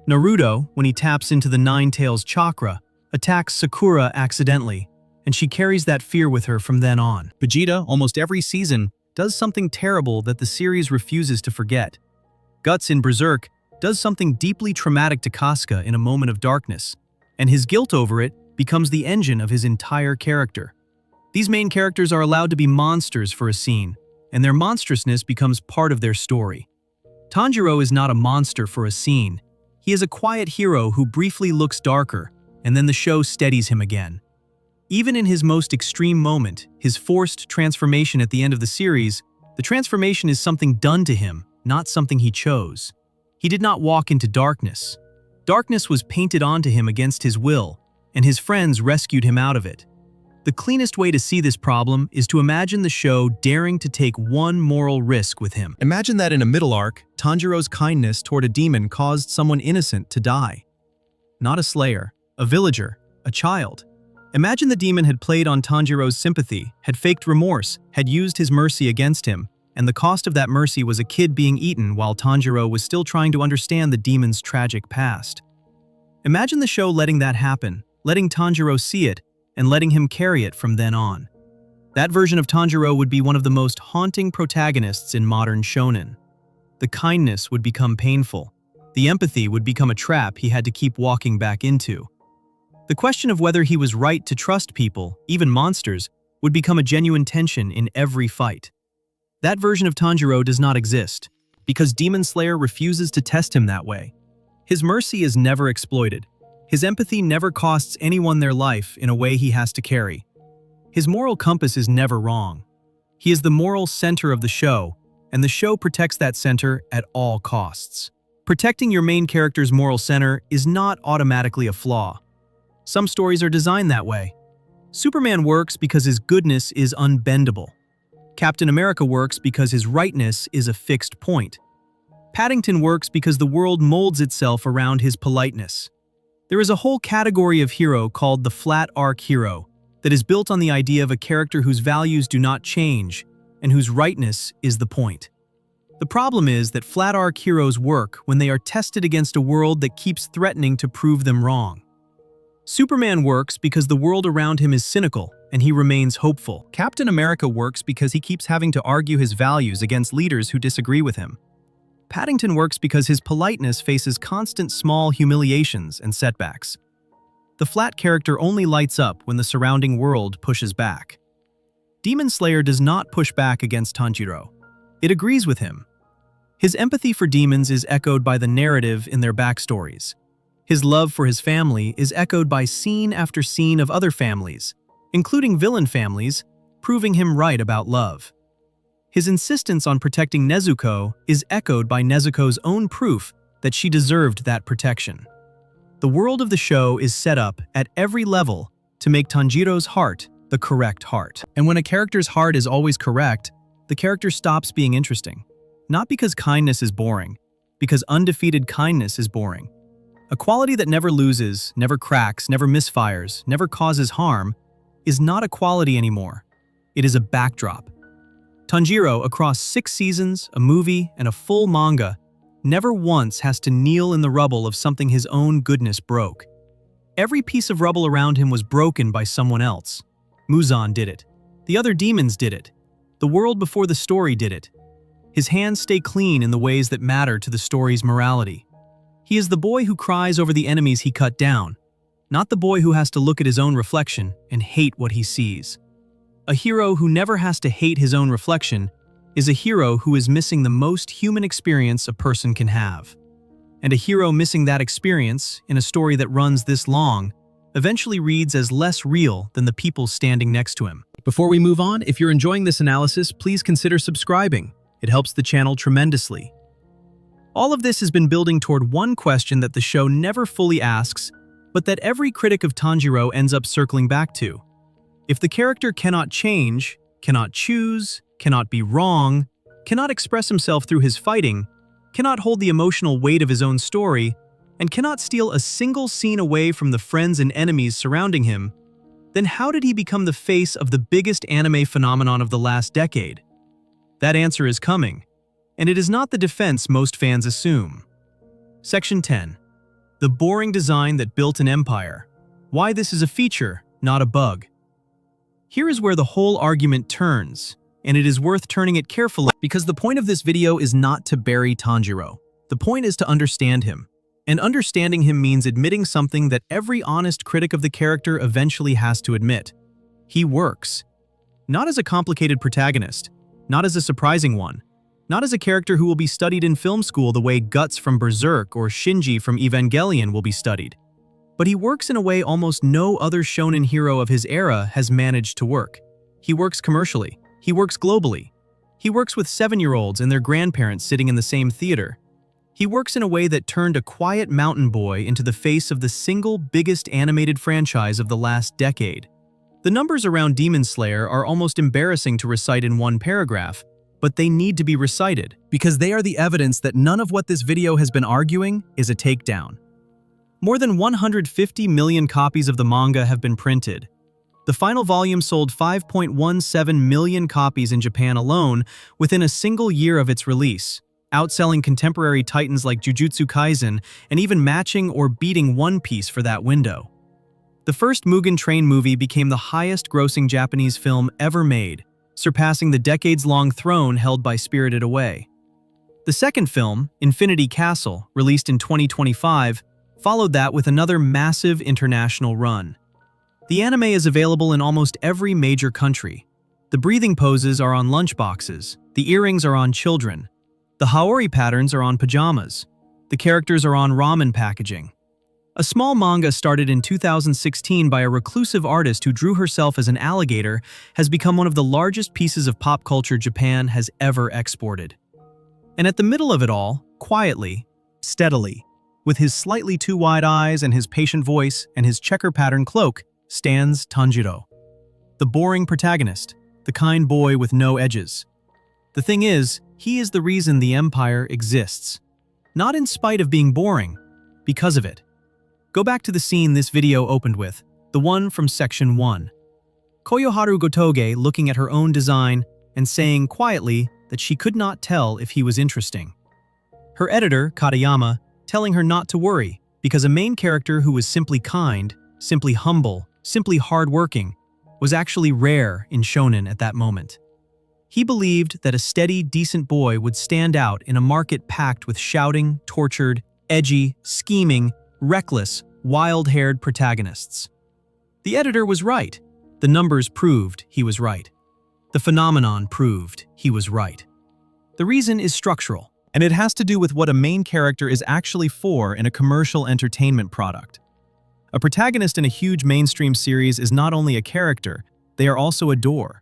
Naruto, when he taps into the Nine Tails chakra, attacks Sakura accidentally, and she carries that fear with her from then on. Vegeta, almost every season, does something terrible that the series refuses to forget. Guts in Berserk does something deeply traumatic to Casca in a moment of darkness, and his guilt over it becomes the engine of his entire character. These main characters are allowed to be monsters for a scene, and their monstrousness becomes part of their story. Tanjiro is not a monster for a scene. He is a quiet hero who briefly looks darker, and then the show steadies him again. Even in his most extreme moment, his forced transformation at the end of the series, the transformation is something done to him, not something he chose. He did not walk into darkness. Darkness was painted onto him against his will, and his friends rescued him out of it. The cleanest way to see this problem is to imagine the show daring to take one moral risk with him. Imagine that in a middle arc, Tanjiro's kindness toward a demon caused someone innocent to die. Not a slayer, a villager, a child. Imagine the demon had played on Tanjiro's sympathy, had faked remorse, had used his mercy against him, and the cost of that mercy was a kid being eaten while Tanjiro was still trying to understand the demon's tragic past. Imagine the show letting that happen, letting Tanjiro see it, and letting him carry it from then on. That version of Tanjiro would be one of the most haunting protagonists in modern shonen. The kindness would become painful. The empathy would become a trap he had to keep walking back into. The question of whether he was right to trust people, even monsters, would become a genuine tension in every fight. That version of Tanjiro does not exist, because Demon Slayer refuses to test him that way. His mercy is never exploited. His empathy never costs anyone their life in a way he has to carry. His moral compass is never wrong. He is the moral center of the show, and the show protects that center at all costs. Protecting your main character's moral center is not automatically a flaw. Some stories are designed that way. Superman works because his goodness is unbendable. Captain America works because his rightness is a fixed point. Paddington works because the world molds itself around his politeness. There is a whole category of hero called the flat arc hero that is built on the idea of a character whose values do not change and whose rightness is the point. The problem is that flat arc heroes work when they are tested against a world that keeps threatening to prove them wrong. Superman works because the world around him is cynical and he remains hopeful. Captain America works because he keeps having to argue his values against leaders who disagree with him. Paddington works because his politeness faces constant small humiliations and setbacks. The flat character only lights up when the surrounding world pushes back. Demon Slayer does not push back against Tanjiro. It agrees with him. His empathy for demons is echoed by the narrative in their backstories. His love for his family is echoed by scene after scene of other families, including villain families, proving him right about love. His insistence on protecting Nezuko is echoed by Nezuko's own proof that she deserved that protection. The world of the show is set up at every level to make Tanjiro's heart the correct heart. And when a character's heart is always correct, the character stops being interesting. Not because kindness is boring, because undefeated kindness is boring. A quality that never loses, never cracks, never misfires, never causes harm is not a quality anymore. It is a backdrop. Tanjiro, across 6 seasons, a movie, and a full manga, never once has to kneel in the rubble of something his own goodness broke. Every piece of rubble around him was broken by someone else. Muzan did it. The other demons did it. The world before the story did it. His hands stay clean in the ways that matter to the story's morality. He is the boy who cries over the enemies he cut down, not the boy who has to look at his own reflection and hate what he sees. A hero who never has to hate his own reflection is a hero who is missing the most human experience a person can have. And a hero missing that experience in a story that runs this long eventually reads as less real than the people standing next to him. Before we move on, if you're enjoying this analysis, please consider subscribing. It helps the channel tremendously. All of this has been building toward one question that the show never fully asks, but that every critic of Tanjiro ends up circling back to. If the character cannot change, cannot choose, cannot be wrong, cannot express himself through his fighting, cannot hold the emotional weight of his own story, and cannot steal a single scene away from the friends and enemies surrounding him, then how did he become the face of the biggest anime phenomenon of the last decade? That answer is coming, and it is not the defense most fans assume. Section 10. The boring design that built an empire. Why this is a feature, not a bug. Here is where the whole argument turns, and it is worth turning it carefully because the point of this video is not to bury Tanjiro. The point is to understand him. And understanding him means admitting something that every honest critic of the character eventually has to admit. He works. Not as a complicated protagonist, not as a surprising one, not as a character who will be studied in film school the way Guts from Berserk or Shinji from Evangelion will be studied. But he works in a way almost no other shonen hero of his era has managed to work. He works commercially. He works globally. He works with 7-year-olds and their grandparents sitting in the same theater. He works in a way that turned a quiet mountain boy into the face of the single biggest animated franchise of the last decade. The numbers around Demon Slayer are almost embarrassing to recite in one paragraph, but they need to be recited because they are the evidence that none of what this video has been arguing is a takedown. More than 150 million copies of the manga have been printed. The final volume sold 5.17 million copies in Japan alone within a single year of its release, outselling contemporary titans like Jujutsu Kaisen and even matching or beating One Piece for that window. The first Mugen Train movie became the highest-grossing Japanese film ever made, surpassing the decades-long throne held by Spirited Away. The second film, Infinity Castle, released in 2025, followed that with another massive international run. The anime is available in almost every major country. The breathing poses are on lunchboxes, the earrings are on children, the haori patterns are on pajamas, the characters are on ramen packaging. A small manga started in 2016 by a reclusive artist who drew herself as an alligator has become one of the largest pieces of pop culture Japan has ever exported. And at the middle of it all, quietly, steadily, with his slightly too wide eyes and his patient voice and his checker pattern cloak, stands Tanjiro. The boring protagonist, the kind boy with no edges. The thing is, he is the reason the Empire exists. Not in spite of being boring, because of it. Go back to the scene this video opened with, the one from section 1. Koyoharu Gotoge looking at her own design and saying quietly that she could not tell if he was interesting. Her editor, Katayama, telling her not to worry because a main character who was simply kind, simply humble, simply hardworking, was actually rare in shonen at that moment. He believed that a steady, decent boy would stand out in a market packed with shouting, tortured, edgy, scheming, reckless, wild-haired protagonists. The editor was right. The numbers proved he was right. The phenomenon proved he was right. The reason is structural, and it has to do with what a main character is actually for in a commercial entertainment product. A protagonist in a huge mainstream series is not only a character, they are also a door.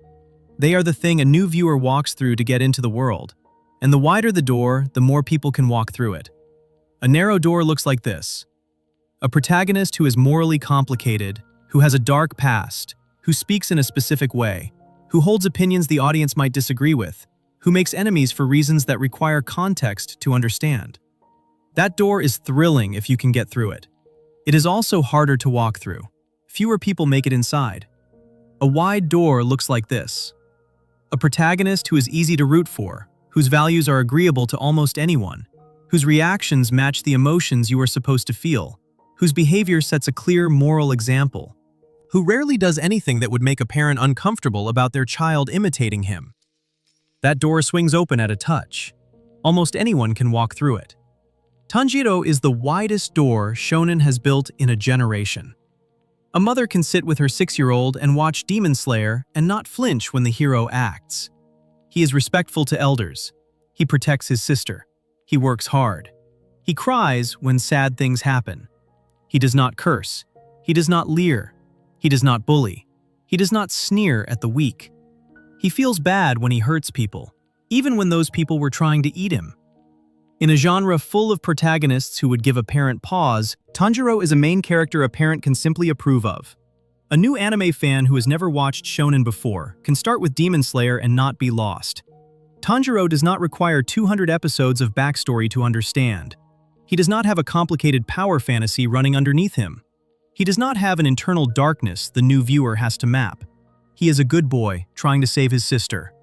They are the thing a new viewer walks through to get into the world. And the wider the door, the more people can walk through it. A narrow door looks like this. A protagonist who is morally complicated, who has a dark past, who speaks in a specific way, who holds opinions the audience might disagree with, who makes enemies for reasons that require context to understand. That door is thrilling if you can get through it. It is also harder to walk through. Fewer people make it inside. A wide door looks like this. A protagonist who is easy to root for, whose values are agreeable to almost anyone, whose reactions match the emotions you are supposed to feel, whose behavior sets a clear moral example, who rarely does anything that would make a parent uncomfortable about their child imitating him. That door swings open at a touch. Almost anyone can walk through it. Tanjiro is the widest door shonen has built in a generation. A mother can sit with her 6-year-old and watch Demon Slayer and not flinch when the hero acts. He is respectful to elders. He protects his sister. He works hard. He cries when sad things happen. He does not curse. He does not leer. He does not bully. He does not sneer at the weak. He feels bad when he hurts people, even when those people were trying to eat him. In a genre full of protagonists who would give a parent pause, Tanjiro is a main character a parent can simply approve of. A new anime fan who has never watched shonen before can start with Demon Slayer and not be lost. Tanjiro does not require 200 episodes of backstory to understand. He does not have a complicated power fantasy running underneath him. He does not have an internal darkness the new viewer has to map. He is a good boy trying to save his sister.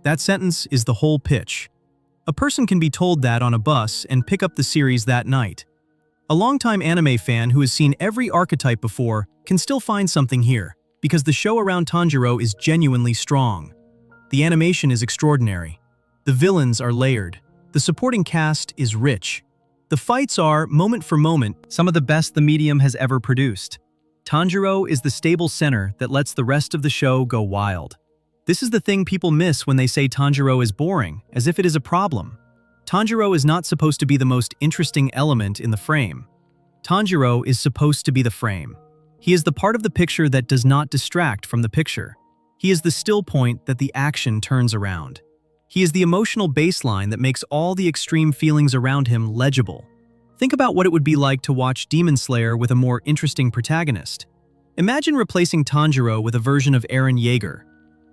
That sentence is the whole pitch. A person can be told that on a bus and pick up the series that night. A longtime anime fan who has seen every archetype before can still find something here, because the show around Tanjiro is genuinely strong. The animation is extraordinary. The villains are layered. The supporting cast is rich. The fights are, moment for moment, some of the best the medium has ever produced. Tanjiro is the stable center that lets the rest of the show go wild. This is the thing people miss when they say Tanjiro is boring, as if it is a problem. Tanjiro is not supposed to be the most interesting element in the frame. Tanjiro is supposed to be the frame. He is the part of the picture that does not distract from the picture. He is the still point that the action turns around. He is the emotional baseline that makes all the extreme feelings around him legible. Think about what it would be like to watch Demon Slayer with a more interesting protagonist. Imagine replacing Tanjiro with a version of Eren Yeager.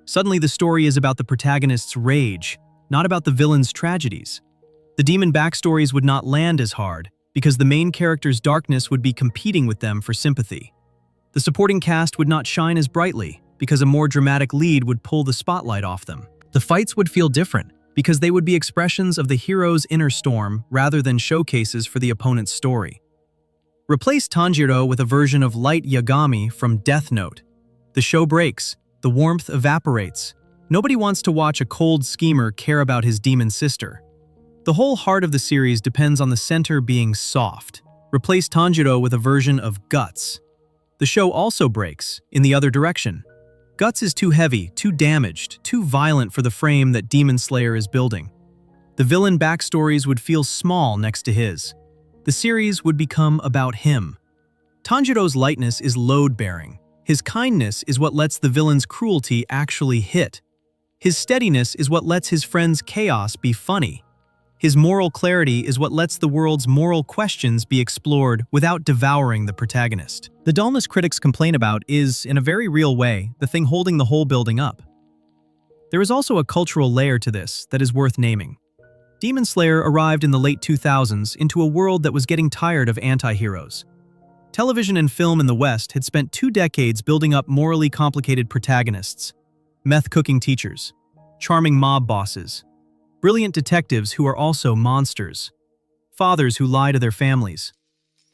Suddenly the story is about the protagonist's rage, not about the villain's tragedies. The demon backstories would not land as hard, because the main character's darkness would be competing with them for sympathy. The supporting cast would not shine as brightly, because a more dramatic lead would pull the spotlight off them. The fights would feel different, because they would be expressions of the hero's inner storm rather than showcases for the opponent's story. Replace Tanjiro with a version of Light Yagami from Death Note. The show breaks, the warmth evaporates. Nobody wants to watch a cold schemer care about his demon sister. The whole heart of the series depends on the center being soft. Replace Tanjiro with a version of Guts. The show also breaks, in the other direction. Guts is too heavy, too damaged, too violent for the frame that Demon Slayer is building. The villain backstories would feel small next to his. The series would become about him. Tanjiro's lightness is load-bearing. His kindness is what lets the villain's cruelty actually hit. His steadiness is what lets his friend's chaos be funny. His moral clarity is what lets the world's moral questions be explored without devouring the protagonist. The dullness critics complain about is, in a very real way, the thing holding the whole building up. There is also a cultural layer to this that is worth naming. Demon Slayer arrived in the late 2000s into a world that was getting tired of anti-heroes. Television and film in the West had spent 2 decades building up morally complicated protagonists, meth-cooking teachers, charming mob bosses, brilliant detectives who are also monsters, fathers who lie to their families.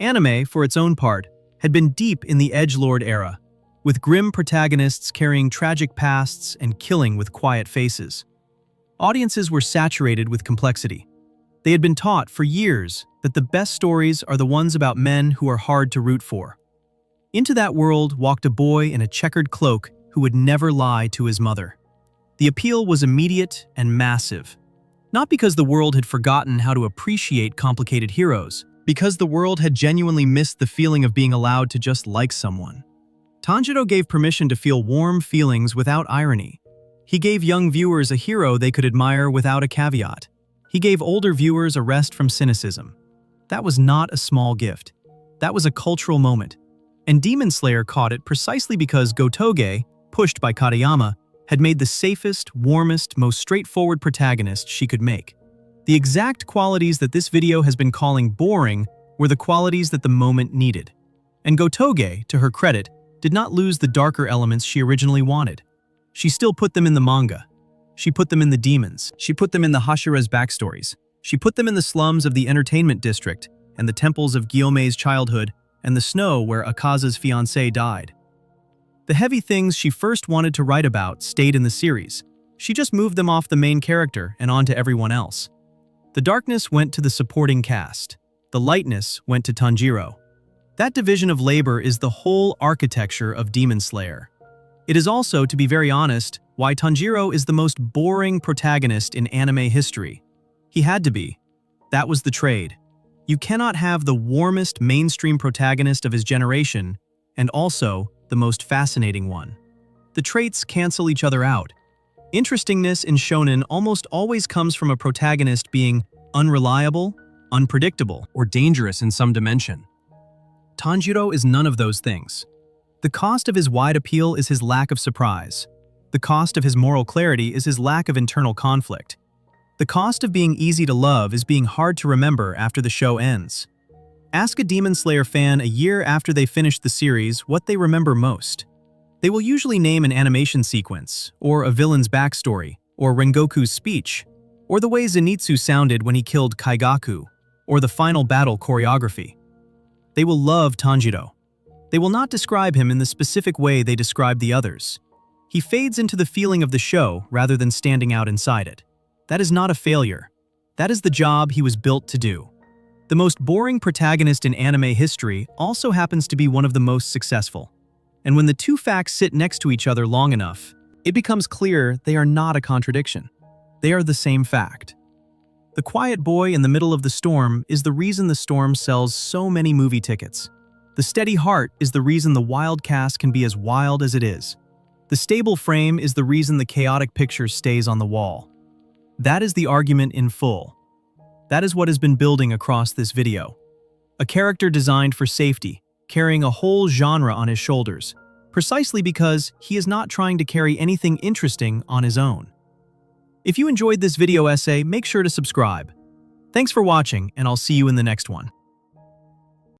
Anime, for its own part, had been deep in the edgelord era, with grim protagonists carrying tragic pasts and killing with quiet faces. Audiences were saturated with complexity. They had been taught for years that the best stories are the ones about men who are hard to root for. Into that world walked a boy in a checkered cloak who would never lie to his mother. The appeal was immediate and massive. Not because the world had forgotten how to appreciate complicated heroes, because the world had genuinely missed the feeling of being allowed to just like someone. Tanjiro gave permission to feel warm feelings without irony. He gave young viewers a hero they could admire without a caveat. He gave older viewers a rest from cynicism. That was not a small gift. That was a cultural moment. And Demon Slayer caught it precisely because Gotoge, pushed by Katayama, had made the safest, warmest, most straightforward protagonist she could make. The exact qualities that this video has been calling boring were the qualities that the moment needed. And Gotoge, to her credit, did not lose the darker elements she originally wanted. She still put them in the manga. She put them in the demons. She put them in the Hashira's backstories. She put them in the slums of the entertainment district, and the temples of Guillaume's childhood, and the snow where Akaza's fiancé died. The heavy things she first wanted to write about stayed in the series. She just moved them off the main character and onto everyone else. The darkness went to the supporting cast. The lightness went to Tanjiro. That division of labor is the whole architecture of Demon Slayer. It is also, to be very honest, why Tanjiro is the most boring protagonist in anime history. He had to be. That was the trade. You cannot have the warmest mainstream protagonist of his generation and also the most fascinating one. The traits cancel each other out. Interestingness in shonen almost always comes from a protagonist being unreliable, unpredictable, or dangerous in some dimension. Tanjiro is none of those things. The cost of his wide appeal is his lack of surprise. The cost of his moral clarity is his lack of internal conflict. The cost of being easy to love is being hard to remember after the show ends. Ask a Demon Slayer fan a year after they finished the series what they remember most. They will usually name an animation sequence, or a villain's backstory, or Rengoku's speech, or the way Zenitsu sounded when he killed Kaigaku, or the final battle choreography. They will love Tanjiro. They will not describe him in the specific way they describe the others. He fades into the feeling of the show rather than standing out inside it. That is not a failure. That is the job he was built to do. The most boring protagonist in anime history also happens to be one of the most successful. And when the two facts sit next to each other long enough, it becomes clear they are not a contradiction. They are the same fact. The quiet boy in the middle of the storm is the reason the storm sells so many movie tickets. The steady heart is the reason the wild cast can be as wild as it is. The stable frame is the reason the chaotic picture stays on the wall. That is the argument in full. That is what has been building across this video. A character designed for safety, carrying a whole genre on his shoulders, precisely because he is not trying to carry anything interesting on his own. If you enjoyed this video essay, make sure to subscribe. Thanks for watching, and I'll see you in the next one.